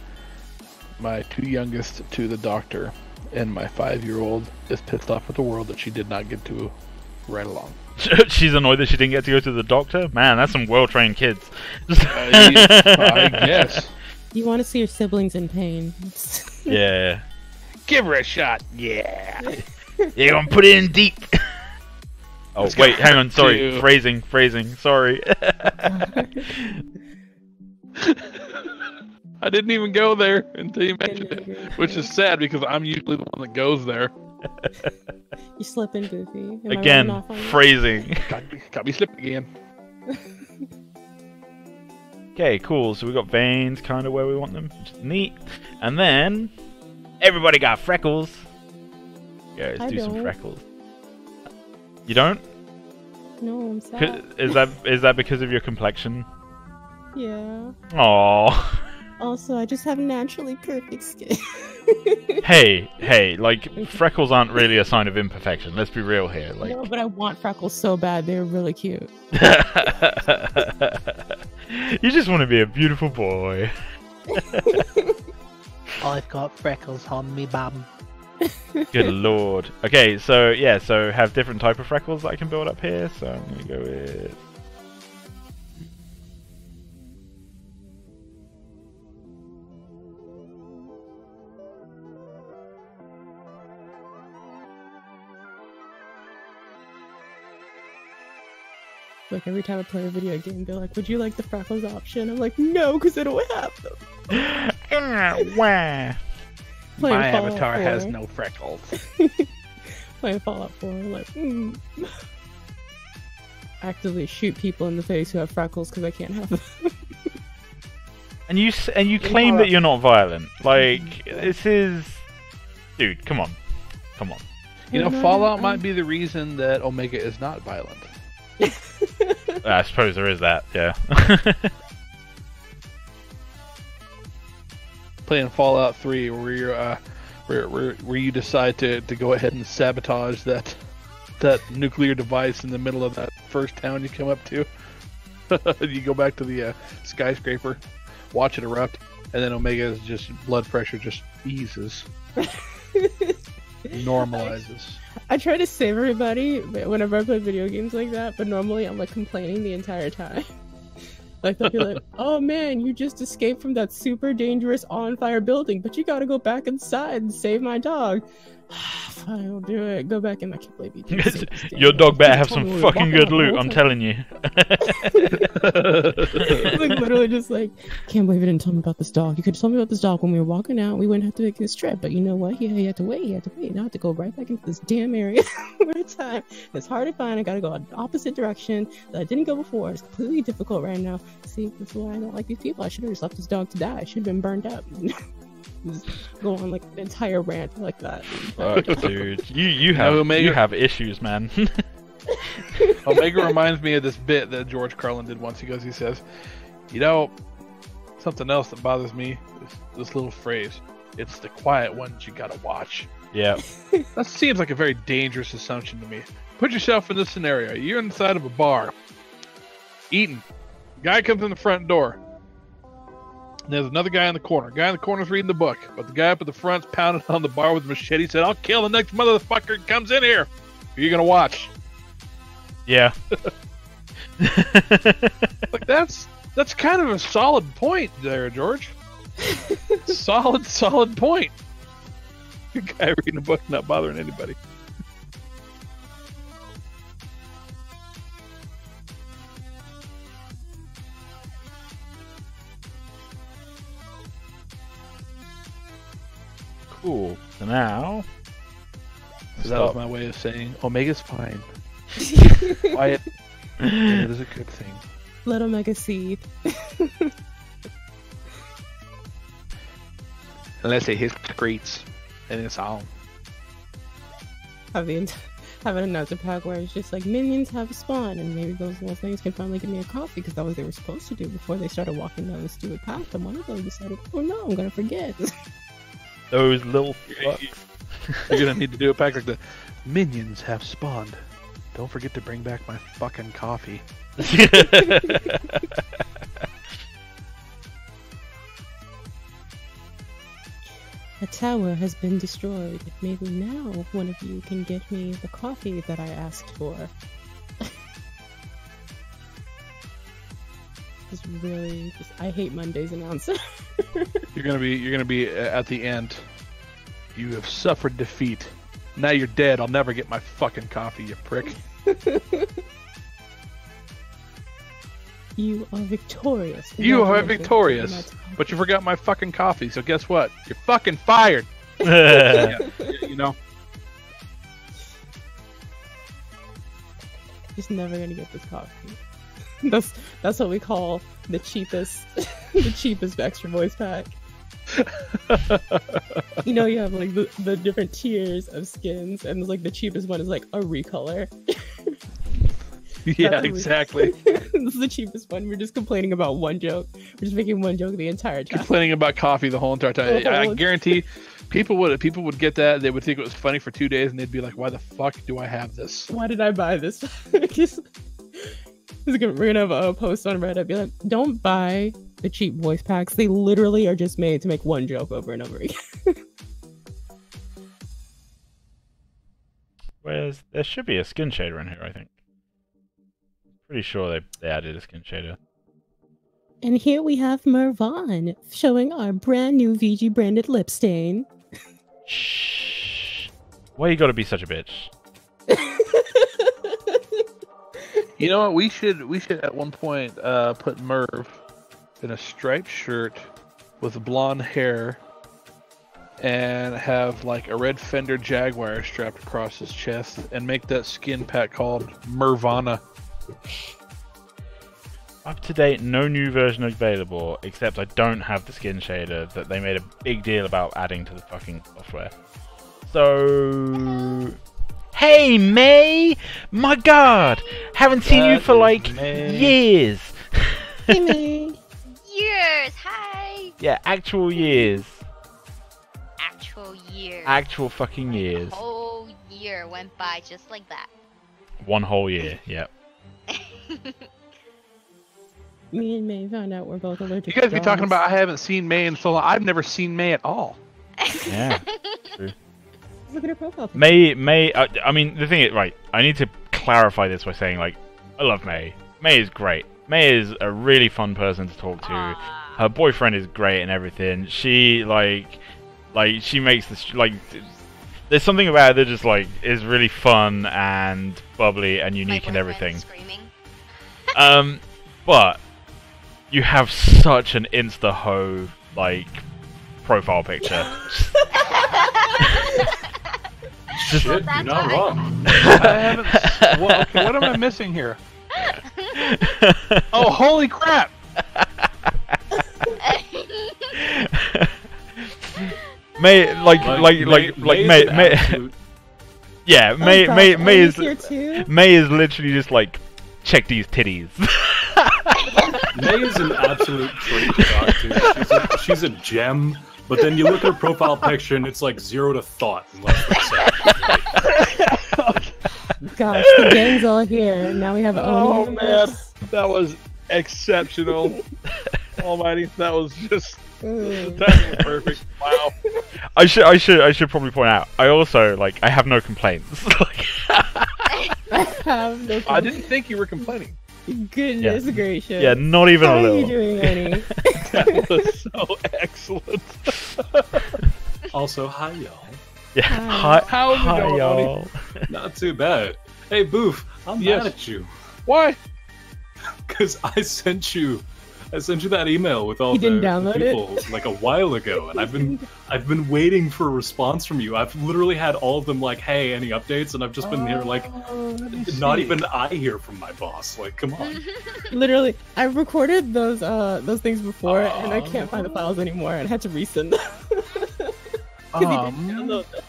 [SPEAKER 1] my two youngest to the doctor, and my 5-year-old is pissed off at the world that she did not get to ride along.
[SPEAKER 2] She's annoyed that she didn't get to go to the doctor. Man, that's some well-trained kids.
[SPEAKER 1] I guess.
[SPEAKER 5] You want to see your siblings in pain.
[SPEAKER 2] Yeah.
[SPEAKER 1] Give her a shot. Yeah.
[SPEAKER 2] You're gonna put it in deep. Oh
[SPEAKER 1] Let's
[SPEAKER 2] wait,
[SPEAKER 1] go
[SPEAKER 2] hang on. Sorry,
[SPEAKER 1] to-
[SPEAKER 2] phrasing. Sorry.
[SPEAKER 1] I didn't even go there until you mentioned it, which is sad because I'm usually the one that goes there.
[SPEAKER 5] You slipping, Goofy. Am I
[SPEAKER 2] Again,
[SPEAKER 5] rubbing off on you?
[SPEAKER 2] phrasing.
[SPEAKER 1] Got me slipping again.
[SPEAKER 2] Okay, cool. So we got veins kind of where we want them, which is neat. And then everybody got freckles. Yeah, let's
[SPEAKER 5] I
[SPEAKER 2] do some
[SPEAKER 5] don't.
[SPEAKER 2] freckles. You don't?
[SPEAKER 5] No, I'm sad.
[SPEAKER 2] Is that because of your complexion?
[SPEAKER 5] Yeah.
[SPEAKER 2] Aww.
[SPEAKER 5] Also, I just have naturally perfect skin.
[SPEAKER 2] Hey, like freckles aren't really a sign of imperfection. Let's be real here. Like,
[SPEAKER 5] No, but I want freckles so bad. They're really cute.
[SPEAKER 2] you just want to be a beautiful boy.
[SPEAKER 6] I've got freckles on me bum.
[SPEAKER 2] Good lord. Okay, so yeah, so have different type of freckles that I can build up here. So I'm gonna go with.
[SPEAKER 5] Like every time I play a video game, they're like, "Would you like the freckles option?" I'm like, "No, because I don't have them."
[SPEAKER 2] Wah.
[SPEAKER 5] Playing
[SPEAKER 1] My
[SPEAKER 5] Fallout
[SPEAKER 1] avatar
[SPEAKER 5] 4.
[SPEAKER 1] has no freckles.
[SPEAKER 5] Playing Fallout 4, like, actively shoot people in the face who have freckles because I can't have them.
[SPEAKER 2] And you claim that you're not violent. Like this is, dude. Come on.
[SPEAKER 1] You know,
[SPEAKER 5] No,
[SPEAKER 1] Fallout
[SPEAKER 5] I'm-
[SPEAKER 1] might be the reason that Omega is not violent.
[SPEAKER 2] I suppose there is that. Yeah.
[SPEAKER 1] Playing Fallout 3, where you're where you decide to go ahead and sabotage that nuclear device in the middle of that first town you come up to. You go back to the skyscraper, watch it erupt, and then Omega's just blood pressure just eases, normalizes.
[SPEAKER 5] I try to save everybody whenever I play video games like that, but normally I'm like complaining the entire time. Like they'll be like, "Oh man, you just escaped from that super dangerous on fire building, but you gotta go back inside and save my dog." fine, I'll do it. Go back and I can't believe you did this damn
[SPEAKER 2] Your dog
[SPEAKER 5] thing.
[SPEAKER 2] better
[SPEAKER 5] You
[SPEAKER 2] have
[SPEAKER 5] told me
[SPEAKER 2] some
[SPEAKER 5] we were
[SPEAKER 2] fucking
[SPEAKER 5] walking
[SPEAKER 2] good
[SPEAKER 5] out the
[SPEAKER 2] loot,
[SPEAKER 5] whole
[SPEAKER 2] I'm
[SPEAKER 5] time.
[SPEAKER 2] telling you.
[SPEAKER 5] Like literally just like, can't believe you didn't tell me about this dog. You could have told me about this dog when we were walking out. We wouldn't have to make this trip. But you know what? He had to wait. He had to wait. Now I have to go right back into this damn area one more time. It's hard to find. I gotta go the opposite direction that I didn't go before. It's completely difficult right now. See, that's why I don't like these people. I should have just left this dog to die. I should have been burned up. Just go on like an entire rant like that.
[SPEAKER 2] Fuck, dude. You
[SPEAKER 1] know,
[SPEAKER 2] have issues, man.
[SPEAKER 1] Omega reminds me of this bit that George Carlin did once. He says, you know, something else that bothers me is this little phrase. It's the quiet ones you gotta watch.
[SPEAKER 2] Yeah.
[SPEAKER 1] That seems like a very dangerous assumption to me. Put yourself in this scenario. You're inside of a bar, eating. Guy comes in the front door. And there's another guy in the corner. Guy in the corner's reading the book, but the guy up at the front's pounding on the bar with a machete. Said, "I'll kill the next motherfucker that comes in here. Who are you gonna watch?"
[SPEAKER 2] Yeah.
[SPEAKER 1] Like that's kind of a solid point there, George. solid point. Good guy reading a book, not bothering anybody.
[SPEAKER 2] Cool. So now...
[SPEAKER 1] So that was my way of saying Omega's fine. Quiet. It is a good thing.
[SPEAKER 5] Let Omega seed.
[SPEAKER 1] Unless it excretes, and it's on.
[SPEAKER 5] Have an announcer pack where it's just like minions have spawned, and maybe those little things can finally give me a coffee because that was what they were supposed to do before they started walking down the stupid path. And one of them decided, "Oh no, I'm gonna forget."
[SPEAKER 2] Those little fucks.
[SPEAKER 1] You're gonna need to do a pack like the minions have spawned. Don't forget to bring back my fucking coffee.
[SPEAKER 5] A tower has been destroyed. Maybe now one of you can get me the coffee that I asked for. Just really, I hate Monday's announcer.
[SPEAKER 1] You're gonna be at the end. You have suffered defeat. Now you're dead. I'll never get my fucking coffee, you prick.
[SPEAKER 5] You are victorious.
[SPEAKER 1] You are victorious, but you forgot my fucking coffee. So guess what? You're fucking fired. Yeah, you know.
[SPEAKER 5] Just never gonna get this coffee. That's what we call the cheapest extra voice pack. You know, you have like the different tiers of skins, and like the cheapest one is like a recolor.
[SPEAKER 1] Yeah, exactly.
[SPEAKER 5] This is the cheapest one. We're just complaining about one joke. We're just making one joke the entire time.
[SPEAKER 1] Complaining about coffee the whole entire time. I guarantee people would get that. They would think it was funny for 2 days, and they'd be like, "Why the fuck do I have this?
[SPEAKER 5] Why did I buy this?" We're gonna have a post on Reddit. Be like, "Don't buy the cheap voice packs. They literally are just made to make one joke over and over again."
[SPEAKER 2] Whereas there should be a skin shader in here, I think. Pretty sure they added a skin shader.
[SPEAKER 5] And here we have Mervon showing our brand new VG branded lip stain.
[SPEAKER 2] Shh. Why you gotta be such a bitch?
[SPEAKER 1] You know what? We should at one point put Merv in a striped shirt with blonde hair and have like a red Fender Jaguar strapped across his chest and make that skin pack called Mervana.
[SPEAKER 2] Up to date, no new version available, except I don't have the skin shader that they made a big deal about adding to the fucking software. So... Hey, May! My god! Haven't seen you for like years!
[SPEAKER 5] Hey, May!
[SPEAKER 7] Years, hi!
[SPEAKER 2] Yeah, actual years.
[SPEAKER 7] Actual years.
[SPEAKER 2] Actual fucking years.
[SPEAKER 7] A whole year went by just like that.
[SPEAKER 2] One whole year, yep.
[SPEAKER 5] Me and May found out we're both allergic.
[SPEAKER 1] You guys
[SPEAKER 5] to
[SPEAKER 1] be talking
[SPEAKER 5] dogs.
[SPEAKER 1] about I haven't seen May in so long. I've never seen May at all.
[SPEAKER 2] Yeah, true.
[SPEAKER 5] Look at her profile.
[SPEAKER 2] May, I mean, the thing is, right, I need to clarify this by saying, like, I love May. May is great. May is a really fun person to talk to. Her boyfriend is great and everything. She, like she makes this, like, there's something about it that just like is really fun and bubbly and unique and
[SPEAKER 7] Like
[SPEAKER 2] everything.
[SPEAKER 7] Screaming.
[SPEAKER 2] But you have such an insta-ho like profile picture.
[SPEAKER 8] Shit,
[SPEAKER 7] Well,
[SPEAKER 8] you're
[SPEAKER 7] that's
[SPEAKER 8] not
[SPEAKER 7] what
[SPEAKER 8] wrong.
[SPEAKER 1] I haven't. Well, okay, what am I missing here? Oh, holy crap!
[SPEAKER 2] May
[SPEAKER 8] May
[SPEAKER 2] yeah,
[SPEAKER 4] Oh,
[SPEAKER 2] May is
[SPEAKER 4] here too.
[SPEAKER 2] May is literally just like check these titties.
[SPEAKER 8] May is an absolute treat to talk to. She's a gem, but then you look at her profile picture and it's like 0 to thought in less than a second.
[SPEAKER 4] Gosh, the gang's all here. Now we have
[SPEAKER 1] Oh
[SPEAKER 4] Oni.
[SPEAKER 1] man, that was exceptional. Almighty, that was just that was perfect. Wow.
[SPEAKER 2] I should probably point out. I also I have no complaints.
[SPEAKER 1] I didn't think you were complaining.
[SPEAKER 4] Goodness gracious.
[SPEAKER 2] Yeah, not even
[SPEAKER 4] How
[SPEAKER 2] a
[SPEAKER 4] are
[SPEAKER 2] little.
[SPEAKER 4] you doing, Oni?
[SPEAKER 1] That was so excellent.
[SPEAKER 8] Also, hi y'all.
[SPEAKER 2] Yeah.
[SPEAKER 4] Hi.
[SPEAKER 1] How's it
[SPEAKER 2] Hi,
[SPEAKER 1] going,
[SPEAKER 2] y'all.
[SPEAKER 8] Not too bad. Hey, Boof, I'm
[SPEAKER 1] Yes.
[SPEAKER 8] mad at you
[SPEAKER 1] Why?
[SPEAKER 8] because I sent you that email with all
[SPEAKER 4] You
[SPEAKER 8] the
[SPEAKER 4] didn't download it?
[SPEAKER 8] people like a while ago, and I've been waiting for a response from you. I've literally had all of them like, "Hey, any updates?" And I've just been here like, not even I hear from my boss. Like, come on.
[SPEAKER 4] Literally, I've recorded those things before, and I can't find the files anymore, and I had to resend them. 'Cause he didn't download them.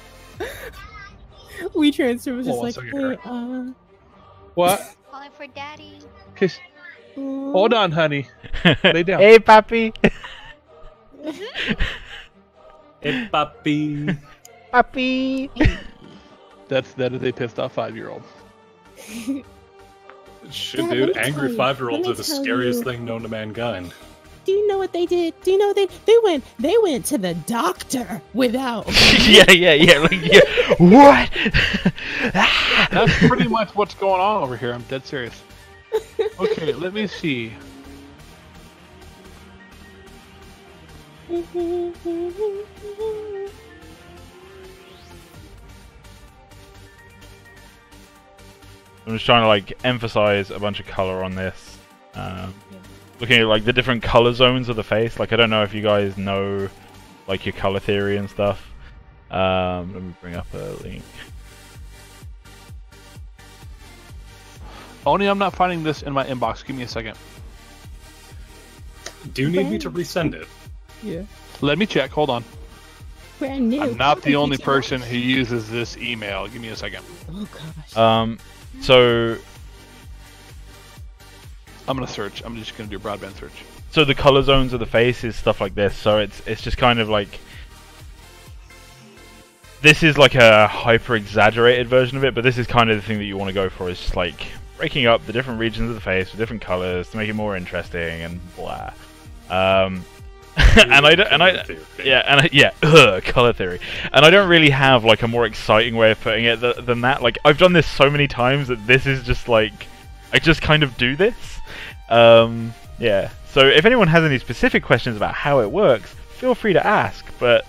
[SPEAKER 4] WeTransfer was just
[SPEAKER 1] Hold on a
[SPEAKER 4] like,
[SPEAKER 1] second
[SPEAKER 4] hey,
[SPEAKER 1] What?
[SPEAKER 7] Calling for daddy.
[SPEAKER 1] Kiss. Hold on, honey. Lay down.
[SPEAKER 2] Hey, papi.
[SPEAKER 8] Hey, papi.
[SPEAKER 2] Papi.
[SPEAKER 1] That is a pissed off 5-year-old.
[SPEAKER 8] Shit,
[SPEAKER 4] Dad,
[SPEAKER 8] dude.
[SPEAKER 4] let me
[SPEAKER 8] Angry
[SPEAKER 4] tell you-
[SPEAKER 8] 5-year-olds
[SPEAKER 4] let
[SPEAKER 8] are
[SPEAKER 4] me
[SPEAKER 8] the
[SPEAKER 4] tell
[SPEAKER 8] scariest
[SPEAKER 4] you.
[SPEAKER 8] thing known to mankind.
[SPEAKER 4] do you know what they did? Do you know they went to the doctor without
[SPEAKER 2] yeah. What?
[SPEAKER 1] That's pretty much what's going on over here. I'm dead serious. Okay, let me see.
[SPEAKER 2] I'm just trying to emphasize a bunch of color on this. Looking at the different color zones of the face. I don't know if you guys know your color theory and stuff. Let me bring up a link.
[SPEAKER 1] Only I'm not finding this in my inbox. Give me a second.
[SPEAKER 8] Do you need me to resend it?
[SPEAKER 4] Yeah.
[SPEAKER 1] Let me check. Hold on.
[SPEAKER 4] Brand new.
[SPEAKER 1] I'm not the
[SPEAKER 4] Coffee
[SPEAKER 1] only
[SPEAKER 4] tea.
[SPEAKER 1] person who uses this email. Give me a second.
[SPEAKER 4] Oh gosh.
[SPEAKER 2] So
[SPEAKER 1] I'm gonna search. I'm just gonna do a broadband search.
[SPEAKER 2] the color zones of the face is stuff like this. So it's just kind of this is a hyper exaggerated version of it, but this is kind of the thing that you want to go for. Is just breaking up the different regions of the face with different colors to make it more interesting and blah. Color theory. And I don't really have a more exciting way of putting it than that. I've done this so many times that this is just I just kind of do this. Yeah. So if anyone has any specific questions about how it works, feel free to ask. But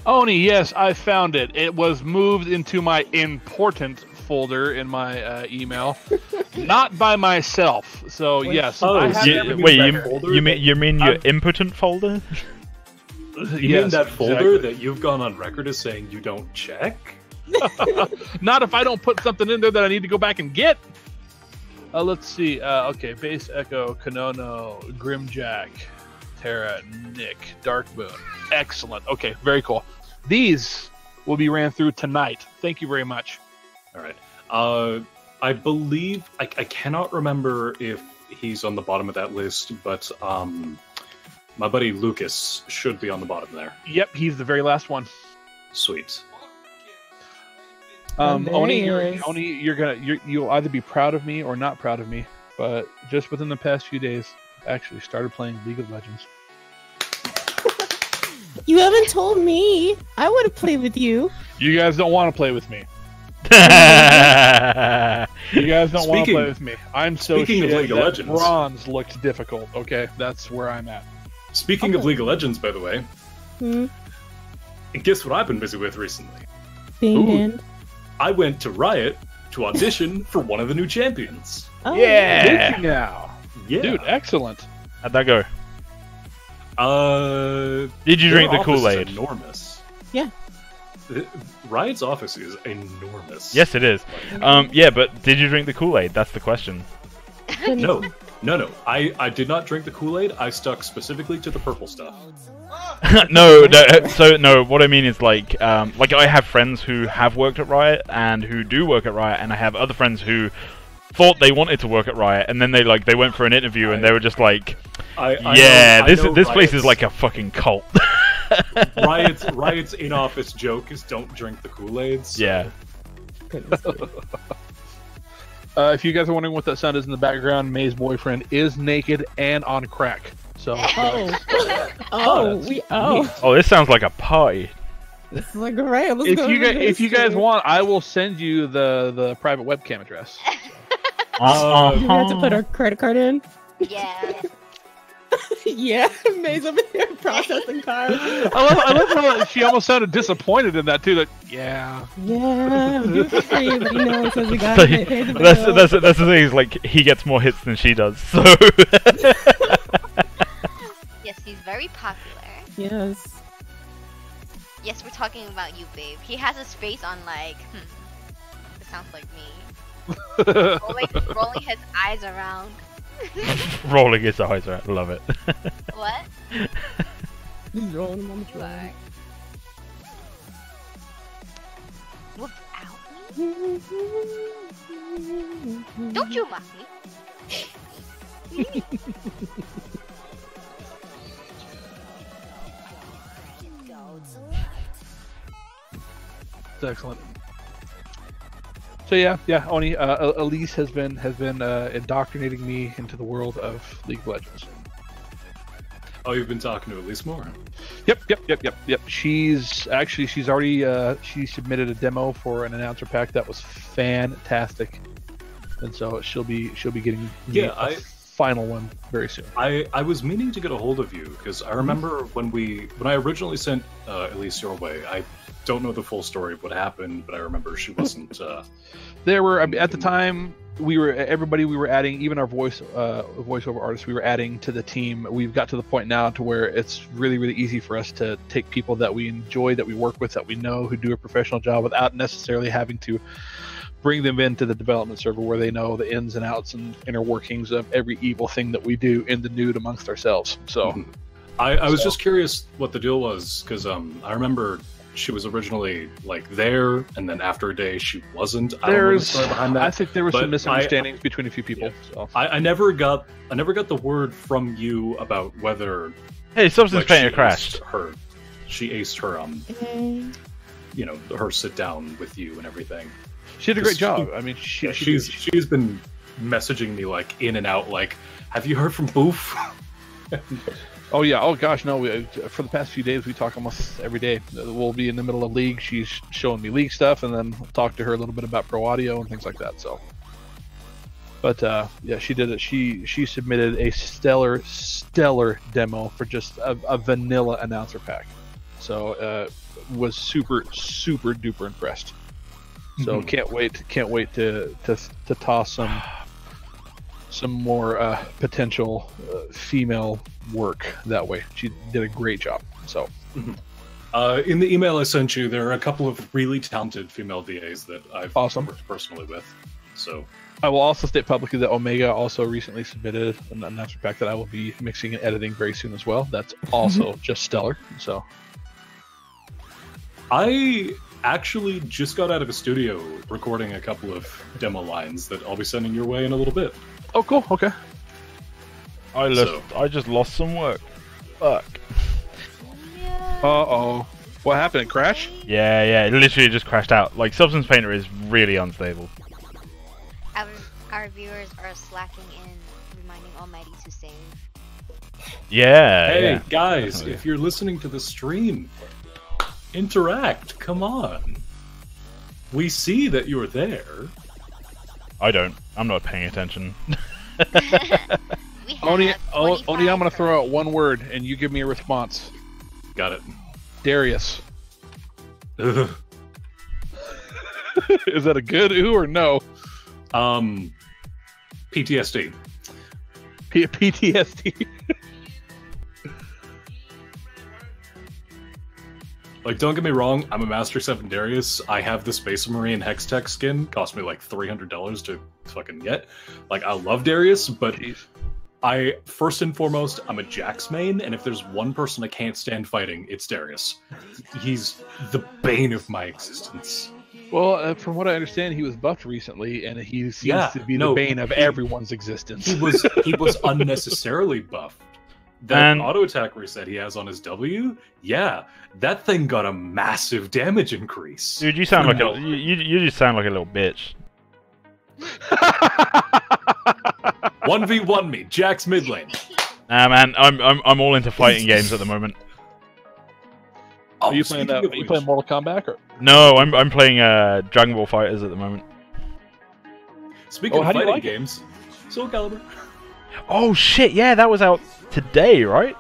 [SPEAKER 1] Oni, yes, I found it. It was moved into my important folder in my email, not by myself. So yes,
[SPEAKER 8] Oh,
[SPEAKER 1] I have
[SPEAKER 8] yeah,
[SPEAKER 1] everything
[SPEAKER 8] wait,
[SPEAKER 1] back
[SPEAKER 8] you-
[SPEAKER 1] there.
[SPEAKER 2] you mean your impotent folder?
[SPEAKER 8] You mean
[SPEAKER 1] Yes,
[SPEAKER 8] that folder
[SPEAKER 1] exactly.
[SPEAKER 8] that you've gone on record as saying you don't check?
[SPEAKER 1] Not if I don't put something in there that I need to go back and get. Let's see. Okay, Base Echo, Kanono, Grimjack, Terra, Nick, Darkmoon. Excellent. Okay, very cool. These will be ran through tonight. Thank you very much.
[SPEAKER 8] All right. I believe I cannot remember if he's on the bottom of that list, but my buddy Lucas should be on the bottom there.
[SPEAKER 1] Yep, he's the very last one.
[SPEAKER 8] Sweet.
[SPEAKER 4] There
[SPEAKER 1] Oni,
[SPEAKER 4] he is.
[SPEAKER 1] you'll either be proud of me or not proud of me. But just within the past few days, I actually started playing League of Legends.
[SPEAKER 4] You haven't told me. I would have played with you.
[SPEAKER 1] You guys don't want to play with me. You guys don't want to
[SPEAKER 8] Speaking-
[SPEAKER 1] play with me. I'm so
[SPEAKER 8] speaking of
[SPEAKER 1] shit
[SPEAKER 8] League of
[SPEAKER 1] that
[SPEAKER 8] Legends.
[SPEAKER 1] bronze looked difficult. Okay, that's where I'm at.
[SPEAKER 8] Speaking of League of Legends, by the way, And guess what I've been busy with recently?
[SPEAKER 4] Being banned.
[SPEAKER 8] I went to Riot to audition for one of the new champions.
[SPEAKER 4] Oh,
[SPEAKER 2] Yeah.
[SPEAKER 1] Now,
[SPEAKER 8] Yeah.
[SPEAKER 1] dude, excellent.
[SPEAKER 2] How'd that go? Did you
[SPEAKER 8] their
[SPEAKER 2] drink the
[SPEAKER 8] office is
[SPEAKER 2] Kool-Aid?
[SPEAKER 8] Enormous.
[SPEAKER 4] Yeah.
[SPEAKER 8] Riot's office is enormous.
[SPEAKER 2] Yes, it is. Yeah, but did you drink the Kool-Aid? That's the question.
[SPEAKER 8] No. I did not drink the Kool-Aid. I stuck specifically to the purple stuff.
[SPEAKER 2] no. So no. What I mean is like I have friends who have worked at Riot and who do work at Riot, and I have other friends who thought they wanted to work at Riot, and then they went for an interview and they were just like, this place is like a fucking cult.
[SPEAKER 8] Riot's in-office joke is don't drink the Kool-Aid. So.
[SPEAKER 2] Yeah.
[SPEAKER 1] If you guys are wondering what that sound is in the background, May's boyfriend is naked and on crack. So.
[SPEAKER 2] Oh, this sounds like a party.
[SPEAKER 4] This is like great.
[SPEAKER 1] If you guys want, I will send you the private webcam address.
[SPEAKER 4] You have to put our credit card in.
[SPEAKER 7] Yeah.
[SPEAKER 4] Yeah, May's over there processing cards.
[SPEAKER 1] I love how she almost sounded disappointed in that too. That yeah,
[SPEAKER 4] do it for free, but you know, it says we got
[SPEAKER 2] So
[SPEAKER 4] to pay the bill.
[SPEAKER 2] that's the thing, is like he gets more hits than she does. So
[SPEAKER 7] Yes, he's very popular.
[SPEAKER 4] Yes.
[SPEAKER 7] Yes, we're talking about you, babe. He has his face on like, it sounds like me. rolling his eyes around.
[SPEAKER 2] rolling his eyes around, love it.
[SPEAKER 7] What?
[SPEAKER 4] He's rolling him on the floor.
[SPEAKER 7] Without me? Don't you mock me.
[SPEAKER 1] it's excellent. So yeah, Oni, Elise has been indoctrinating me into the world of League of Legends.
[SPEAKER 8] Oh, you've been talking to Elise more.
[SPEAKER 1] Yep. She's already she submitted a demo for an announcer pack that was fantastic, and so she'll be getting a final one very soon.
[SPEAKER 8] I was meaning to get a hold of you because I remember when I originally sent Elise your way. I don't know the full story of what happened, but I remember she wasn't.
[SPEAKER 1] There were at the time we were adding, even our voiceover artists, we were adding to the team. We've got to the point now to where it's really easy for us to take people that we enjoy, that we work with, that we know, who do a professional job without necessarily having to bring them into the development server where they know the ins and outs and inner workings of every evil thing that we do in the nude amongst ourselves. So
[SPEAKER 8] I was just curious what the deal was, because I remember she was originally like there, and then after a day she wasn't. I
[SPEAKER 1] think there were some misunderstandings between a few people.
[SPEAKER 8] Yeah.
[SPEAKER 1] So.
[SPEAKER 8] I never got the word from you about whether
[SPEAKER 2] Substance Painter crashed.
[SPEAKER 8] She aced her her sit down with you and everything.
[SPEAKER 1] She did a great job. I mean,
[SPEAKER 8] she's been messaging me like in and out, like, have you heard from Boof?
[SPEAKER 1] Oh yeah. Oh gosh, no. For the past few days, we talk almost every day. We'll be in the middle of League. She's showing me League stuff, and then we'll talk to her a little bit about Pro Audio and things like that. So, but yeah, she did it. She submitted a stellar demo for just a vanilla announcer pack. So was super duper impressed. So can't wait to toss some more potential female work that way. She did a great job. So
[SPEAKER 8] in the email I sent you, there are a couple of really talented female VAs that I've worked personally with. So
[SPEAKER 1] I will also state publicly that Omega also recently submitted an announcer pack that I will be mixing and editing very soon as well. That's also just stellar. So
[SPEAKER 8] I actually just got out of a studio recording a couple of demo lines that I'll be sending your way in a little bit.
[SPEAKER 1] Oh, cool. Okay.
[SPEAKER 2] I just lost some work. Fuck.
[SPEAKER 1] Uh-oh. What happened? It crashed?
[SPEAKER 2] Yeah, it literally just crashed out. Like, Substance Painter is really unstable.
[SPEAKER 7] Our viewers are slacking in reminding Almighty to save.
[SPEAKER 2] Yeah.
[SPEAKER 8] Hey, guys, if you're listening to the stream, interact. Come on. We see that you're there.
[SPEAKER 2] I don't. I'm not paying attention.
[SPEAKER 1] Oni, I'm going to throw out one word, and you give me a response.
[SPEAKER 8] Got it.
[SPEAKER 1] Darius.
[SPEAKER 8] Ugh.
[SPEAKER 1] Is that a good ooh or no?
[SPEAKER 8] PTSD.
[SPEAKER 1] PTSD.
[SPEAKER 8] Like, don't get me wrong, I'm a Master 7 Darius. I have the Space Marine Hextech skin. Cost me like $300 to fucking get. Like, I love Darius, but first and foremost, I'm a Jax main, and if there's one person I can't stand fighting, it's Darius. He's the bane of my existence.
[SPEAKER 1] Well, from what I understand, he was buffed recently, and he seems to be the bane of everyone's existence.
[SPEAKER 8] He was unnecessarily buffed. That auto attack reset he has on his W, yeah, that thing got a massive damage increase.
[SPEAKER 2] Dude, you sound like you just sound like a little bitch.
[SPEAKER 8] 1v1 me, Jax mid lane.
[SPEAKER 2] Nah, man, I'm all into fighting games at the moment.
[SPEAKER 8] Oh,
[SPEAKER 1] are you playing Mortal Kombat? Or?
[SPEAKER 2] No, I'm playing Dragon Ball Fighters at the moment.
[SPEAKER 8] Speaking of fighting games, Soul Calibur.
[SPEAKER 2] Oh shit, yeah, that was out today, right?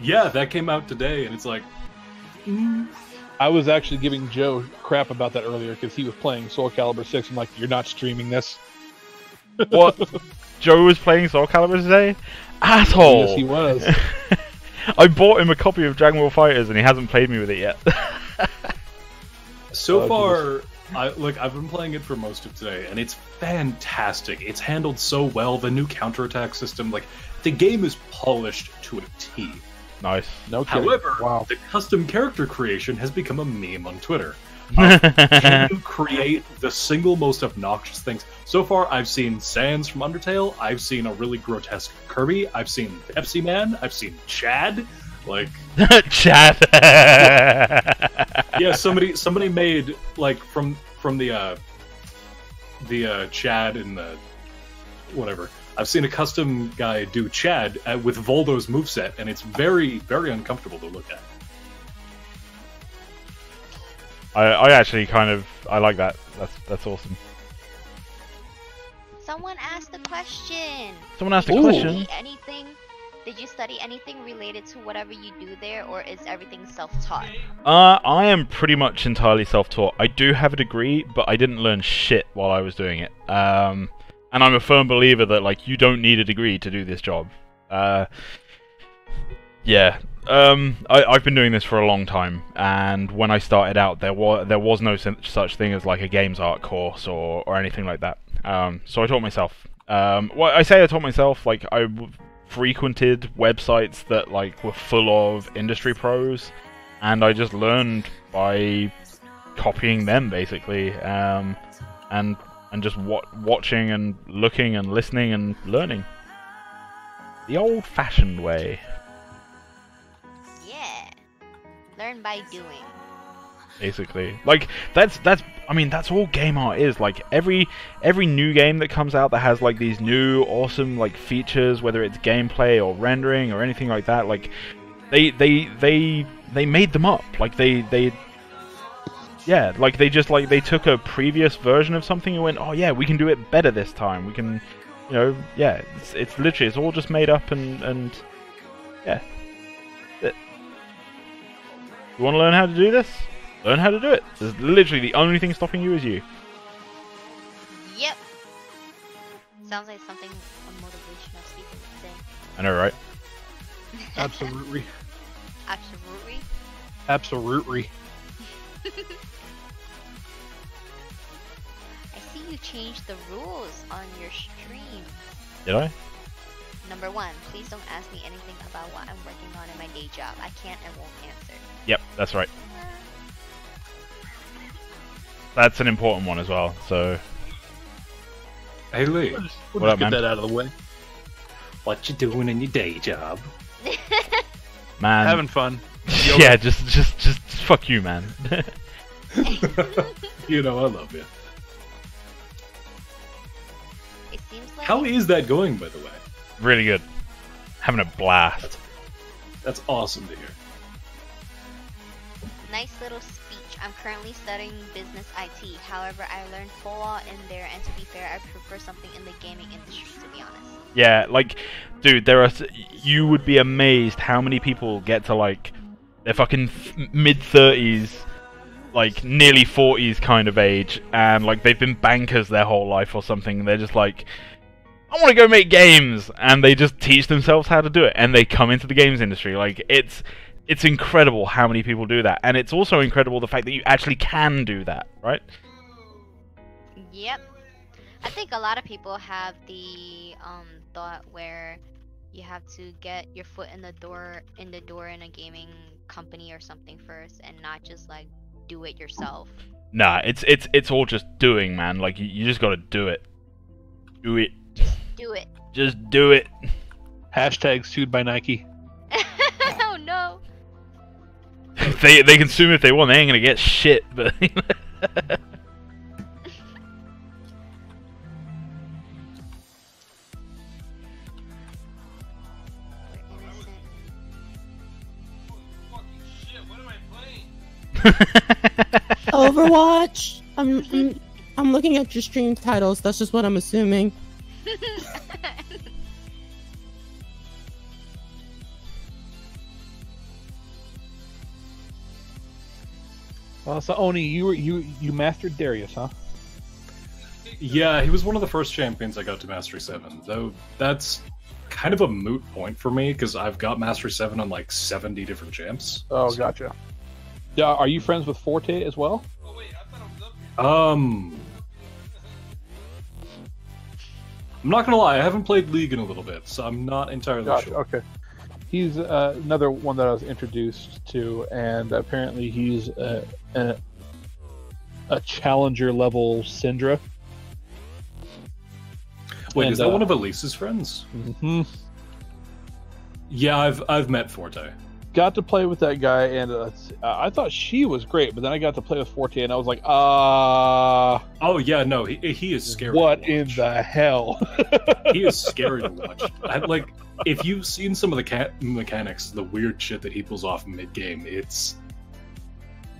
[SPEAKER 8] Yeah, that came out today, and it's like...
[SPEAKER 1] I was actually giving Joe crap about that earlier, because he was playing Soul Calibur 6. I'm like, you're not streaming this.
[SPEAKER 2] What? Joe was playing Soul Calibur today? Asshole!
[SPEAKER 1] Yes, he was.
[SPEAKER 2] I bought him a copy of Dragon Ball Fighters, and he hasn't played me with it yet.
[SPEAKER 8] So far, I've been playing it for most of today, and it's fantastic. It's handled so well. The new counterattack system, like, the game is polished to a T.
[SPEAKER 2] Nice.
[SPEAKER 1] No kidding.
[SPEAKER 8] However, the custom character creation has become a meme on Twitter. Can you create the single most obnoxious things? So far, I've seen Sans from Undertale. I've seen a really grotesque Kirby. I've seen Pepsi Man. I've seen Chad. Like
[SPEAKER 2] Chad.
[SPEAKER 8] Yeah, somebody made like from the Chad and the whatever. I've seen a custom guy do Chad with Voldo's moveset, and it's very, very uncomfortable to look at.
[SPEAKER 2] I actually I like that. That's awesome.
[SPEAKER 7] Someone asked a question.
[SPEAKER 2] Someone asked a question.
[SPEAKER 7] Did you study anything related to whatever you do there, or is everything self-taught?
[SPEAKER 2] I am pretty much entirely self-taught. I do have a degree, but I didn't learn shit while I was doing it. And I'm a firm believer that like you don't need a degree to do this job. Yeah. I've been doing this for a long time, and when I started out, there was no such thing as like a games art course or anything like that. So I taught myself. Well, I say I taught myself. Like I frequented websites that like were full of industry pros, and I just learned by copying them basically, and just watching and looking and listening and learning the old-fashioned way.
[SPEAKER 7] Learn by doing.
[SPEAKER 2] Basically, like that's I mean that's all game art is. Like every new game that comes out that has like these new awesome like features, whether it's gameplay or rendering or anything like that, like they made them up. Like they took a previous version of something and went, oh yeah, we can do it better this time. We can, it's literally it's all just made up and yeah. You want to learn how to do this? Learn how to do it. There's literally the only thing stopping you is you.
[SPEAKER 7] Yep. Sounds like something a motivational speaker would say.
[SPEAKER 2] I know, right?
[SPEAKER 1] Absolutely.
[SPEAKER 7] Absolutely.
[SPEAKER 1] Absolutely.
[SPEAKER 7] I see you changed the rules on your stream.
[SPEAKER 2] Did I?
[SPEAKER 7] Number 1, please don't ask me anything about what I'm working on in my day job. I can't and won't answer.
[SPEAKER 2] Yep, that's right. That's an important one as well, so...
[SPEAKER 8] Hey Lee.
[SPEAKER 1] We'll just get that out of the way.
[SPEAKER 8] What you doing in your day job?
[SPEAKER 2] Man.
[SPEAKER 1] Having fun.
[SPEAKER 2] Yeah, just fuck you, man.
[SPEAKER 8] You know I love you.
[SPEAKER 7] It seems like...
[SPEAKER 8] How is that going, by the way?
[SPEAKER 2] Really good. Having a blast.
[SPEAKER 8] That's awesome to hear.
[SPEAKER 7] Nice little speech. I'm currently studying business IT. However, I learned Fallout in there, and to be fair, I prefer something in the gaming industry, to be honest.
[SPEAKER 2] Yeah, like, dude, you would be amazed how many people get to, like, They're fucking mid-30s, like nearly 40s kind of age, and like they've been bankers their whole life or something. They're just like, I want to go make games, and they just teach themselves how to do it, and they come into the games industry. Like it's incredible how many people do that, and it's also incredible the fact that you actually can do that, right?
[SPEAKER 7] Yep. I think a lot of people have the thought where you have to get your foot in the door in a gaming company or something first, and not just like do it yourself.
[SPEAKER 2] Nah, it's all just doing, man. Like you just gotta do it. Do it.
[SPEAKER 7] Just do it.
[SPEAKER 2] Just do it.
[SPEAKER 1] Hashtag sued by Nike.
[SPEAKER 7] Oh no.
[SPEAKER 2] They can sue me if they want. They ain't gonna get shit, but.
[SPEAKER 5] Overwatch. I'm looking at your stream titles. That's just what I'm assuming.
[SPEAKER 1] So Oni, you mastered Darius, huh?
[SPEAKER 8] Yeah, he was one of the first champions I got to Mastery 7, though that's kind of a moot point for me, because I've got Mastery 7 on like 70 different champs.
[SPEAKER 1] Oh, gotcha. Yeah, are you friends with Forte as well?
[SPEAKER 8] I'm not gonna lie, I haven't played League in a little bit, so I'm not entirely sure.
[SPEAKER 1] Okay. He's another one that I was introduced to, and apparently he's a challenger level Syndra.
[SPEAKER 8] Wait,
[SPEAKER 1] and,
[SPEAKER 8] is that one of Elise's friends?
[SPEAKER 1] Mm-hmm.
[SPEAKER 8] Yeah, I've met Forte.
[SPEAKER 1] Got to play with that guy, and I thought she was great, but then I got to play with Forte, and I was like,
[SPEAKER 8] Oh yeah, no, he is scary.
[SPEAKER 1] What in the hell?
[SPEAKER 8] He is scary to watch. Like, if you've seen some of the mechanics, the weird shit that he pulls off mid-game,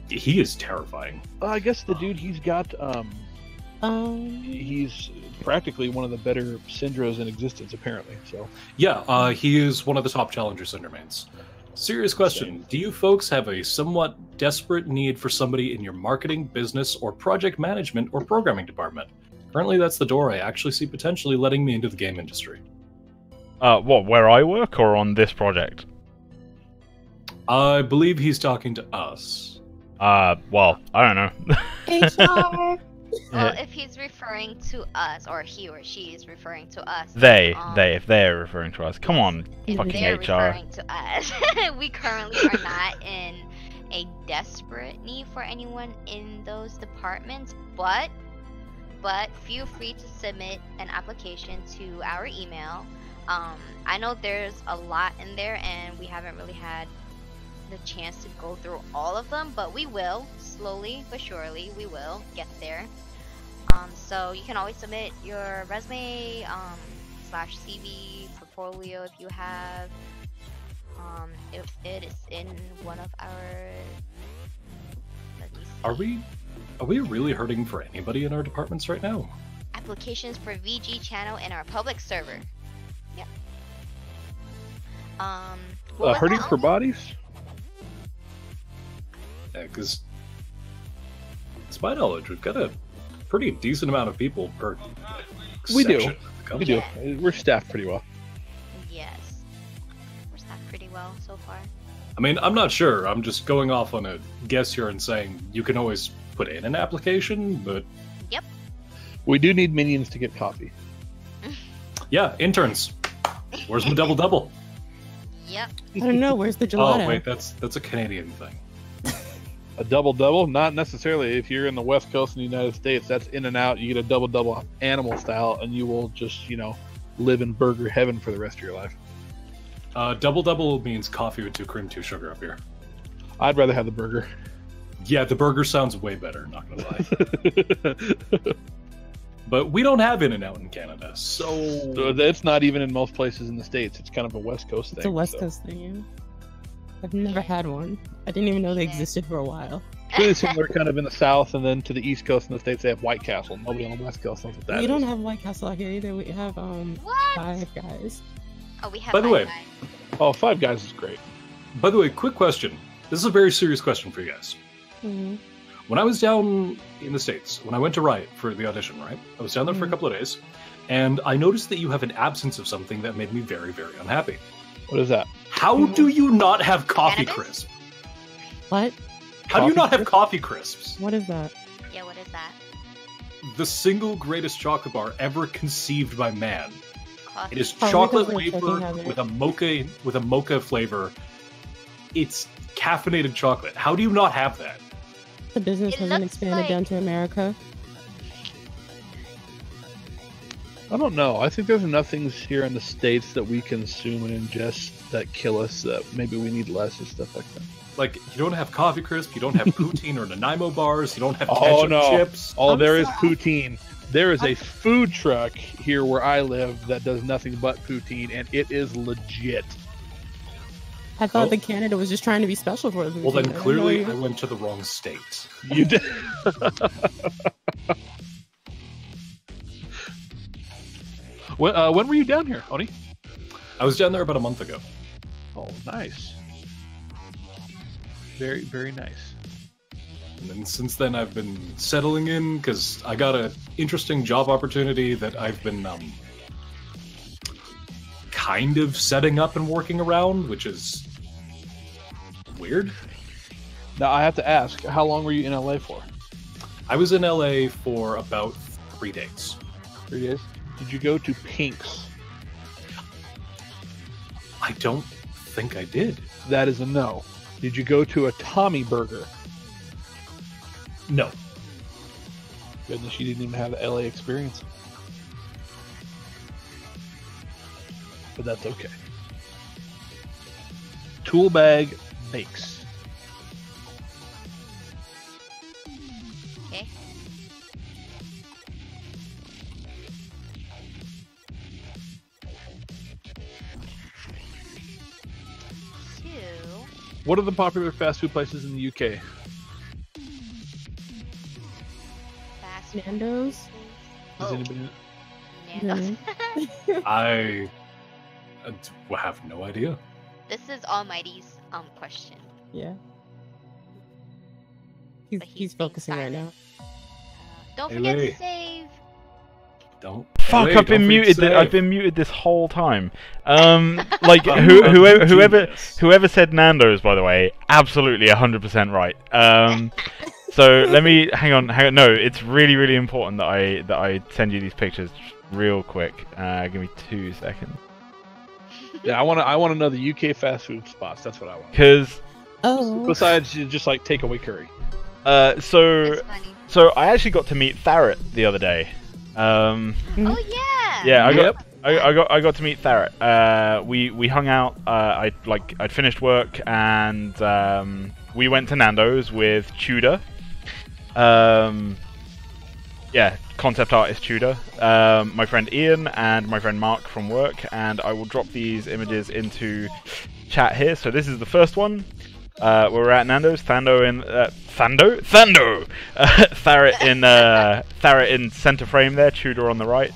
[SPEAKER 8] he is terrifying.
[SPEAKER 1] I guess the dude he's got, he's practically one of the better Syndras in existence, apparently. So
[SPEAKER 8] yeah, he is one of the top challenger Syndra mains. Serious question. Do you folks have a somewhat desperate need for somebody in your marketing, business, or project management or programming department? Currently, that's the door I actually see potentially letting me into the game industry.
[SPEAKER 2] What, where I work or on this project?
[SPEAKER 8] I believe he's talking to us.
[SPEAKER 2] Well, I don't know.
[SPEAKER 5] HR.
[SPEAKER 7] Well, if he's referring to us, or he or she is referring to us,
[SPEAKER 2] if they're referring to us, come on,
[SPEAKER 7] if
[SPEAKER 2] fucking
[SPEAKER 7] they're
[SPEAKER 2] HR.
[SPEAKER 7] referring to us, we currently are not in a desperate need for anyone in those departments, but feel free to submit an application to our email. I know there's a lot in there, and we haven't really had the chance to go through all of them, but we will, slowly but surely, we will get there. So you can always submit your resume, slash CV, portfolio if you have, if it is in one of our, let me see.
[SPEAKER 8] Are we really hurting for anybody in our departments right now?
[SPEAKER 7] Applications for VG channel in our public server. Yep.
[SPEAKER 1] hurting for bodies?
[SPEAKER 8] Yeah, because to my knowledge, we've got a pretty decent amount of people per
[SPEAKER 1] We do.
[SPEAKER 8] section of the
[SPEAKER 1] We
[SPEAKER 8] company.
[SPEAKER 1] do. We're staffed pretty well.
[SPEAKER 7] Yes. We're staffed pretty well so far.
[SPEAKER 8] I mean, I'm not sure. I'm just going off on a guess here and saying you can always put in an application, but
[SPEAKER 7] Yep.
[SPEAKER 1] We do need minions to get coffee.
[SPEAKER 8] yeah, interns. Where's my double-double?
[SPEAKER 7] Yep.
[SPEAKER 5] I don't know. Where's the gelato?
[SPEAKER 8] Oh, wait, that's a Canadian thing.
[SPEAKER 1] A double-double? Not necessarily. If you're in the West Coast in the United States, that's in and out. You get a double-double animal style, and you will just, live in burger heaven for the rest of your life.
[SPEAKER 8] Double-double means coffee with 2 cream, 2 sugar up here.
[SPEAKER 1] I'd rather have the burger.
[SPEAKER 8] Yeah, the burger sounds way better, not gonna lie. But we don't have In-N-Out in Canada, so...
[SPEAKER 1] It's not even in most places in the States. It's kind of a West Coast thing.
[SPEAKER 5] It's a West Coast thing, yeah. I've never had one. I didn't even know they existed for a while.
[SPEAKER 1] It's really similar kind of in the South, and then to the East Coast in the States, they have White Castle. Nobody on the West Coast knows what that
[SPEAKER 5] We
[SPEAKER 1] is.
[SPEAKER 5] don't have White Castle out here either. We have
[SPEAKER 7] What?
[SPEAKER 5] Five Guys.
[SPEAKER 7] Oh, we have
[SPEAKER 8] By the way-
[SPEAKER 7] Wi-Fi.
[SPEAKER 1] Oh, Five Guys is great.
[SPEAKER 8] By the way, quick question. This is a very serious question for you guys.
[SPEAKER 4] Mm-hmm.
[SPEAKER 8] When I was down in the States, when I went to Riot for the audition, right? I was down there for a couple of days, and I noticed that you have an absence of something that made me very, very unhappy.
[SPEAKER 1] What is that?
[SPEAKER 8] How do you not have coffee
[SPEAKER 7] Cannabis?
[SPEAKER 8] crisp?
[SPEAKER 4] What?
[SPEAKER 8] How do you not have coffee crisps?
[SPEAKER 4] What is that?
[SPEAKER 7] Yeah, what is that?
[SPEAKER 8] The single greatest chocolate bar ever conceived by man.
[SPEAKER 7] Coffee.
[SPEAKER 8] It is
[SPEAKER 4] Probably
[SPEAKER 8] chocolate
[SPEAKER 4] because we're
[SPEAKER 8] wafer
[SPEAKER 4] fucking
[SPEAKER 8] with a mocha flavor. It's caffeinated chocolate. How do you not have that?
[SPEAKER 4] The business
[SPEAKER 7] It
[SPEAKER 4] hasn't
[SPEAKER 7] looks
[SPEAKER 4] expanded
[SPEAKER 7] like-
[SPEAKER 4] down to America.
[SPEAKER 1] I don't know. I think there's enough things here in the States that we consume and ingest that kill us that maybe we need less and stuff like that.
[SPEAKER 8] Like, you don't have coffee crisp, you don't have poutine or Nanaimo bars, you don't have ketchup
[SPEAKER 1] Oh, no.
[SPEAKER 8] chips.
[SPEAKER 1] Oh, there is poutine. There is a food truck here where I live that does nothing but poutine, and it is legit.
[SPEAKER 4] I thought
[SPEAKER 8] Oh.
[SPEAKER 4] that Canada was just trying to be special for us.
[SPEAKER 8] Well, then clearly I went to the wrong state.
[SPEAKER 1] You did. When were you down here, Oni?
[SPEAKER 8] I was down there about a month ago.
[SPEAKER 1] Oh, nice. Very, very nice.
[SPEAKER 8] And then since then I've been settling in because I got an interesting job opportunity that I've been kind of setting up and working around, which is weird.
[SPEAKER 1] Now, I have to ask, how long were you in LA for?
[SPEAKER 8] I was in LA for about 3 days.
[SPEAKER 1] 3 days? Did you go to Pink's?
[SPEAKER 8] I don't think I did.
[SPEAKER 1] That is a no. Did you go to a Tommy Burger?
[SPEAKER 8] No.
[SPEAKER 1] Goodness, you didn't even have the LA experience. But that's okay. Tool Bag Bakes.
[SPEAKER 7] Okay. Two.
[SPEAKER 1] What are the popular fast food places in the UK?
[SPEAKER 7] Fast
[SPEAKER 4] Nando's?
[SPEAKER 1] Does
[SPEAKER 7] Oh.
[SPEAKER 1] anybody know?
[SPEAKER 7] Nando's.
[SPEAKER 8] I have no idea.
[SPEAKER 7] This is Almighty's question.
[SPEAKER 4] Yeah.
[SPEAKER 7] But
[SPEAKER 4] He's
[SPEAKER 7] being
[SPEAKER 4] focusing right now.
[SPEAKER 7] silent. Don't
[SPEAKER 8] Hey,
[SPEAKER 7] forget
[SPEAKER 8] Lee.
[SPEAKER 7] to save.
[SPEAKER 8] Don't.
[SPEAKER 2] Fuck!
[SPEAKER 8] Hey,
[SPEAKER 2] I've been
[SPEAKER 8] don't
[SPEAKER 2] muted.
[SPEAKER 8] forget to
[SPEAKER 2] I've
[SPEAKER 8] save.
[SPEAKER 2] been muted this whole time. Like
[SPEAKER 8] I'm
[SPEAKER 2] whoever
[SPEAKER 8] genius.
[SPEAKER 2] said Nando's, by the way, absolutely 100% right. So let me hang on. No, it's really important that I send you these pictures real quick. Give me 2 seconds.
[SPEAKER 1] Yeah, I want to know the UK fast food spots. That's what I want.
[SPEAKER 2] Because
[SPEAKER 4] Oh.
[SPEAKER 1] Besides just like takeaway curry.
[SPEAKER 2] so
[SPEAKER 7] That's funny.
[SPEAKER 2] so I actually got to meet Tharret the other day.
[SPEAKER 7] Oh yeah.
[SPEAKER 2] Yeah,
[SPEAKER 1] Yep.
[SPEAKER 2] I got to meet Tharret. We hung out. I'd finished work and we went to Nando's with Tudor. Yeah, concept artist Tudor. My friend Ian and my friend Mark from work, and I will drop these images into chat here. So this is the first one. We're at Nando's. Thando in center frame there. Tudor on the right.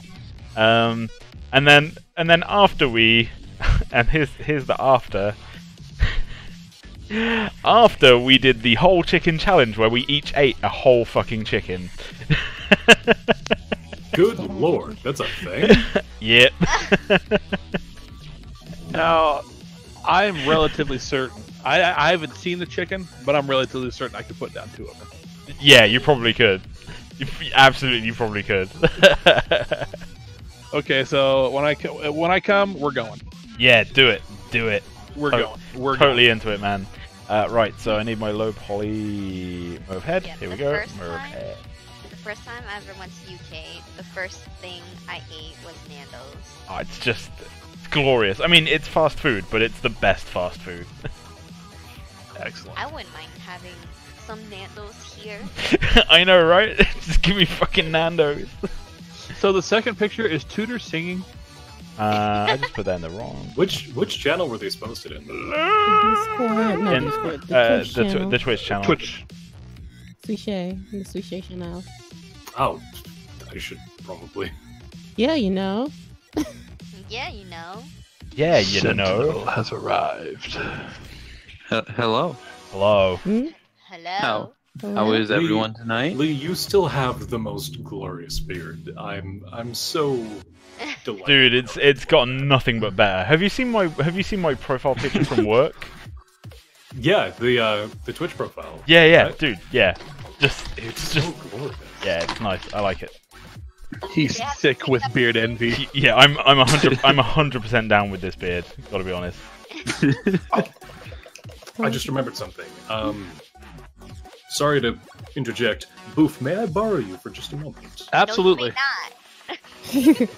[SPEAKER 2] And then after we, and here's the after. After we did the whole chicken challenge where we each ate a whole fucking chicken.
[SPEAKER 8] Good lord, that's a thing.
[SPEAKER 2] Yep.
[SPEAKER 1] Now, I'm relatively certain. I haven't seen the chicken, but I'm relatively certain I could put down 2 of them.
[SPEAKER 2] Yeah, you probably could. Absolutely, you probably could.
[SPEAKER 1] Okay, so when I come, we're going.
[SPEAKER 2] Yeah, do it. Do it.
[SPEAKER 1] We're
[SPEAKER 2] To-
[SPEAKER 1] going. We're
[SPEAKER 2] Totally into it, man. Right, so I need my low poly Merv head.
[SPEAKER 7] Yeah,
[SPEAKER 2] Here we
[SPEAKER 7] the
[SPEAKER 2] go.
[SPEAKER 7] first
[SPEAKER 2] Merv
[SPEAKER 7] time-
[SPEAKER 2] head.
[SPEAKER 7] The first time I ever went to UK, the first thing I ate was Nando's.
[SPEAKER 2] Oh, it's just it's glorious. I mean, it's fast food, but it's the best fast food.
[SPEAKER 1] Excellent.
[SPEAKER 7] I wouldn't mind having some Nando's here.
[SPEAKER 2] I know, right? Just give me fucking Nando's.
[SPEAKER 1] So the second picture is Tudor singing.
[SPEAKER 2] I just put that in the wrong.
[SPEAKER 8] Which channel were these posted in?
[SPEAKER 4] Discord. No,
[SPEAKER 2] In,
[SPEAKER 4] Discord. The Twitch channel.
[SPEAKER 2] the Twitch channel.
[SPEAKER 1] Twitch.
[SPEAKER 4] Sushi. The Sushi channel.
[SPEAKER 8] Oh, I should probably.
[SPEAKER 4] Yeah, you know.
[SPEAKER 7] Yeah, you know.
[SPEAKER 2] Yeah, you know.
[SPEAKER 1] has arrived.
[SPEAKER 9] Hello.
[SPEAKER 2] Hello.
[SPEAKER 4] Hmm?
[SPEAKER 7] Hello.
[SPEAKER 9] How is everyone tonight?
[SPEAKER 8] Lee, you still have the most glorious beard. I'm so delighted.
[SPEAKER 2] Dude, it's gotten nothing but better. Have you seen my profile picture from work?
[SPEAKER 8] Yeah, the Twitch profile.
[SPEAKER 2] Yeah,
[SPEAKER 8] right?
[SPEAKER 2] dude, yeah.
[SPEAKER 8] It's
[SPEAKER 2] just
[SPEAKER 8] so glorious.
[SPEAKER 2] yeah, it's nice. I like it.
[SPEAKER 1] He's sick with beard envy.
[SPEAKER 2] Yeah, I'm 100% down with this beard. Gotta be honest.
[SPEAKER 8] I just remembered something. Sorry to interject. Boof, may I borrow you for just a moment?
[SPEAKER 1] Absolutely.
[SPEAKER 7] No, you may not.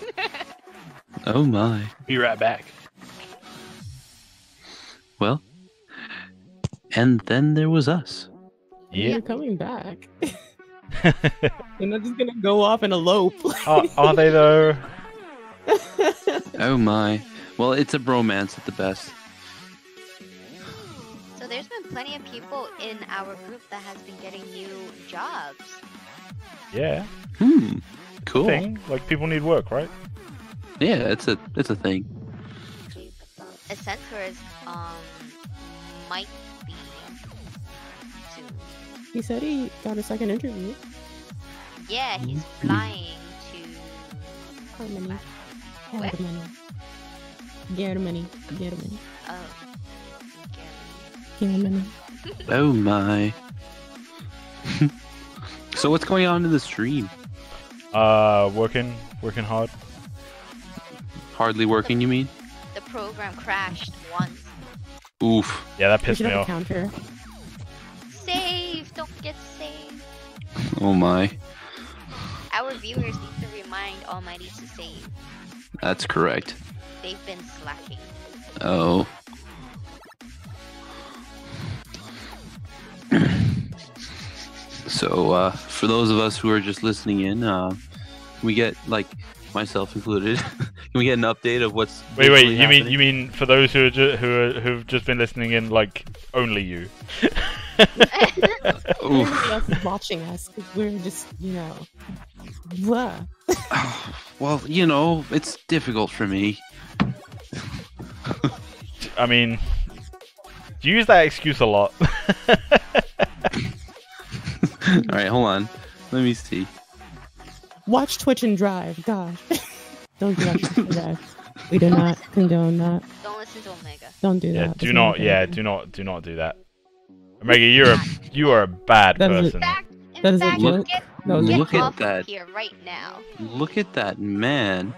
[SPEAKER 9] Oh my.
[SPEAKER 1] Be right back.
[SPEAKER 9] Well, and then there was us.
[SPEAKER 2] Yeah.
[SPEAKER 4] You're coming back. You're not just gonna go off and elope.
[SPEAKER 2] Are they though?
[SPEAKER 9] Oh my. Well, it's a bromance at the best.
[SPEAKER 7] So there's been plenty of people in our group that has been getting new jobs.
[SPEAKER 2] Yeah.
[SPEAKER 9] Cool.
[SPEAKER 2] Thing. Like people need work, right?
[SPEAKER 9] Yeah, it's a thing.
[SPEAKER 7] A centaur's might be soon.
[SPEAKER 4] He said he got a second interview.
[SPEAKER 7] Yeah, he's flying to
[SPEAKER 4] Harmony.
[SPEAKER 7] Where?
[SPEAKER 4] Germany.
[SPEAKER 7] oh
[SPEAKER 4] Germany.
[SPEAKER 9] Oh my. So what's going on in the stream?
[SPEAKER 2] Working hard.
[SPEAKER 9] Hardly working, you mean?
[SPEAKER 7] the program crashed once.
[SPEAKER 9] Oof.
[SPEAKER 2] Yeah, that
[SPEAKER 4] We
[SPEAKER 2] pissed
[SPEAKER 4] should
[SPEAKER 2] me
[SPEAKER 4] have a
[SPEAKER 2] off.
[SPEAKER 4] counter.
[SPEAKER 7] Save! Don't get saved.
[SPEAKER 9] Oh my.
[SPEAKER 7] Our viewers need to remind Almighty to save.
[SPEAKER 9] That's correct.
[SPEAKER 7] They've been slacking.
[SPEAKER 9] Oh. So, for those of us who are just listening in, can we get, like, myself included, can we get an update of what's
[SPEAKER 2] Wait,
[SPEAKER 9] basically
[SPEAKER 2] you
[SPEAKER 9] happening?
[SPEAKER 2] mean for those who are who've just been listening in, like only you?
[SPEAKER 4] Everybody else is watching us because we're just, blah.
[SPEAKER 9] Well, you know, it's difficult for me.
[SPEAKER 2] I mean, you use that excuse a lot.
[SPEAKER 9] Alright, hold on. Let me see.
[SPEAKER 4] Watch Twitch and drive. Gosh. Don't do watch Twitch and drive. We do not condone that.
[SPEAKER 7] Don't listen to Omega.
[SPEAKER 4] Don't do
[SPEAKER 2] Yeah,
[SPEAKER 4] that.
[SPEAKER 2] do
[SPEAKER 4] That's
[SPEAKER 2] not.
[SPEAKER 4] a
[SPEAKER 2] Yeah,
[SPEAKER 4] good
[SPEAKER 2] do not do that. Omega, you are a bad
[SPEAKER 4] That is
[SPEAKER 2] person.
[SPEAKER 4] That is a
[SPEAKER 7] fact,
[SPEAKER 4] joke.
[SPEAKER 7] Get,
[SPEAKER 4] That was a
[SPEAKER 7] get
[SPEAKER 9] Look at
[SPEAKER 7] off
[SPEAKER 9] that.
[SPEAKER 7] of here right now.
[SPEAKER 9] Look at that man.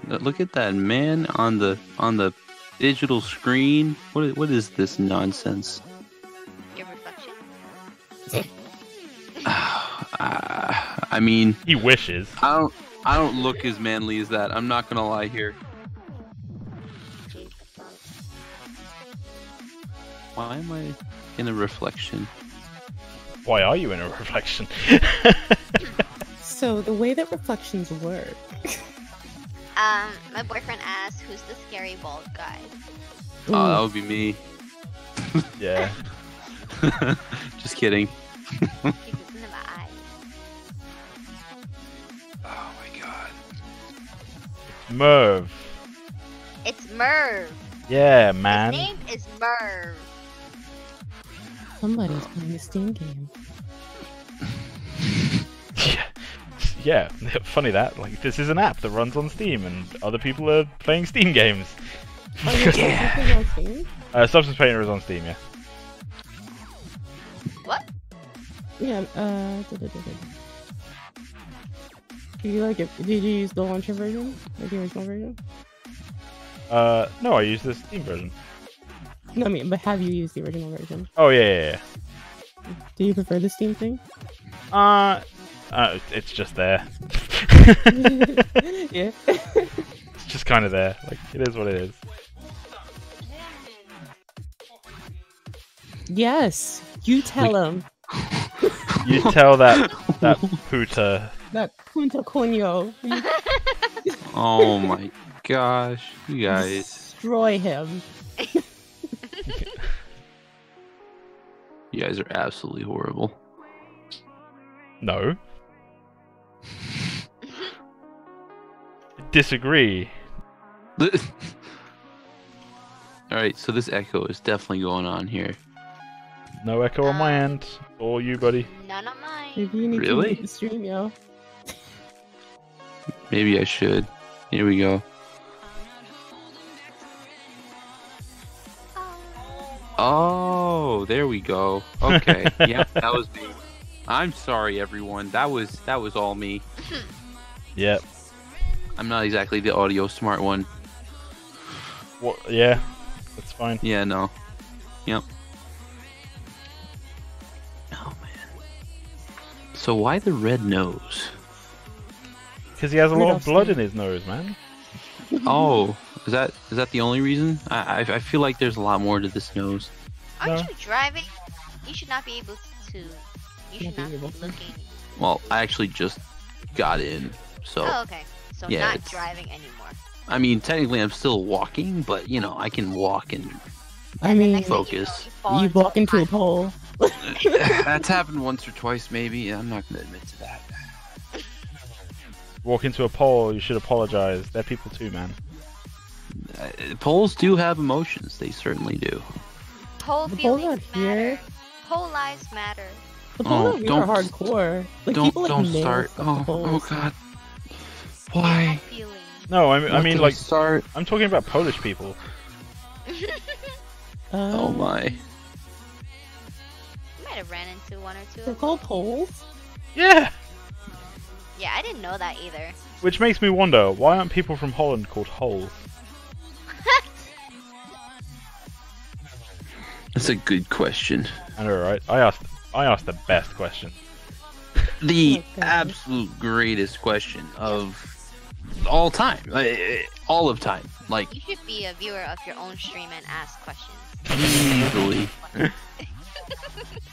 [SPEAKER 9] Look at that man on the digital screen. What is this nonsense?
[SPEAKER 7] Your reflection.
[SPEAKER 9] I mean,
[SPEAKER 2] He wishes.
[SPEAKER 9] I don't look as manly as that. I'm not gonna lie here. Why am I in a reflection?
[SPEAKER 2] Why are you in a reflection?
[SPEAKER 4] So the way that reflections work.
[SPEAKER 7] My boyfriend asked, "Who's the scary bald guy?"
[SPEAKER 9] Oh, that would be me.
[SPEAKER 2] Yeah.
[SPEAKER 9] Just kidding.
[SPEAKER 7] He doesn't have eyes.
[SPEAKER 9] Oh my god.
[SPEAKER 2] Merv.
[SPEAKER 7] It's Merv.
[SPEAKER 2] Yeah,
[SPEAKER 7] His
[SPEAKER 2] man.
[SPEAKER 7] name is Merv.
[SPEAKER 4] Somebody's playing a Steam game.
[SPEAKER 2] Yeah, funny that. Like, this is an app that runs on Steam, and other people are playing Steam games.
[SPEAKER 4] Oh, yeah. On Steam?
[SPEAKER 2] Substance Painter is on Steam, yeah.
[SPEAKER 7] What?
[SPEAKER 4] Yeah. Do you like it? Did you use the launcher version, like the original version?
[SPEAKER 2] No, I use the Steam version.
[SPEAKER 4] No, I mean, but have you used the original version?
[SPEAKER 2] Oh yeah.
[SPEAKER 4] Do you prefer the Steam thing?
[SPEAKER 2] It's just there.
[SPEAKER 4] Yeah.
[SPEAKER 2] It's just kind of there. Like, it is what it is.
[SPEAKER 4] Yes. You tell him.
[SPEAKER 2] You tell that pooter.
[SPEAKER 4] That Punta Coño.
[SPEAKER 9] Oh my gosh, you guys.
[SPEAKER 4] Destroy him.
[SPEAKER 9] You guys are absolutely horrible.
[SPEAKER 2] No. Disagree.
[SPEAKER 9] Alright, so this echo is definitely going on here.
[SPEAKER 2] No echo on my end. Or you, buddy.
[SPEAKER 7] None of mine.
[SPEAKER 4] Maybe you need
[SPEAKER 9] Really?
[SPEAKER 4] to mute the stream, yo.
[SPEAKER 9] Maybe I should. Here we go. Oh, there we go. Okay, yeah, that was me. I'm sorry, everyone. That was all me.
[SPEAKER 2] Yep.
[SPEAKER 9] I'm not exactly the audio smart one.
[SPEAKER 2] What? Yeah, that's fine.
[SPEAKER 9] Yeah, no. Yep. Oh man. So why the red nose?
[SPEAKER 2] Because he has a lot of
[SPEAKER 4] Rudolph's
[SPEAKER 2] blood in
[SPEAKER 4] name.
[SPEAKER 2] his nose, man.
[SPEAKER 9] Oh, is that the only reason? I feel like there's a lot more to this nose.
[SPEAKER 7] Aren't
[SPEAKER 2] No.
[SPEAKER 7] you driving? You should not be able to. You should
[SPEAKER 4] Not
[SPEAKER 7] not
[SPEAKER 4] be
[SPEAKER 7] be
[SPEAKER 4] able to.
[SPEAKER 7] looking.
[SPEAKER 9] Well, I actually just got in, so
[SPEAKER 7] Oh, okay. So
[SPEAKER 9] yeah,
[SPEAKER 7] not
[SPEAKER 9] it's-
[SPEAKER 7] driving anymore.
[SPEAKER 9] I mean, technically I'm still walking, but you know, I can walk and
[SPEAKER 4] I mean,
[SPEAKER 7] Next thing you know,
[SPEAKER 9] Focus.
[SPEAKER 7] fall
[SPEAKER 4] you
[SPEAKER 7] into
[SPEAKER 4] walk into a
[SPEAKER 7] pile.
[SPEAKER 4] pole.
[SPEAKER 9] that's happened once or twice, maybe. I'm not gonna admit to that.
[SPEAKER 2] Walk into a pole, you should apologize. They're people too, man.
[SPEAKER 9] Poles do have emotions. They certainly do.
[SPEAKER 7] Pole
[SPEAKER 4] The poles
[SPEAKER 7] feelings
[SPEAKER 4] out here.
[SPEAKER 7] matter. Pole lives matter.
[SPEAKER 4] The
[SPEAKER 9] Oh,
[SPEAKER 4] poles are
[SPEAKER 9] don't-
[SPEAKER 4] hardcore. Like,
[SPEAKER 9] don't
[SPEAKER 4] people, like,
[SPEAKER 9] don't
[SPEAKER 4] nail
[SPEAKER 9] start.
[SPEAKER 4] stuff to
[SPEAKER 9] Oh
[SPEAKER 4] poles.
[SPEAKER 9] god.
[SPEAKER 7] They
[SPEAKER 9] Why?
[SPEAKER 7] have feelings.
[SPEAKER 2] No, I mean, like,
[SPEAKER 9] start.
[SPEAKER 2] I'm talking about Polish people.
[SPEAKER 9] Oh my.
[SPEAKER 7] You might have ran into one or two.
[SPEAKER 4] They're called poles?
[SPEAKER 2] Yeah!
[SPEAKER 7] Yeah, I didn't know that either.
[SPEAKER 2] Which makes me wonder, why aren't people from Holland called holes?
[SPEAKER 9] That's a good question.
[SPEAKER 2] I know, right? I asked the best question.
[SPEAKER 9] The
[SPEAKER 4] Oh, God.
[SPEAKER 9] absolute greatest question of all time. All of time. Like,
[SPEAKER 7] You should be a viewer of your own stream and ask questions.
[SPEAKER 9] easily.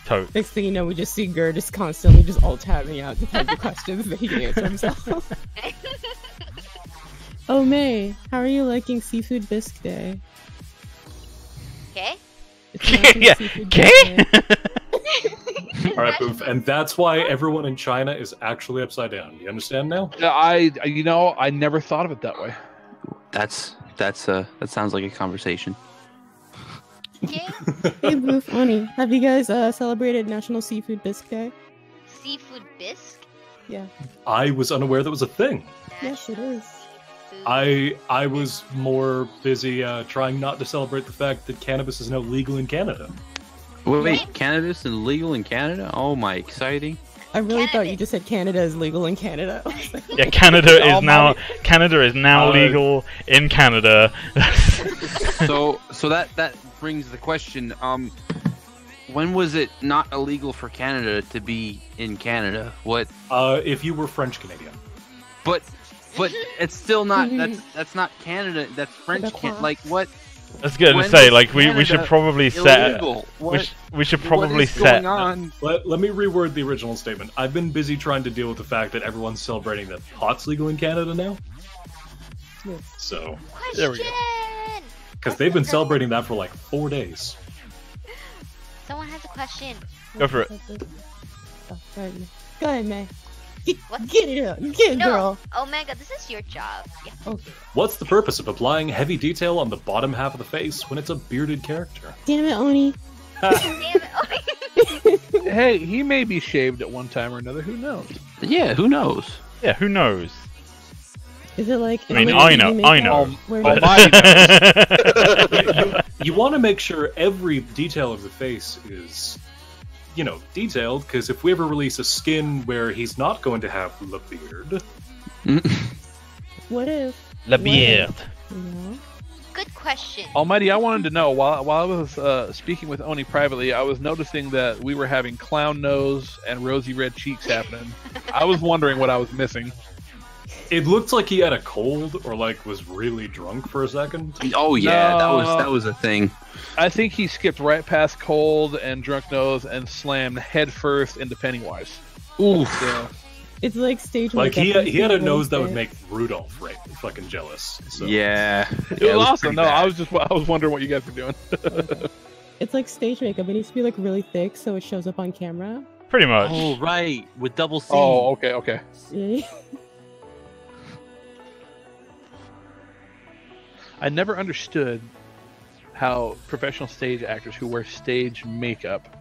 [SPEAKER 2] Tote.
[SPEAKER 4] Next thing you know, we just see Gur just constantly just alt-tabbing out the type of questions that he can answer himself. Oh, May, how are you liking Seafood Bisque Day?
[SPEAKER 7] Okay?
[SPEAKER 4] It's National
[SPEAKER 2] Yeah,
[SPEAKER 4] Seafood
[SPEAKER 2] okay?
[SPEAKER 4] Bisque Day.
[SPEAKER 8] All right, Boof, and that's why everyone in China is actually upside down. You understand now?
[SPEAKER 1] I never thought of it that way.
[SPEAKER 9] that sounds like a conversation.
[SPEAKER 7] Okay?
[SPEAKER 4] Hey, Boof, Oni, have you guys celebrated National Seafood Bisque Day?
[SPEAKER 7] Seafood bisque?
[SPEAKER 4] Yeah.
[SPEAKER 8] I was unaware that was a thing.
[SPEAKER 4] Yes, it is.
[SPEAKER 7] Seafood.
[SPEAKER 8] I was more busy trying not to celebrate the fact that cannabis is now legal in Canada.
[SPEAKER 9] Wait, cannabis and legal in Canada? Oh my, exciting.
[SPEAKER 4] I really thought you
[SPEAKER 7] Cannabis.
[SPEAKER 4] just said Canada is legal in Canada. I was like,
[SPEAKER 2] Yeah, Canada is now
[SPEAKER 8] Uh,
[SPEAKER 2] legal in Canada.
[SPEAKER 9] So that brings the question, when was it not illegal for Canada to be in Canada? What
[SPEAKER 8] If you were French Canadian.
[SPEAKER 9] but it's still not that's not Canada, that's French like what
[SPEAKER 2] I was gonna
[SPEAKER 9] When
[SPEAKER 2] say,
[SPEAKER 9] was
[SPEAKER 2] like, we should
[SPEAKER 9] Canada
[SPEAKER 2] probably set
[SPEAKER 9] illegal?
[SPEAKER 2] we should
[SPEAKER 9] What
[SPEAKER 2] probably
[SPEAKER 9] is
[SPEAKER 2] set
[SPEAKER 9] going on?
[SPEAKER 8] Let me reword the original statement. I've been busy trying to deal with the fact that everyone's celebrating that pot's legal in Canada now.
[SPEAKER 4] yes.
[SPEAKER 8] So,
[SPEAKER 1] There we go.
[SPEAKER 7] Question!
[SPEAKER 8] because they've been celebrating that for like 4 days.
[SPEAKER 7] Someone has a question.
[SPEAKER 2] Go for it.
[SPEAKER 4] Oh, go ahead, May.
[SPEAKER 7] What?
[SPEAKER 4] Get it up. Get it,
[SPEAKER 7] No,
[SPEAKER 4] girl.
[SPEAKER 7] Omega, this is your job. Yeah.
[SPEAKER 4] Okay.
[SPEAKER 8] What's the purpose of applying heavy detail on the bottom half of the face when it's a bearded character?
[SPEAKER 4] Damn it, Oni.
[SPEAKER 7] Damn it.
[SPEAKER 1] Hey, he may be shaved at one time or another. Who knows?
[SPEAKER 9] Yeah, who knows?
[SPEAKER 2] Yeah, who knows?
[SPEAKER 4] Is it like?
[SPEAKER 2] I mean,
[SPEAKER 4] is it
[SPEAKER 2] I
[SPEAKER 4] like
[SPEAKER 2] know,
[SPEAKER 4] you
[SPEAKER 2] I
[SPEAKER 4] make
[SPEAKER 2] know.
[SPEAKER 4] out where
[SPEAKER 1] But-
[SPEAKER 4] the-
[SPEAKER 8] You want to make sure every detail of the face is, you know, detailed, because if we ever release a skin where he's not going to have the beard,
[SPEAKER 4] What if?
[SPEAKER 2] La
[SPEAKER 4] What
[SPEAKER 2] beard.
[SPEAKER 4] if, you know?
[SPEAKER 7] Good question.
[SPEAKER 1] Almighty, I wanted to know while I was speaking with Oni privately, I was noticing that we were having clown nose and rosy red cheeks happening. I was wondering what I was missing.
[SPEAKER 8] it looked like he had a cold or like was really drunk for a second.
[SPEAKER 9] Oh yeah,
[SPEAKER 1] No.
[SPEAKER 9] that was a thing.
[SPEAKER 1] I think he skipped right past cold and drunk nose and slammed head first into Pennywise.
[SPEAKER 9] Oof.
[SPEAKER 1] So,
[SPEAKER 4] It's like stage.
[SPEAKER 8] Like
[SPEAKER 4] makeup
[SPEAKER 8] he had a
[SPEAKER 4] when
[SPEAKER 8] nose that would
[SPEAKER 4] fit.
[SPEAKER 8] make Rudolph fucking jealous. So.
[SPEAKER 9] Yeah.
[SPEAKER 1] it was awesome. No, I was wondering what you guys were doing.
[SPEAKER 4] It's like stage makeup. It needs to be like really thick so it shows up on camera.
[SPEAKER 2] Pretty much.
[SPEAKER 9] Oh right, with double C.
[SPEAKER 1] Oh, okay.
[SPEAKER 4] Yeah.
[SPEAKER 1] I never understood how professional stage actors who wear stage makeup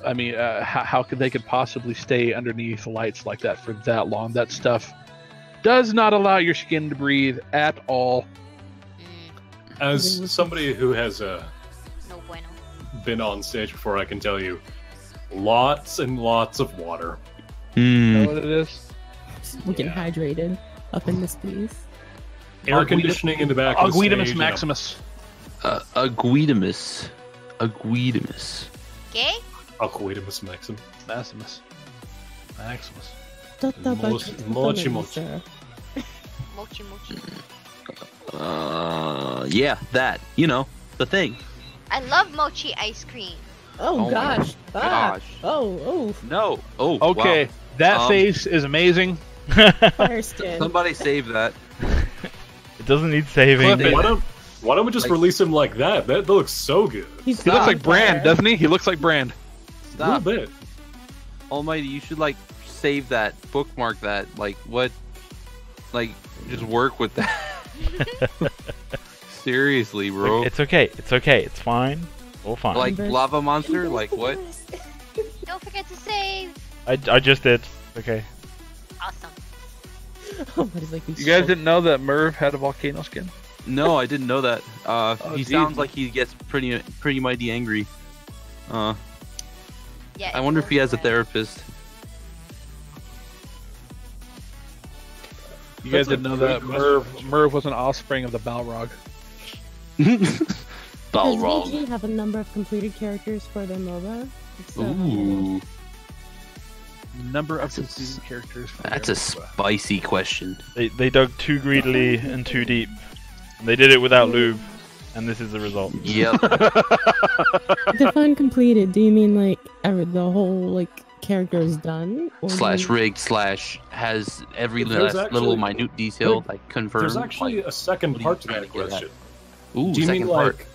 [SPEAKER 1] I mean, how could they could possibly stay underneath lights like that for that long? That stuff does not allow your skin to breathe at all.
[SPEAKER 8] As somebody who has
[SPEAKER 7] No bueno.
[SPEAKER 8] been on stage before, I can tell you, lots and lots of water.
[SPEAKER 1] You know what it is?
[SPEAKER 5] We get hydrated up in this piece.
[SPEAKER 8] Air conditioning in the back of the
[SPEAKER 1] Aguidamus
[SPEAKER 8] stage.
[SPEAKER 1] maximus.
[SPEAKER 9] Aguidamus. Aguidamus.
[SPEAKER 7] Okay?
[SPEAKER 8] Aguidamus Maximus.
[SPEAKER 1] Maximus. Maximus.
[SPEAKER 8] Mochi mochi.
[SPEAKER 7] Mochi mochi.
[SPEAKER 9] Yeah, that. You know, the thing.
[SPEAKER 7] I love mochi ice cream.
[SPEAKER 5] Oh,
[SPEAKER 9] my
[SPEAKER 5] gosh.
[SPEAKER 9] gosh.
[SPEAKER 5] Oh,
[SPEAKER 9] No. Oh,
[SPEAKER 1] Okay,
[SPEAKER 9] wow.
[SPEAKER 1] that face is amazing.
[SPEAKER 5] fire skin.
[SPEAKER 9] Somebody save that.
[SPEAKER 2] It doesn't need saving.
[SPEAKER 1] Clip it.
[SPEAKER 8] Why don't we just release him like that? That looks so good.
[SPEAKER 1] He looks like Brand, doesn't he? He looks like Brand.
[SPEAKER 9] Stop.
[SPEAKER 8] A little bit.
[SPEAKER 9] Almighty, you should like save that, bookmark that. Like what? Like just work with that. Seriously, bro.
[SPEAKER 2] It's okay. It's okay. It's fine. All fine.
[SPEAKER 9] Like lava monster. Like what?
[SPEAKER 7] Don't forget to save.
[SPEAKER 2] I just did. Okay.
[SPEAKER 7] Awesome.
[SPEAKER 5] Somebody's like,
[SPEAKER 1] You guys didn't know that Merv had a volcano skin?
[SPEAKER 9] No, I didn't know that. He
[SPEAKER 1] geez.
[SPEAKER 9] sounds like he gets pretty mighty angry.
[SPEAKER 7] Yeah.
[SPEAKER 9] I wonder if he has a therapist.
[SPEAKER 1] You guys didn't know that Merv was an offspring of the Balrog.
[SPEAKER 5] Does
[SPEAKER 9] Balrog.
[SPEAKER 5] VG have a number of completed characters for their MOBA?
[SPEAKER 9] Ooh,
[SPEAKER 1] Number of completed characters. For
[SPEAKER 9] that's
[SPEAKER 1] their
[SPEAKER 9] a
[SPEAKER 1] MOBA.
[SPEAKER 9] spicy question.
[SPEAKER 2] They dug too greedily and too deep. And they did it without lube, and this is the result.
[SPEAKER 9] Yep.
[SPEAKER 5] Define completed. Do you mean like the whole like character is done? Or
[SPEAKER 9] Slash rigged slash has every
[SPEAKER 8] There's
[SPEAKER 9] last
[SPEAKER 8] actually-
[SPEAKER 9] little minute detail like confirmed.
[SPEAKER 8] There's actually
[SPEAKER 9] like,
[SPEAKER 8] a second
[SPEAKER 9] what are
[SPEAKER 8] part
[SPEAKER 9] you
[SPEAKER 8] to
[SPEAKER 9] trying
[SPEAKER 8] that
[SPEAKER 9] to get at?
[SPEAKER 8] question.
[SPEAKER 9] Ooh,
[SPEAKER 8] Do you
[SPEAKER 9] second
[SPEAKER 8] mean
[SPEAKER 9] part.
[SPEAKER 8] like?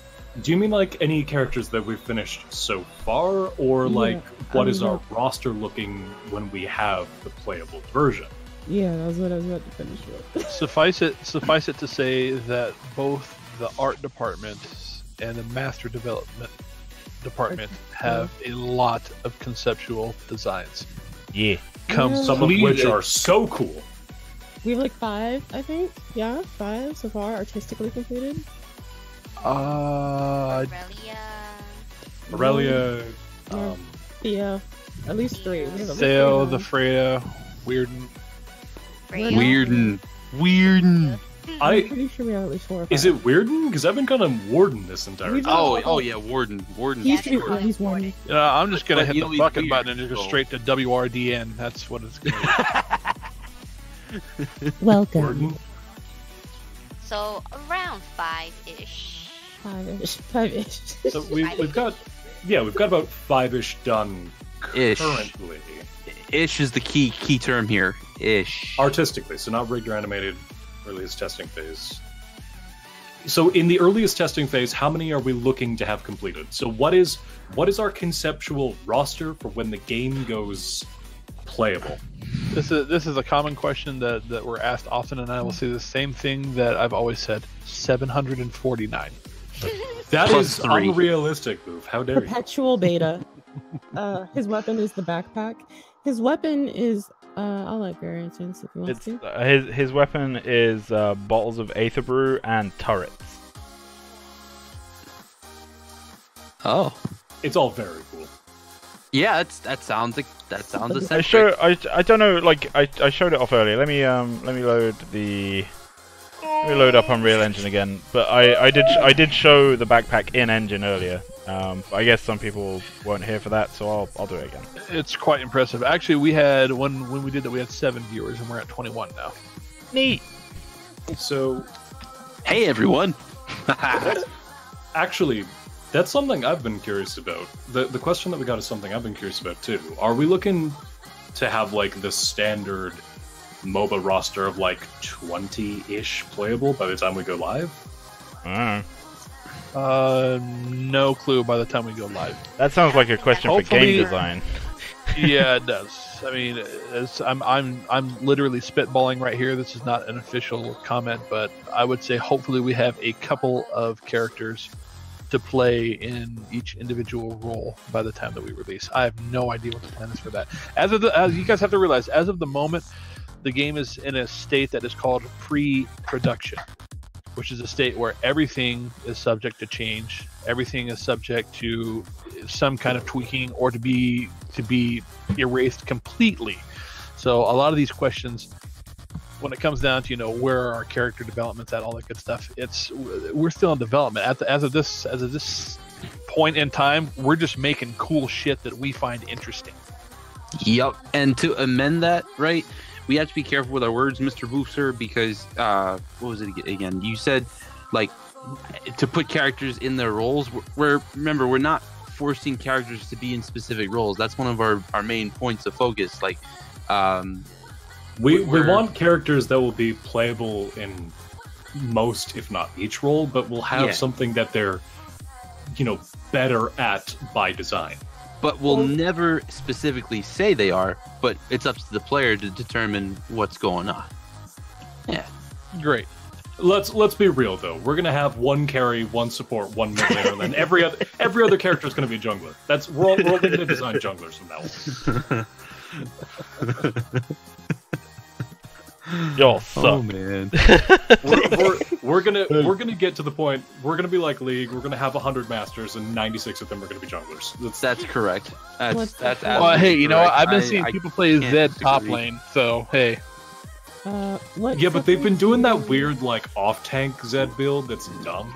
[SPEAKER 8] Do you mean like any characters that we've finished so far, or like what is our roster looking when we have the playable version?
[SPEAKER 5] Yeah, that's what I was about to finish with.
[SPEAKER 1] Suffice it to say that both the art department and the master development department have a lot of conceptual designs.
[SPEAKER 2] Yeah.
[SPEAKER 8] Some of which are so cool.
[SPEAKER 5] We have like 5, I think. Yeah, 5 so far artistically completed.
[SPEAKER 7] Aurelia.
[SPEAKER 8] Aurelia,
[SPEAKER 5] Yeah, at least 3. We have at least
[SPEAKER 1] Theo,
[SPEAKER 5] 3
[SPEAKER 1] the
[SPEAKER 5] now.
[SPEAKER 1] Freya, Weirden.
[SPEAKER 7] Freya.
[SPEAKER 9] Weirden.
[SPEAKER 5] I'm pretty sure we have at least 4 or 5.
[SPEAKER 8] Is it Weirden? Because I've been calling him Warden this entire time.
[SPEAKER 9] Oh yeah, Warden.
[SPEAKER 5] He used to be,
[SPEAKER 7] Yeah,
[SPEAKER 5] he's one.
[SPEAKER 1] I'm just gonna
[SPEAKER 9] But
[SPEAKER 1] hit
[SPEAKER 9] you
[SPEAKER 1] the
[SPEAKER 9] know he's
[SPEAKER 1] bucket
[SPEAKER 9] weird,
[SPEAKER 1] button and just go
[SPEAKER 9] so-
[SPEAKER 1] straight to WRDN. That's what it's gonna be.
[SPEAKER 5] Welcome.
[SPEAKER 8] Warden.
[SPEAKER 7] So around 5-ish.
[SPEAKER 5] 5-ish. 5-ish.
[SPEAKER 8] So we've got about 5-ish done
[SPEAKER 9] Ish.
[SPEAKER 8] currently.
[SPEAKER 9] Ish is the key term here. Ish.
[SPEAKER 8] Artistically, so not rigged or animated, earliest testing phase. So in the earliest testing phase, how many are we looking to have completed? So what is our conceptual roster for when the game goes playable?
[SPEAKER 1] This is a common question that we're asked often, and I will say the same thing that I've always said: 749.
[SPEAKER 8] That
[SPEAKER 9] Plus
[SPEAKER 8] is
[SPEAKER 9] 3.
[SPEAKER 8] unrealistic, move. How dare you?
[SPEAKER 5] Perpetual beta. His weapon is the backpack. His weapon is I'll let Gary answer this if he wants
[SPEAKER 2] It's
[SPEAKER 5] to.
[SPEAKER 2] his weapon is bottles of Aether Brew and turrets.
[SPEAKER 9] Oh.
[SPEAKER 8] It's all very cool.
[SPEAKER 9] Yeah, that sounds
[SPEAKER 2] I
[SPEAKER 9] eccentric.
[SPEAKER 2] I don't know. Like I showed it off earlier. Let me load up Unreal Engine again. But I did show the backpack in engine earlier. But I guess some people weren't here for that, so I'll do it again.
[SPEAKER 1] It's quite impressive. Actually, we had when we did that, we had 7 viewers, and we're at 21 now.
[SPEAKER 2] Neat.
[SPEAKER 8] So
[SPEAKER 9] Hey everyone.
[SPEAKER 8] actually, that's something I've been curious about. The question that we got is something I've been curious about too. Are we looking to have like the standard MOBA roster of like 20-ish playable by the time we go live?
[SPEAKER 1] No clue by the time we go live.
[SPEAKER 2] That sounds like a question for
[SPEAKER 1] Hopefully-
[SPEAKER 2] game design.
[SPEAKER 1] Yeah, it does. I mean, I'm literally spitballing right here. This is not an official comment, but I would say hopefully we have a couple of characters to play in each individual role by the time that we release. I have no idea what the plan is for that. As you guys have to realize, as of the moment, the game is in a state that is called pre-production, which is a state where everything is subject to change, everything is subject to some kind of tweaking or to be erased completely. So a lot of these questions, when it comes down to where are our character developments at, all that good stuff, we're still in development. As of this point in time, we're just making cool shit that we find interesting.
[SPEAKER 9] Yep. And to amend that, right? We have to be careful with our words, Mr. Booster, because what was it again? You said like to put characters in their roles. Remember, we're not forcing characters to be in specific roles. That's one of our main points of focus. Like,
[SPEAKER 8] we want characters that will be playable in most, if not each role, but will have something that they're, better at by design.
[SPEAKER 9] But we'll never specifically say they are, but it's up to the player to determine what's going on. Yeah.
[SPEAKER 1] Great.
[SPEAKER 8] Let's be real though. We're gonna have one carry, one support, one mid laner, and then every other character is gonna be a jungler. We're only gonna design junglers from now on.
[SPEAKER 2] Y'all suck.
[SPEAKER 9] Oh man.
[SPEAKER 8] we're gonna get to the point. We're gonna be like League. We're gonna have 100 masters, and 96 of them are gonna be junglers.
[SPEAKER 9] That's correct. That's
[SPEAKER 1] well, hey, you know what?
[SPEAKER 9] correct.
[SPEAKER 1] I've been seeing people play Zed top
[SPEAKER 9] disagree.
[SPEAKER 1] lane, so hey.
[SPEAKER 8] Yeah, but they've been doing that weird like off-tank Zed build that's dumb.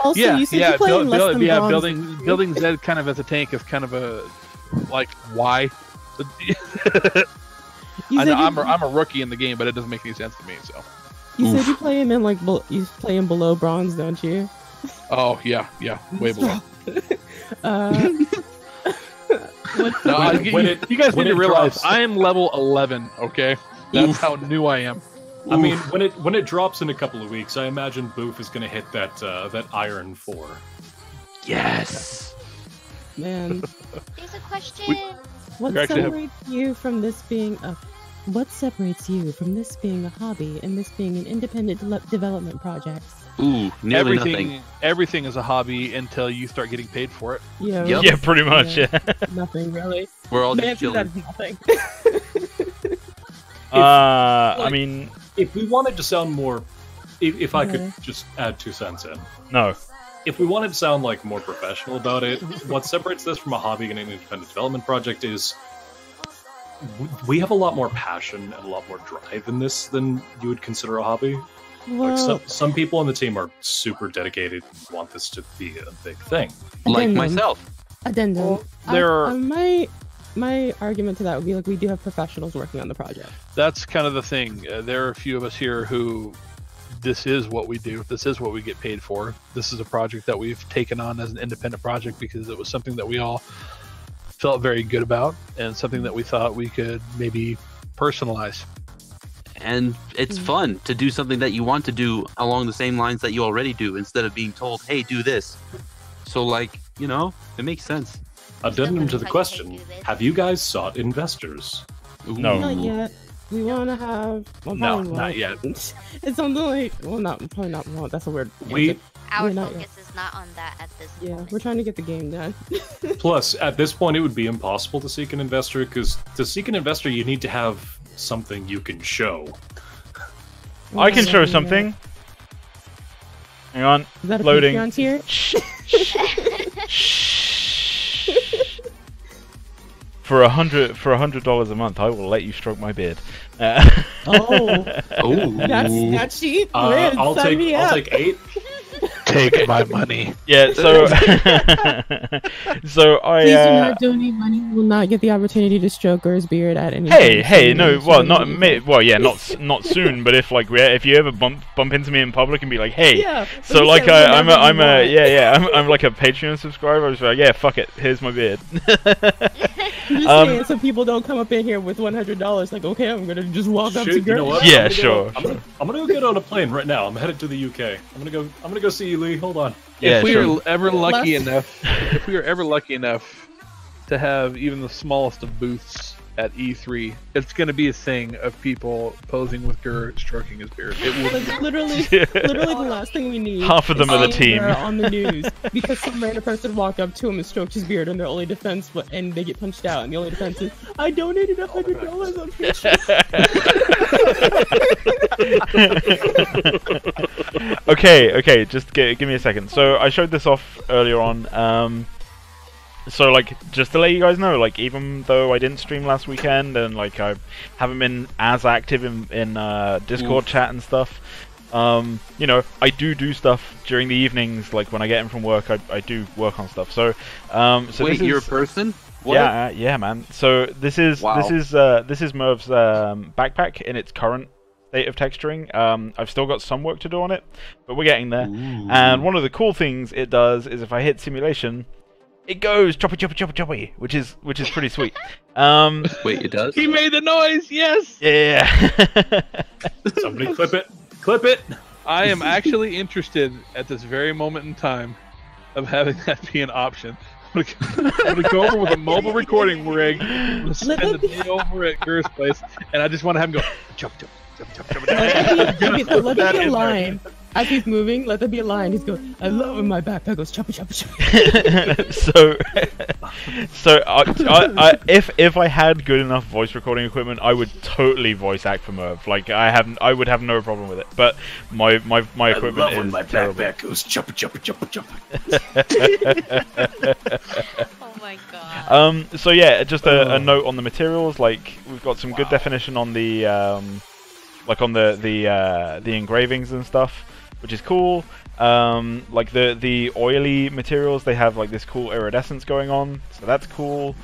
[SPEAKER 5] Also, you said you play in less than bronze.
[SPEAKER 1] building Zed kind of as a tank is kind of a why. I'm a rookie in the game, but it doesn't make any sense to me. So
[SPEAKER 5] you said you play him in you play him below bronze, don't you?
[SPEAKER 1] Oh yeah, way below. You guys need to realize I am level 11. Okay, that's how new I am.
[SPEAKER 8] I mean, when it drops in a couple of weeks, I imagine Boof is going to hit that Iron 4.
[SPEAKER 9] Yes.
[SPEAKER 5] Man.
[SPEAKER 7] Here's a question.
[SPEAKER 5] What separates you from this being a hobby and this being an independent development project?
[SPEAKER 9] Ooh, nearly nothing.
[SPEAKER 1] Everything is a hobby until you start getting paid for it.
[SPEAKER 5] Yeah.
[SPEAKER 9] Yep.
[SPEAKER 2] Yeah, pretty much. Yeah.
[SPEAKER 5] Nothing really.
[SPEAKER 9] We're all
[SPEAKER 5] Man,
[SPEAKER 9] just chilling.
[SPEAKER 5] that's nothing.
[SPEAKER 2] I mean,
[SPEAKER 8] if we wanted to sound more, if I could just add 2 cents in.
[SPEAKER 2] no.
[SPEAKER 8] If we wanted to sound like more professional about it, what separates this from a hobby and an independent development project is we have a lot more passion and a lot more drive in this than you would consider a hobby.
[SPEAKER 5] Well,
[SPEAKER 8] Like some people on the team are super dedicated and want this to be a big thing.
[SPEAKER 9] Like myself.
[SPEAKER 5] Addendum.
[SPEAKER 1] Well,
[SPEAKER 5] my argument to that would be we do have professionals working on the project.
[SPEAKER 1] That's kind of the thing. There are a few of us here who this is what we do. This is what we get paid for. This is a project that we've taken on as an independent project because it was something that we all felt very good about and something that we thought we could maybe personalize.
[SPEAKER 9] And it's fun to do something that you want to do along the same lines that you already do instead of being told, hey, do this. So it makes sense.
[SPEAKER 8] Addendum to the question, have you guys sought investors?
[SPEAKER 2] No.
[SPEAKER 5] Not yet. We want to have... Well,
[SPEAKER 1] No,
[SPEAKER 5] probably
[SPEAKER 1] not
[SPEAKER 5] won't.
[SPEAKER 1] yet.
[SPEAKER 5] It's something like... Well, probably not. Well, that's a word.
[SPEAKER 7] Our
[SPEAKER 5] We're not
[SPEAKER 7] focus is not on that at this
[SPEAKER 5] Yeah,
[SPEAKER 7] moment.
[SPEAKER 5] we're trying to get the game done.
[SPEAKER 8] Plus, at this point, it would be impossible to seek an investor, because to seek an investor, you need to have something you can show.
[SPEAKER 2] I can show something. Hang on.
[SPEAKER 5] Is that a
[SPEAKER 2] Loading.
[SPEAKER 5] Patreon tier?
[SPEAKER 2] For $100 a month, I will let you stroke my beard.
[SPEAKER 5] Oh,
[SPEAKER 9] Oh,
[SPEAKER 5] that's cheap.
[SPEAKER 8] I'll take 8.
[SPEAKER 1] Take my money.
[SPEAKER 2] Yeah, so so I
[SPEAKER 5] Please do not donate money. You will not get the opportunity to stroke Gur's beard at any
[SPEAKER 2] hey,
[SPEAKER 5] time.
[SPEAKER 2] no, well, not soon, but if if you ever bump into me in public and be like, hey,
[SPEAKER 5] Yeah,
[SPEAKER 2] so
[SPEAKER 5] but
[SPEAKER 2] like
[SPEAKER 5] you said
[SPEAKER 2] I'm
[SPEAKER 5] whenever you want.
[SPEAKER 2] I'm like a Patreon subscriber. I was like, yeah, fuck it, here's my beard.
[SPEAKER 5] I'm just saying, so people don't come up in here with $100. Like, okay, I'm gonna just walk up to
[SPEAKER 8] Shoot,
[SPEAKER 5] Gur.
[SPEAKER 8] you know what?
[SPEAKER 2] Yeah,
[SPEAKER 8] I'm
[SPEAKER 2] sure.
[SPEAKER 8] gonna go get on a plane right now. I'm headed to the UK. I'm gonna go see you, Lee. Hold on.
[SPEAKER 2] Yeah,
[SPEAKER 1] If we
[SPEAKER 2] sure.
[SPEAKER 1] are ever lucky enough to have even the smallest of booths at E3. It's going to be a thing of people posing with Gur stroking his beard. It will.
[SPEAKER 4] Like, literally the last thing we need.
[SPEAKER 2] Half of them
[SPEAKER 4] is
[SPEAKER 2] are the
[SPEAKER 4] seeing
[SPEAKER 2] team.
[SPEAKER 4] Gur on the news because some random person walked up to him and stroked his beard, and their only defense, and they get punched out, and the only defense is, "I donated $100 on Patreon."
[SPEAKER 2] Okay, just give me a second. So I showed this off earlier on. So like, just to let you guys know, like, even though I didn't stream last weekend and like I haven't been as active in Discord chat and stuff, you know, I do stuff during the evenings. Like when I get in from work, I do work on stuff. So
[SPEAKER 9] Wait, you're a person? What?
[SPEAKER 2] Yeah, man. So this is Merv's backpack in its current state of texturing. I've still got some work to do on it, but we're getting there.
[SPEAKER 9] Ooh.
[SPEAKER 2] And one of the cool things it does is if I hit simulation, it goes choppy, which is pretty sweet.
[SPEAKER 9] Wait, it does?
[SPEAKER 1] He made the noise. Yes.
[SPEAKER 2] Yeah.
[SPEAKER 8] Somebody clip it. Clip it.
[SPEAKER 1] I am actually interested at this very moment in time of having that be an option. I'm gonna go over with a mobile recording rig. I'm gonna spend the day over at Gur's place, and I just want to have him go chop.
[SPEAKER 4] Let there be a line. As he's moving, let there be a line. He's going, "I love when my backpack goes choppa."
[SPEAKER 2] So if I had good enough voice recording equipment, I would totally voice act for Merv. Like I would have no problem with it. But my equipment
[SPEAKER 8] I love when
[SPEAKER 2] is
[SPEAKER 8] my
[SPEAKER 2] terrible.
[SPEAKER 8] backpack goes choppa.
[SPEAKER 7] Oh my god.
[SPEAKER 2] So yeah, just a note on the materials. Like we've got some good definition on the like on the engravings and stuff, which is cool. Like the oily materials, they have like this cool iridescence going on, so that's cool.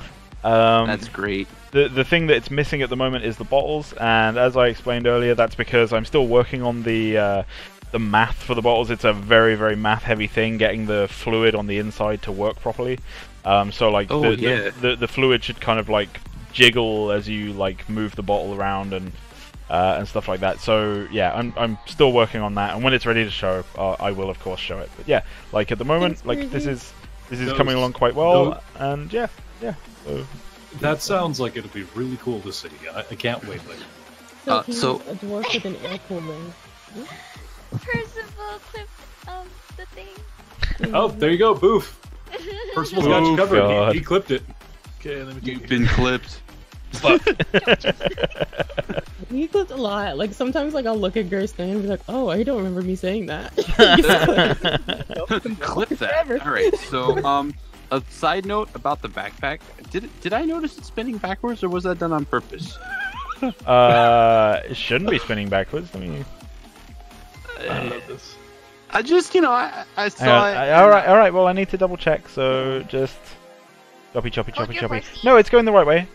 [SPEAKER 9] That's great.
[SPEAKER 2] The thing that it's missing at the moment is the bottles, and as I explained earlier, that's because I'm still working on the math for the bottles. It's a very, very math heavy thing, getting the fluid on the inside to work properly. So like the fluid should kind of like jiggle as you like move the bottle around and stuff like that. So yeah, I'm still working on that, and when it's ready to show, I will of course show it. But yeah, like at the moment, like this is coming along quite well, and yeah. So.
[SPEAKER 8] That sounds like it'll be really cool to see. I can't wait.
[SPEAKER 4] So he's a dwarf with an air cooler.
[SPEAKER 7] Percival clipped the thing.
[SPEAKER 8] Oh, there you go, Boof. Percival's got you covered. He clipped it.
[SPEAKER 1] Okay, let me
[SPEAKER 9] You've been clipped.
[SPEAKER 4] He clipped a lot. Like sometimes, like I'll look at Gur's thing and be like, "Oh, I don't remember me saying that."
[SPEAKER 9] Clip that. All right. So, a side note about the backpack. Did I notice it spinning backwards, or was that done on purpose?
[SPEAKER 2] It shouldn't be spinning backwards. I mean,
[SPEAKER 1] I love this.
[SPEAKER 9] I just, I saw it.
[SPEAKER 2] All right. Well, I need to double check. So just choppy. No, it's going the right way.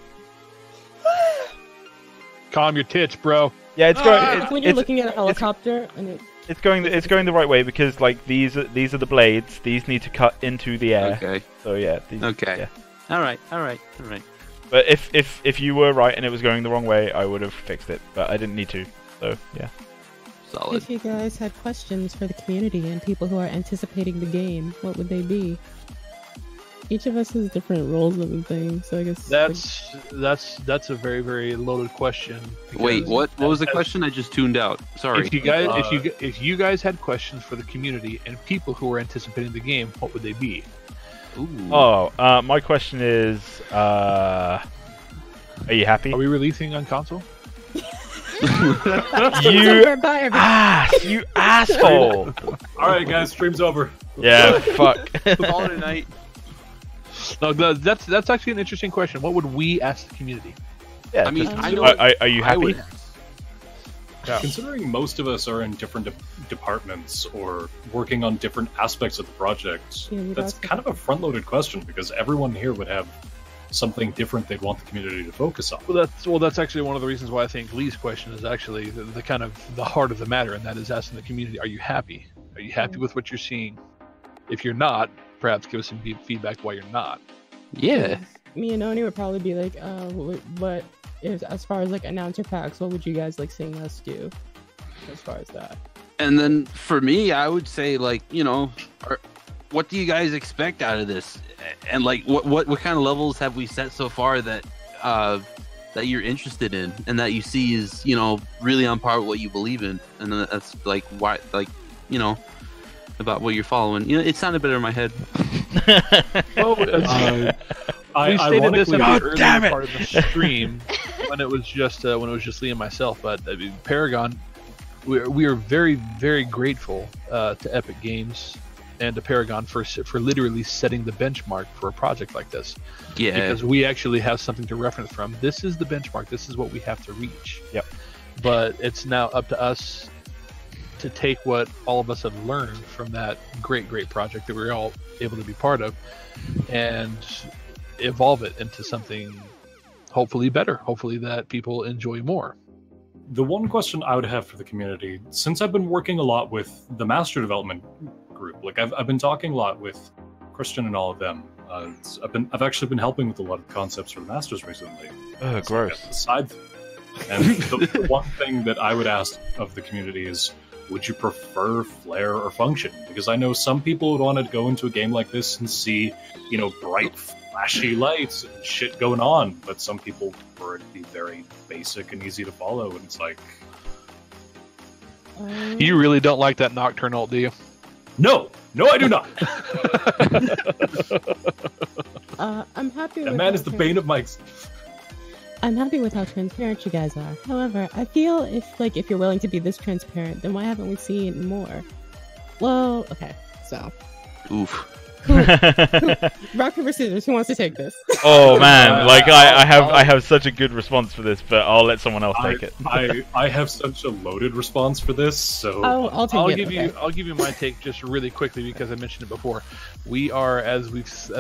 [SPEAKER 1] Calm your titch, bro.
[SPEAKER 2] Yeah, it's going.
[SPEAKER 4] When you're looking at a helicopter and
[SPEAKER 2] it's going the right way because like these are the blades. These need to cut into the air.
[SPEAKER 9] Okay.
[SPEAKER 2] So yeah.
[SPEAKER 9] Okay.
[SPEAKER 2] Yeah.
[SPEAKER 9] All right.
[SPEAKER 2] But if you were right and it was going the wrong way, I would have fixed it. But I didn't need to. So yeah.
[SPEAKER 9] Solid.
[SPEAKER 4] if you guys had questions for the community and people who are anticipating the game, what would they be? Each of us has different roles and things, so I guess
[SPEAKER 1] that's a very, very loaded question.
[SPEAKER 9] Wait, what was the question? I just tuned out. Sorry.
[SPEAKER 1] If you guys had questions for the community and people who are anticipating the game, what would they be?
[SPEAKER 9] Ooh.
[SPEAKER 2] Oh, my question is, are you happy?
[SPEAKER 1] Are we releasing on console?
[SPEAKER 2] You asshole!
[SPEAKER 8] All right, guys, stream's over.
[SPEAKER 2] Yeah, fuck.
[SPEAKER 9] Call it a night.
[SPEAKER 1] No, that's actually an interesting question. What would we ask the community?
[SPEAKER 2] Yeah,
[SPEAKER 9] I mean, I know.
[SPEAKER 2] are you happy?
[SPEAKER 8] Yeah. Considering most of us are in different departments or working on different aspects of the project, that's kind of a front-loaded question because everyone here would have something different they'd want the community to focus on.
[SPEAKER 1] Well, that's actually one of the reasons why I think Lee's question is actually the kind of the heart of the matter, and that is asking the community: Are you happy? Are you happy with what you're seeing? If you're not, perhaps give us some feedback why you're not.
[SPEAKER 9] Yeah.
[SPEAKER 4] Me and Oni would probably be like, what if, as far as like announcer packs, what would you guys like seeing us do as far as that?
[SPEAKER 9] And then for me, I would say like, what do you guys expect out of this? And like, what kind of levels have we set so far that that you're interested in and that you see is, you know, really on par with what you believe in, and then that's like why, like, you know, about what you're following. You know, it sounded better in my head.
[SPEAKER 1] Well, we stated this in the
[SPEAKER 2] God
[SPEAKER 1] earlier
[SPEAKER 2] damn it!
[SPEAKER 1] part of the stream when it was just Lee and myself. But I mean, Paragon, we are very, very grateful to Epic Games and to Paragon for literally setting the benchmark for a project like this.
[SPEAKER 9] Yeah,
[SPEAKER 1] because we actually have something to reference from. This is the benchmark. This is what we have to reach.
[SPEAKER 2] Yep.
[SPEAKER 1] But it's now up to us to take what all of us have learned from that great project that we're all able to be part of and evolve it into something hopefully better, hopefully that people enjoy more.
[SPEAKER 8] The one question I would have for the community, since I've been working a lot with the master development group, like I've been talking a lot with Christian and all of them. I've actually been helping with a lot of concepts for the masters recently.
[SPEAKER 2] Oh, gross.
[SPEAKER 8] Aside, and the one thing that I would ask of the community is, would you prefer flare or function? Because I know some people would want to go into a game like this and see, you know, bright, flashy lights and shit going on, but some people prefer it to be very basic and easy to follow, and it's like...
[SPEAKER 1] You really don't like that Nocturnal, do you?
[SPEAKER 8] No, I do not.
[SPEAKER 5] I'm happy.
[SPEAKER 8] That
[SPEAKER 5] with
[SPEAKER 8] man
[SPEAKER 5] how
[SPEAKER 8] is the bane of my...
[SPEAKER 5] I'm happy with how transparent you guys are. However, I feel if you're willing to be this transparent, then why haven't we seen more? Well, okay, so.
[SPEAKER 9] Oof.
[SPEAKER 5] Rock, paper, scissors. Who wants to take this?
[SPEAKER 2] Oh man, like I have such a good response for this, but I'll let someone else take it.
[SPEAKER 8] I have such a loaded response for this, so
[SPEAKER 5] I'll give
[SPEAKER 1] you my take just really quickly because I mentioned it before. We are, as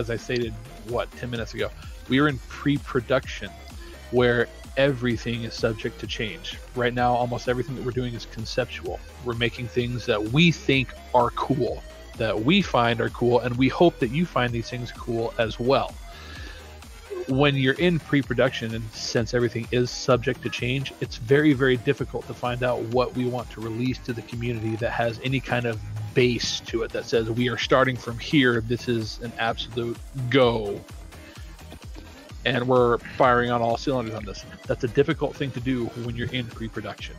[SPEAKER 1] I stated, 10 minutes ago, we are in pre-production where everything is subject to change. Right now, almost everything that we're doing is conceptual. We're making things that we think are cool, that we find are cool, and we hope that you find these things cool as well. When you're in pre-production, and since everything is subject to change, it's very, very difficult to find out what we want to release to the community that has any kind of base to it, that says we are starting from here, this is an absolute go, and we're firing on all cylinders on this. That's a difficult thing to do when you're in pre-production.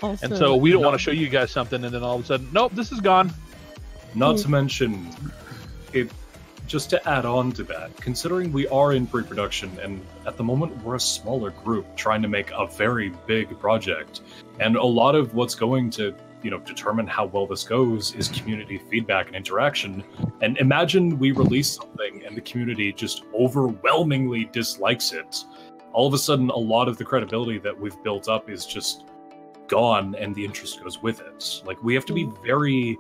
[SPEAKER 5] Also,
[SPEAKER 1] and so we don't want to show you guys something and then all of a sudden, nope, this is gone.
[SPEAKER 8] Not to mention, it. Just to add on to that, considering we are in pre-production, and at the moment we're a smaller group trying to make a very big project, and a lot of what's going to, determine how well this goes is community feedback and interaction. And imagine we release something and the community just overwhelmingly dislikes it. All of a sudden, a lot of the credibility that we've built up is just gone, and the interest goes with it. Like, we have to be very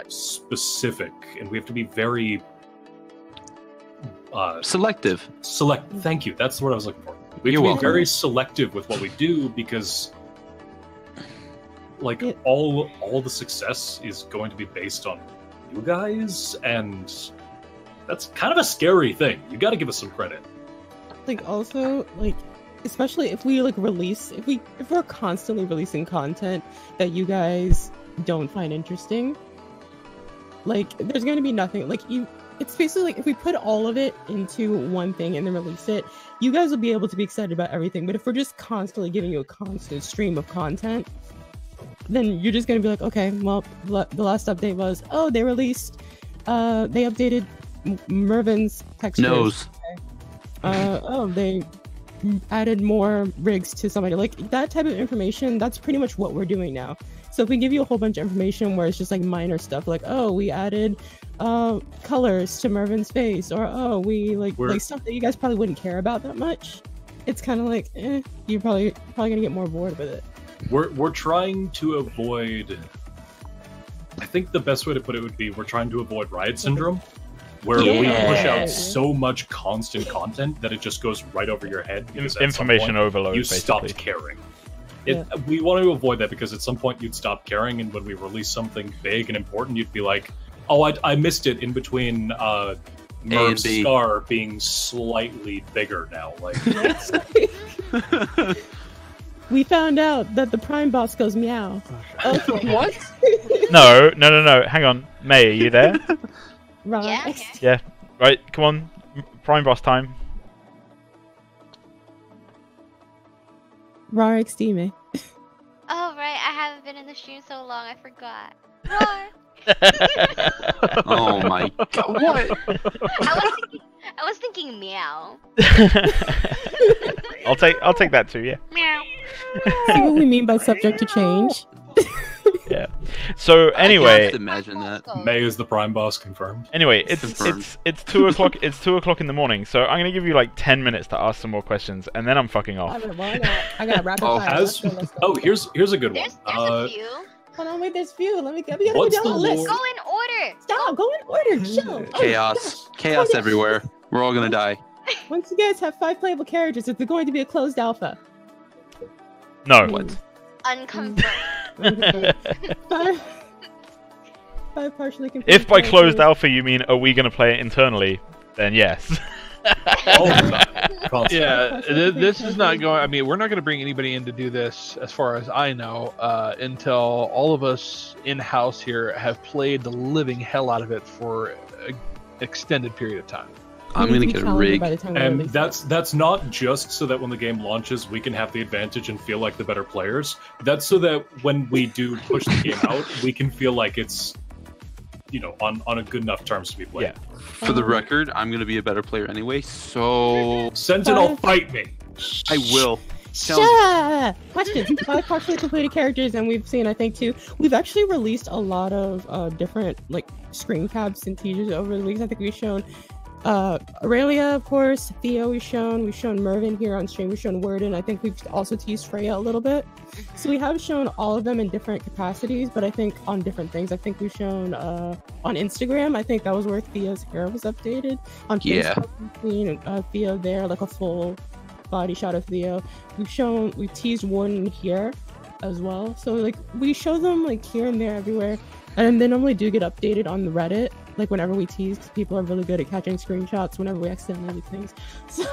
[SPEAKER 8] specific, and we have to be very
[SPEAKER 9] selective.
[SPEAKER 8] Thank you. That's the word I was looking for. We have to be very selective with what we do, because all the success is going to be based on you guys, and that's kind of a scary thing. You got to give us some credit.
[SPEAKER 5] Especially if we release, if we're constantly releasing content that you guys don't find interesting, there's going to be nothing. It's basically if we put all of it into one thing and then release it, you guys will be able to be excited about everything. But if we're just constantly giving you a constant stream of content, then you're just going to be like, okay, well, the last update was, they released, they updated Mervon's textures.
[SPEAKER 9] Nose.
[SPEAKER 5] They added more rigs to somebody. That type of information, that's pretty much what we're doing now. So if we give you a whole bunch of information where it's just minor stuff, we added colors to Mervon's face, or we stuff that you guys probably wouldn't care about that much, it's kind of you're probably gonna get more bored with it.
[SPEAKER 8] We're trying to avoid, I think the best way to put it would be, we're trying to avoid riot syndrome, where we push out so much constant content that it just goes right over your head.
[SPEAKER 2] Information overload.
[SPEAKER 8] You
[SPEAKER 2] basically
[SPEAKER 8] stopped caring. We want to avoid that, because at some point you'd stop caring, and when we release something big and important, you'd be like, oh, I missed it in between Merv's scar being slightly bigger now.
[SPEAKER 5] We found out that the Prime boss goes meow. Okay.
[SPEAKER 1] What?
[SPEAKER 2] No. Hang on. May, are you there?
[SPEAKER 5] Right.
[SPEAKER 2] Yeah. Right, come on. Prime boss time.
[SPEAKER 5] Rar XD me.
[SPEAKER 7] Oh right, I haven't been in the stream so long, I forgot. Roar.
[SPEAKER 9] Oh my god! What?
[SPEAKER 7] I was thinking meow.
[SPEAKER 2] I'll take that too. Yeah.
[SPEAKER 7] Meow.
[SPEAKER 5] See what we mean by subject to change?
[SPEAKER 2] Yeah. So anyway,
[SPEAKER 9] Just imagine that.
[SPEAKER 8] May is the prime boss confirmed.
[SPEAKER 2] Anyway,
[SPEAKER 9] Confirmed.
[SPEAKER 2] it's 2 o'clock. It's 2 o'clock in the morning. So I'm gonna give you like 10 minutes to ask some more questions, and then I'm fucking off.
[SPEAKER 5] I got rapid
[SPEAKER 9] Oh,
[SPEAKER 5] fire. Let's go.
[SPEAKER 8] Oh, here's a good one.
[SPEAKER 7] There's a few.
[SPEAKER 5] Hold on, wait, there's few. Let me go down
[SPEAKER 8] What's
[SPEAKER 5] the
[SPEAKER 8] the
[SPEAKER 5] list.
[SPEAKER 8] lore?
[SPEAKER 7] Go in order.
[SPEAKER 5] Stop, go in order. Chill. Oh,
[SPEAKER 9] Chaos.
[SPEAKER 5] gosh.
[SPEAKER 9] Chaos
[SPEAKER 5] Oh,
[SPEAKER 9] everywhere. We're all gonna die.
[SPEAKER 5] Once you guys have 5 playable characters, is it going to be a closed alpha?
[SPEAKER 2] No.
[SPEAKER 9] What?
[SPEAKER 7] Unconfirmed.
[SPEAKER 5] Five partially completed
[SPEAKER 2] If by closed
[SPEAKER 5] characters.
[SPEAKER 2] alpha you mean are we gonna play it internally, then yes.
[SPEAKER 8] All the time. Constantly.
[SPEAKER 1] Yeah, this is not going. I mean, we're not going to bring anybody in to do this, as far as I know, until all of us in house here have played the living hell out of it for an extended period of time.
[SPEAKER 9] I'm gonna get a rig.
[SPEAKER 8] And that's not just so that when the game launches we can have the advantage and feel like the better players. That's so that when we do push the game out, we can feel like it's, you know, on a good enough terms to be played.
[SPEAKER 2] Yeah.
[SPEAKER 9] For the record, I'm gonna be a better player anyway, so
[SPEAKER 8] Sentinel, fight me.
[SPEAKER 9] I will.
[SPEAKER 5] Shut! Questions. 5 partially completed characters, and we've seen, I think, 2. We've actually released a lot of different like screen caps and teasers over the weeks. I think we've shown Aurelia, of course, Theo we've shown Mervon here on stream, we've shown Worden. I think we've also teased Freya a little bit. So we have shown all of them in different capacities, but I think on different things. I think we've shown on Instagram, I think that was where Theo's hair was updated. On Facebook, we've seen Theo there, like a full body shot of Theo. We've teased Warden here as well. So like we show them like here and there everywhere. And they normally do get updated on the Reddit, like whenever we tease, because people are really good at catching screenshots whenever we accidentally do things. So,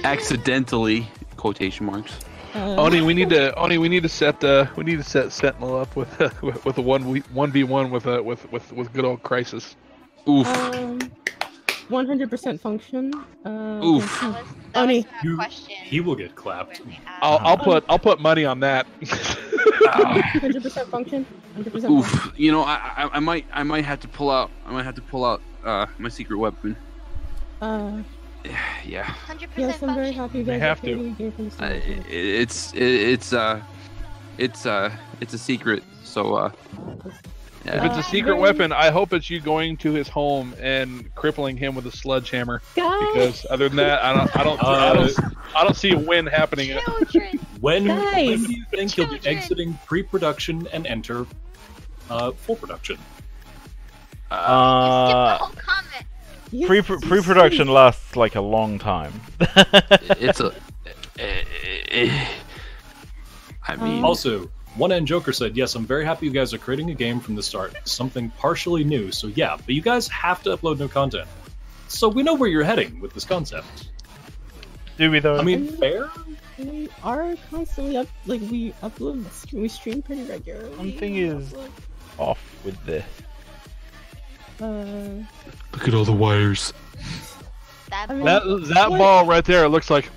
[SPEAKER 9] accidentally quotation marks.
[SPEAKER 1] Oni, we need to set Sentinel up with a 1v1 with good old Crisis.
[SPEAKER 9] Oof.
[SPEAKER 5] 100% function.
[SPEAKER 9] Oof.
[SPEAKER 7] That
[SPEAKER 5] Oni,
[SPEAKER 7] was my question.
[SPEAKER 8] He will get clapped.
[SPEAKER 1] I'll put money on that.
[SPEAKER 5] 100% function. 100%
[SPEAKER 9] Oof.
[SPEAKER 5] function.
[SPEAKER 9] You know, I might have to pull out. My secret weapon. Yeah.
[SPEAKER 7] 100%
[SPEAKER 5] Yes, I'm very
[SPEAKER 7] function.
[SPEAKER 5] happy you
[SPEAKER 1] They
[SPEAKER 5] guys
[SPEAKER 1] have
[SPEAKER 5] are
[SPEAKER 1] to.
[SPEAKER 5] creating a game from the start.
[SPEAKER 9] It's a secret. So
[SPEAKER 1] If
[SPEAKER 9] yeah.
[SPEAKER 1] it's a secret weapon, I hope it's you going to his home and crippling him with a sledgehammer.
[SPEAKER 5] Guys,
[SPEAKER 1] Because other than that, I don't see a win happening.
[SPEAKER 7] Children.
[SPEAKER 8] When
[SPEAKER 5] Guys.
[SPEAKER 8] do you think you'll be
[SPEAKER 7] Children.
[SPEAKER 8] exiting pre-production and enter full production?
[SPEAKER 7] Skip the whole comment.
[SPEAKER 5] yes,
[SPEAKER 2] Pre-production lasts like a long time.
[SPEAKER 9] It's a. I mean,
[SPEAKER 8] Also, One End Joker said, yes, I'm very happy you guys are creating a game from the start. Something partially new, so yeah, but you guys have to upload new content. So we know where you're heading with this concept.
[SPEAKER 2] Do we though?
[SPEAKER 8] I mean, fair?
[SPEAKER 5] We are constantly up, like we upload, we stream pretty regularly.
[SPEAKER 2] Something is off with this.
[SPEAKER 9] look at all the wires.
[SPEAKER 7] That
[SPEAKER 5] I mean-
[SPEAKER 1] That ball right there looks like.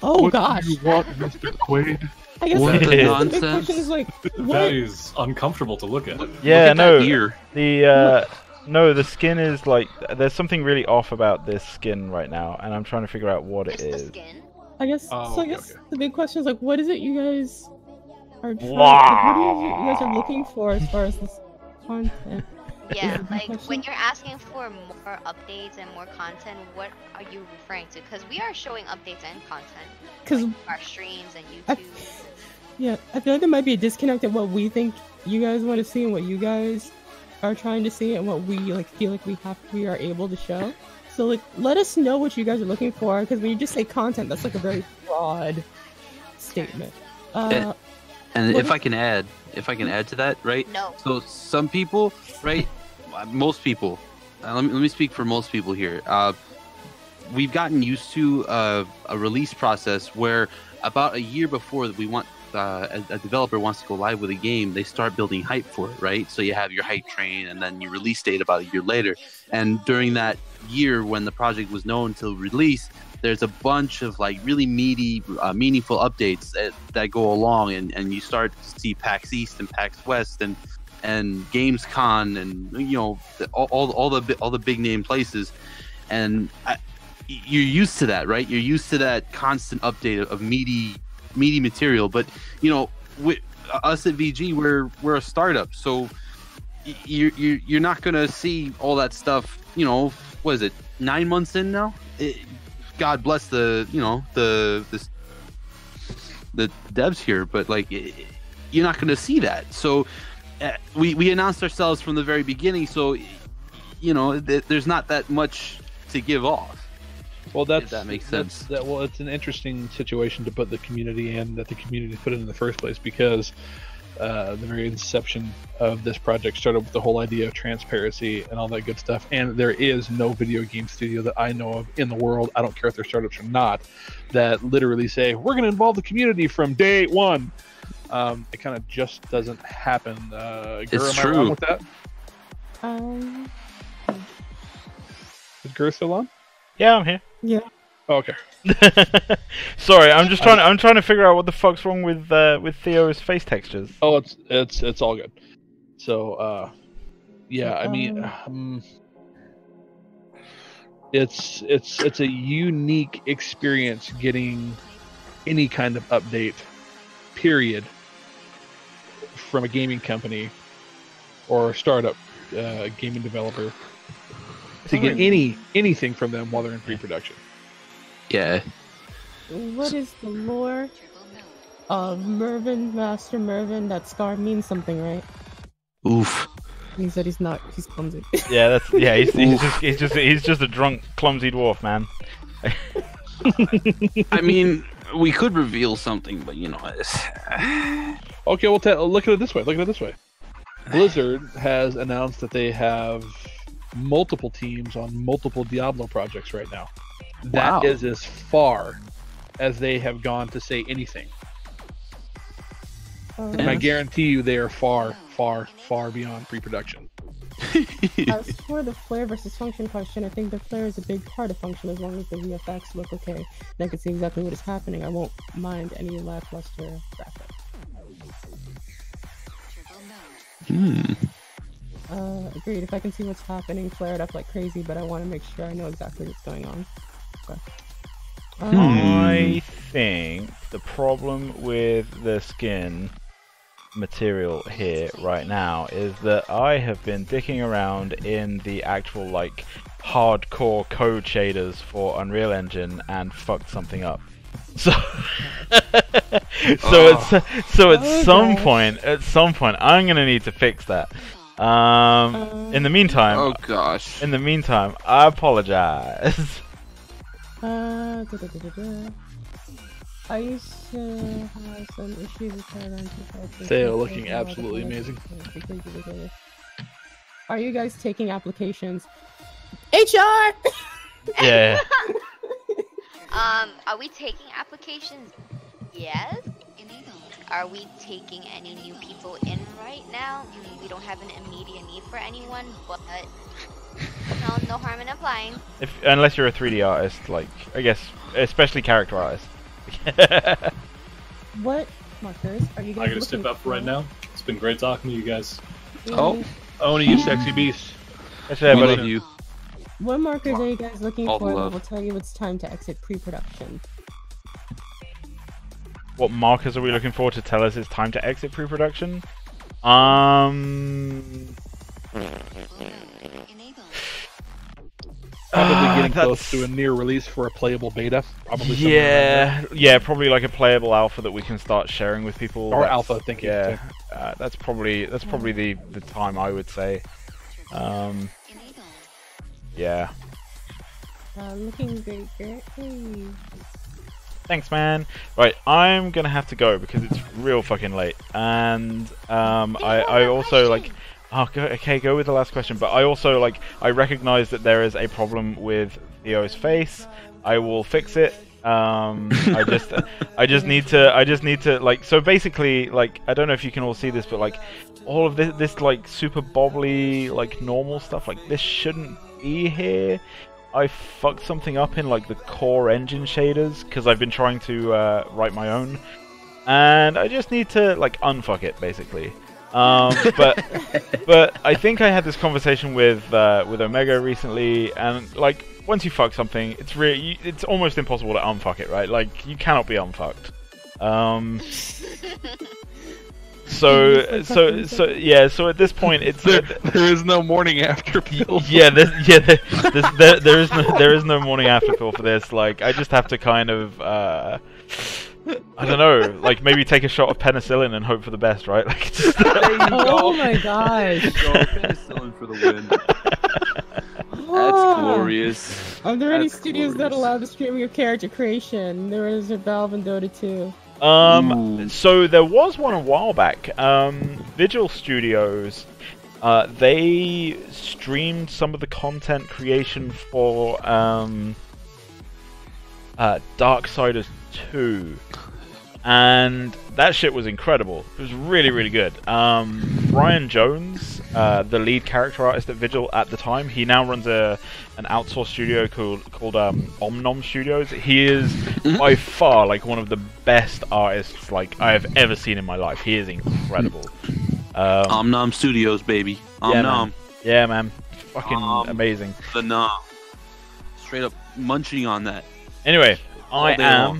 [SPEAKER 5] Oh
[SPEAKER 1] what
[SPEAKER 5] gosh.
[SPEAKER 1] do you want, Mr. Quaid?
[SPEAKER 5] I guess
[SPEAKER 9] What
[SPEAKER 5] the
[SPEAKER 9] the
[SPEAKER 5] big
[SPEAKER 9] nonsense?
[SPEAKER 5] question is like,
[SPEAKER 8] That
[SPEAKER 5] what?
[SPEAKER 8] is uncomfortable to look at.
[SPEAKER 2] Yeah,
[SPEAKER 9] Look at
[SPEAKER 2] no.
[SPEAKER 9] that ear.
[SPEAKER 2] The skin is like there's something really off about this skin right now, and I'm trying to figure out what it
[SPEAKER 7] Just the
[SPEAKER 2] is.
[SPEAKER 7] skin.
[SPEAKER 5] I guess.
[SPEAKER 1] Oh,
[SPEAKER 5] so I
[SPEAKER 1] okay,
[SPEAKER 5] guess
[SPEAKER 1] okay.
[SPEAKER 5] the big question is like, what is it you guys are trying?
[SPEAKER 2] Blah.
[SPEAKER 5] What is it you guys are looking for as far as this content?
[SPEAKER 7] Yeah,
[SPEAKER 5] Good
[SPEAKER 7] like
[SPEAKER 5] question.
[SPEAKER 7] when you're asking for more updates and more content, what are you referring to? Because we are showing updates and content.
[SPEAKER 5] 'Cause
[SPEAKER 7] like our streams and
[SPEAKER 5] I-
[SPEAKER 7] YouTube.
[SPEAKER 5] Yeah, I feel like there might be a disconnect at what we think you guys want to see and what you guys are trying to see and what we like feel like we are able to show. So like, let us know what you guys are looking for, because when you just say content, that's like a very broad statement.
[SPEAKER 9] And
[SPEAKER 5] what
[SPEAKER 9] if
[SPEAKER 5] is-
[SPEAKER 9] I can add to that, right?
[SPEAKER 7] No.
[SPEAKER 9] So some people, right? Most people. Let me speak for most people here. We've gotten used to a release process where about a year before we want a developer wants to go live with a game, they start building hype for it, right? So you have your hype train, and then your release date about a year later. And during that year, when the project was known till release, there's a bunch of like really meaty, meaningful updates that go along, and you start to see PAX East and PAX West and Gamescom and all the big name places, and you're used to that, right? You're used to that constant update of meaty material. But us at VG, we're a startup, so you're not gonna see all that stuff. What is it? 9 months in now? God bless the devs here, but like you're not gonna see that. So we announced ourselves from the very beginning, so there's not that much to give off.
[SPEAKER 1] Well,
[SPEAKER 9] if that makes sense.
[SPEAKER 1] It's an interesting situation to put the community in, that the community put in the first place, because the very inception of this project started with the whole idea of transparency and all that good stuff. And there is no video game studio that I know of in the world, I don't care if they're startups or not, that literally say, we're going to involve the community from day one. It kind of just doesn't happen.
[SPEAKER 9] It's
[SPEAKER 1] am I wrong
[SPEAKER 9] true.
[SPEAKER 1] with that? Is Gur still on?
[SPEAKER 2] Yeah, I'm here.
[SPEAKER 4] Yeah.
[SPEAKER 1] Oh, okay.
[SPEAKER 2] Sorry, I'm trying to figure out what the fuck's wrong with Theo's face textures.
[SPEAKER 1] Oh, it's all good. So, yeah, I mean, it's a unique experience getting any kind of update, period, from a gaming company or a startup gaming developer, to get anything from them while they're in pre-production.
[SPEAKER 9] Yeah.
[SPEAKER 4] What is the lore of Mervon, Master Mervon? That scar means something, right?
[SPEAKER 9] Oof.
[SPEAKER 4] He said he's clumsy.
[SPEAKER 2] Yeah, he's just a drunk, clumsy dwarf, man.
[SPEAKER 9] I mean, we could reveal something, but
[SPEAKER 1] Okay, well, look at it this way. Blizzard has announced that they have multiple teams on multiple Diablo projects right now. That is as far as they have gone to say anything. And I guarantee you they are far, far, far beyond pre-production.
[SPEAKER 4] As for the player versus function question, I think the player is a big part of function as long as the VFX look okay. And I can see exactly what is happening. I won't mind any lackluster graphics. Agreed. If I can see what's happening, flare it up like crazy, but I want to make sure I know exactly what's going on. Okay.
[SPEAKER 2] I think the problem with the skin material here right now is that I have been dicking around in the actual hardcore code shaders for Unreal Engine and fucked something up. So at some point I'm gonna need to fix that. In the meantime,
[SPEAKER 9] oh gosh.
[SPEAKER 2] In the meantime, I apologize.
[SPEAKER 4] I used to have some issues with Paradigm.
[SPEAKER 1] Theo looking absolutely amazing.
[SPEAKER 4] Are you guys taking applications? HR!
[SPEAKER 2] Yeah.
[SPEAKER 7] Are we taking applications? Yes. Are we taking any new people in right now? We don't have an immediate need for anyone, but no harm in applying.
[SPEAKER 2] Unless you're a 3D artist, I guess, especially character artist.
[SPEAKER 4] What markers are you guys
[SPEAKER 8] I gotta step up right now. It's been great talking to you guys.
[SPEAKER 9] Oh,
[SPEAKER 1] Oni, you sexy beast.
[SPEAKER 2] That's
[SPEAKER 9] we
[SPEAKER 2] everybody.
[SPEAKER 9] love you.
[SPEAKER 4] What markers are you guys looking
[SPEAKER 9] All the
[SPEAKER 4] for that
[SPEAKER 9] love.
[SPEAKER 4] will tell you it's time to exit pre-production?
[SPEAKER 2] What markers are we looking for to tell us it's time to exit pre-production?
[SPEAKER 1] Probably getting close to a near release for a playable beta. Probably
[SPEAKER 2] Yeah, probably like a playable alpha that we can start sharing with people.
[SPEAKER 1] Or alpha, thank you.
[SPEAKER 2] Yeah, that's probably the time I would say. Yeah.
[SPEAKER 4] Looking great, Garrett. Hey.
[SPEAKER 2] Thanks, man. Right, I'm gonna have to go because it's real fucking late, and I also like. Oh, go with the last question. But I also I recognize that there is a problem with Theo's face. I will fix it. I just need to so basically I don't know if you can all see this, but all of this super bobbly normal stuff this shouldn't be here. I fucked something up in like the core engine shaders because I've been trying to write my own, and I just need to like unfuck it basically. But I think I had this conversation with Omega recently, and like once you fuck something, it's almost impossible to unfuck it, right? Like you cannot be unfucked. So at this point it's
[SPEAKER 9] there is no morning after pill.
[SPEAKER 2] There is no morning after pill for this. Like I just have to kind of I don't know, like maybe take a shot of penicillin and hope for the best, right? Like just...
[SPEAKER 4] Oh my gosh.
[SPEAKER 9] Penicillin for the win. That's glorious.
[SPEAKER 4] Are there any studios that allow the streaming of character creation? There is a Valve and Dota 2.
[SPEAKER 2] So there was one a while back. Vigil Studios, they streamed some of the content creation for Darksiders 2, and that shit was incredible. It was really, really good. Brian Jones, the lead character artist at Vigil at the time, he now runs an outsourced studio called Omnom Studios. He is by far like one of the best artists like I have ever seen in my life. He is incredible.
[SPEAKER 9] Omnom Studios, baby. Omnom.
[SPEAKER 2] Yeah, man. Fucking amazing.
[SPEAKER 9] The nom. Straight up munching on that.
[SPEAKER 2] Anyway, I am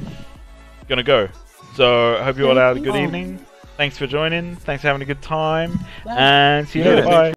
[SPEAKER 2] gonna go. So I hope you all had a good evening. Thanks for joining. Thanks for having a good time. And see you later. Bye.